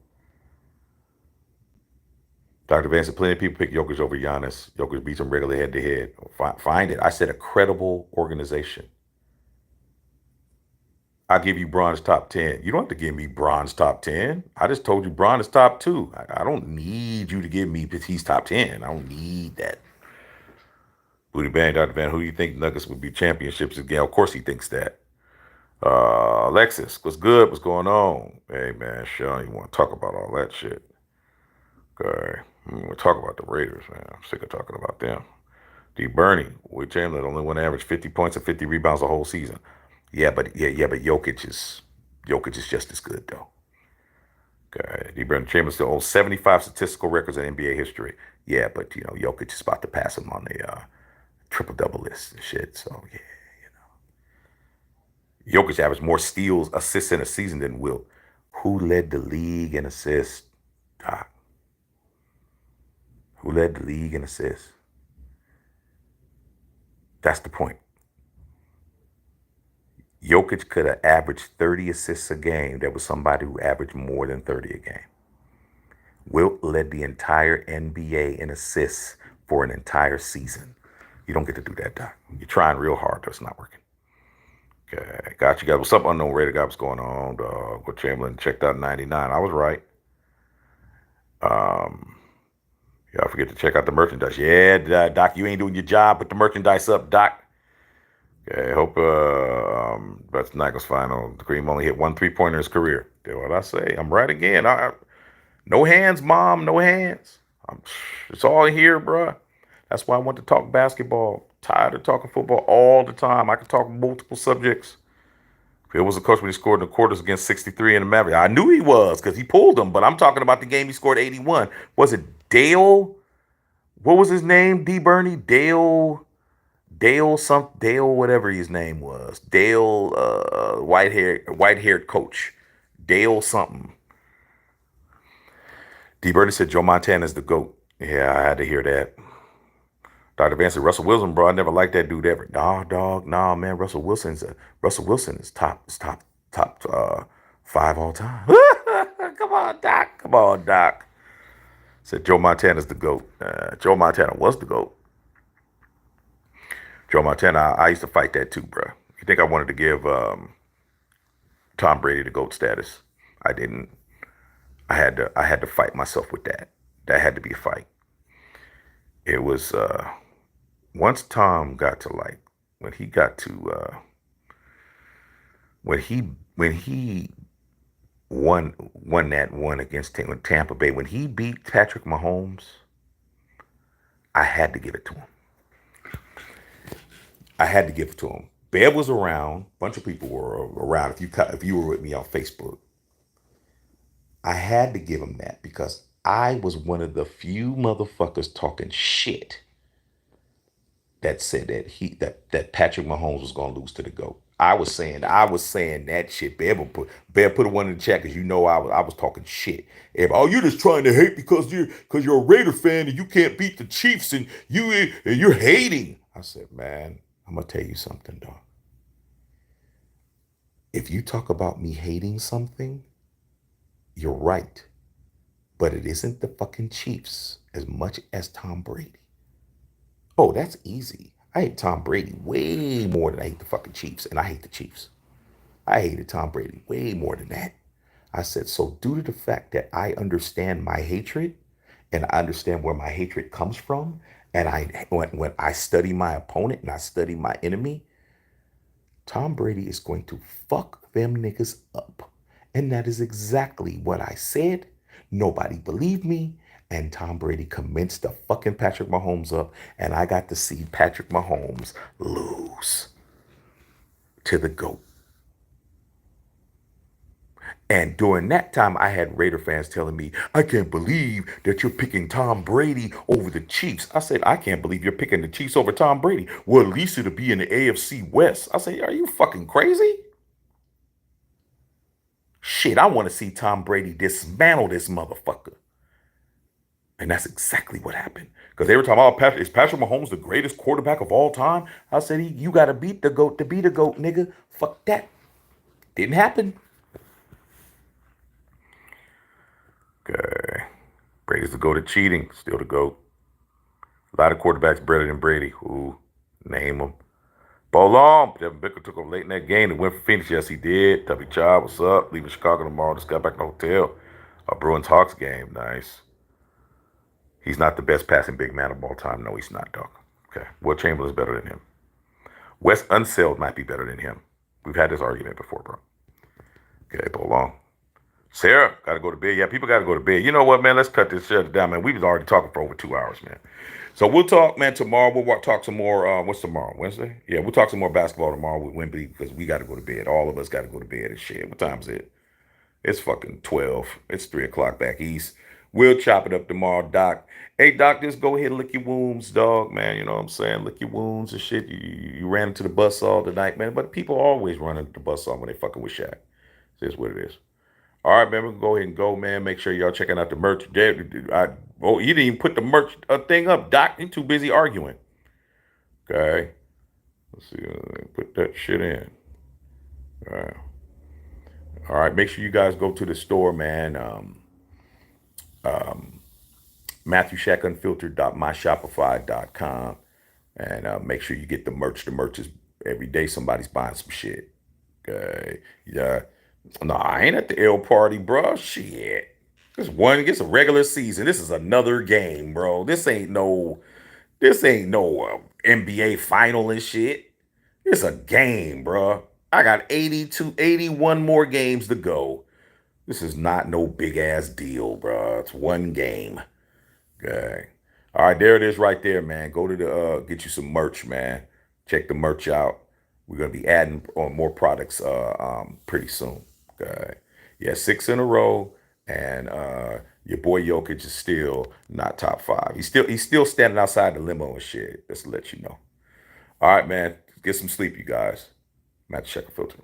Dr. Vance said plenty of people pick Jokic over Giannis. Jokic beats him regularly head to head. Find it. I said a credible organization. I'll give you Bron's top 10. You don't have to give me Bron's top 10. I just told you Bron is top 2. I don't need you to give me he's top 10. I don't need that. Booty Bang, Dr. Van, who do you think Nuggets would be championships again? Of course he thinks that. Alexis, what's good? What's going on? Hey, man, Sean, you want to talk about all that shit? Okay. We'll talk about the Raiders, man. I'm sick of talking about them. D. Bernie, Will Chamberlain only won average 50 points and 50 rebounds the whole season. But Jokic is just as good though. Okay. D. Bernie Chamberlain still owns 75 statistical records in NBA history. Yeah, but Jokic is about to pass him on the triple double list and shit. So yeah, Jokic averaged more steals, assists in a season than Wilt. Who led the league in assists? Doc. Who led the league in assists? That's the point. Jokic could have averaged 30 assists a game. There was somebody who averaged more than 30 a game. Wilt led the entire NBA in assists for an entire season. You don't get to do that, Doc. You're trying real hard, though. It's not working. Okay, got you guys. What's up, Unknown Raider guy? What's going on, dog? What Chamberlain checked out 99. I was right. Y'all forget to check out the merchandise. Yeah, Doc, you ain't doing your job. Put the merchandise up, Doc. Okay, hope that's Nigel's final. Kareem only hit 1 3-pointer in his career. That's what I say. I'm right again. No hands, Mom. No hands. It's all here, bruh. That's why I want to talk basketball. Tired of talking football all the time. I can talk multiple subjects. Phil was a coach when he scored in the quarters against 63 in the Mavericks. I knew he was because he pulled them, but I'm talking about the game he scored 81. Was it Dale? What was his name? D. Bernie? Dale, whatever his name was. Dale, white haired coach. Dale something. D. Bernie said Joe Montana is the GOAT. Yeah, I had to hear that. Dr. Vance said Russell Wilson, bro. I never liked that dude ever. Nah, dog. Nah, man. Russell Wilson is top 5 all time. Come on, Doc. Come on, Doc. Said Joe Montana's the GOAT. Joe Montana was the GOAT. Joe Montana, I used to fight that too, bro. You think I wanted to give Tom Brady the GOAT status? I didn't. I had to fight myself with that. That had to be a fight. It was once Tom got to like when he got to when he won that one against Tampa Bay when he beat Patrick Mahomes. I had to give it to him. I had to give it to him. Bev was around. A bunch of people were around. If you were with me on Facebook, I had to give him that because I was one of the few motherfuckers talking shit that said that Patrick Mahomes was gonna lose to the GOAT. I was saying that shit. Bear put one in the chat because you know I was talking shit. Oh, you're just trying to hate because you're a Raider fan and you can't beat the Chiefs and you're hating. I said, man, I'm gonna tell you something, dog. If you talk about me hating something, you're right. But it isn't the fucking Chiefs as much as Tom Brady. Oh, that's easy. I hate Tom Brady way more than I hate the fucking Chiefs, and I hate the Chiefs. I hated Tom Brady way more than that. I said, so due to the fact that I understand my hatred and I understand where my hatred comes from, and when I study my opponent and I study my enemy, Tom Brady is going to fuck them niggas up. And that is exactly what I said. Nobody believed me. And Tom Brady commenced to fucking Patrick Mahomes up. And I got to see Patrick Mahomes lose to the GOAT. And during that time, I had Raider fans telling me, I can't believe that you're picking Tom Brady over the Chiefs. I said, I can't believe you're picking the Chiefs over Tom Brady. Well, at least it'll be in the AFC West. I said, are you fucking crazy? Shit, I want to see Tom Brady dismantle this motherfucker. And that's exactly what happened. Because they were talking about is Patrick Mahomes the greatest quarterback of all time? I said, you got to beat the GOAT to be the GOAT, nigga. Fuck that. Didn't happen. Okay. Brady's the GOAT at cheating. Still the GOAT. A lot of quarterbacks better than Brady. Who? Name them. Bolon. Devin Booker took over late in that game and went for Phoenix. Yes, he did. W. Child, what's up? Leaving Chicago tomorrow. Just got back in the hotel. A Bruins Hawks game. Nice. He's not the best passing big man of all time. No, he's not, dog. Okay. Will Chamberlain's better than him. Wes Unseld might be better than him. We've had this argument before, bro. Okay, Bolon. Sarah, gotta go to bed. Yeah, people gotta go to bed. You know what, man? Let's cut this shit down, man. We was already talking for over 2 hours, man. So we'll talk, man, tomorrow. We'll talk some more. What's tomorrow? Wednesday? Yeah, we'll talk some more basketball tomorrow with Wemby because we got to go to bed. All of us got to go to bed and shit. What time is it? It's fucking 12. It's 3 o'clock back east. We'll chop it up tomorrow, Doc. Hey, Doc, just go ahead and lick your wounds, dog, man. You know what I'm saying? Lick your wounds and shit. You ran into the bus all tonight, man. But people always run into the bus when they fucking with Shaq. It's what it is. All right, man, we can go ahead and go, man. Make sure y'all checking out the merch. You didn't even put the merch thing up, Doc. You too busy arguing. Okay. Let's see. Put that shit in. All right. All right. Make sure you guys go to the store, man. MatthewShackUnfiltered.myshopify.com. And make sure you get the merch. The merch is every day somebody's buying some shit. Okay. Yeah. No, I ain't at the L party, bro. Shit. It's a regular season. This is another game, bro. This ain't no NBA final and shit. It's a game, bro. I got 82, 81 more games to go. This is not no big ass deal, bro. It's one game. Okay. All right, there it is right there, man. Go to the get you some merch, man. Check the merch out. We're gonna be adding on more products pretty soon. Okay. Yeah, 6 in a row. And your boy Jokic is still not top five. He's still standing outside the limo and shit. Just to let you know. All right, man. Get some sleep, you guys. Matt Checker Filter.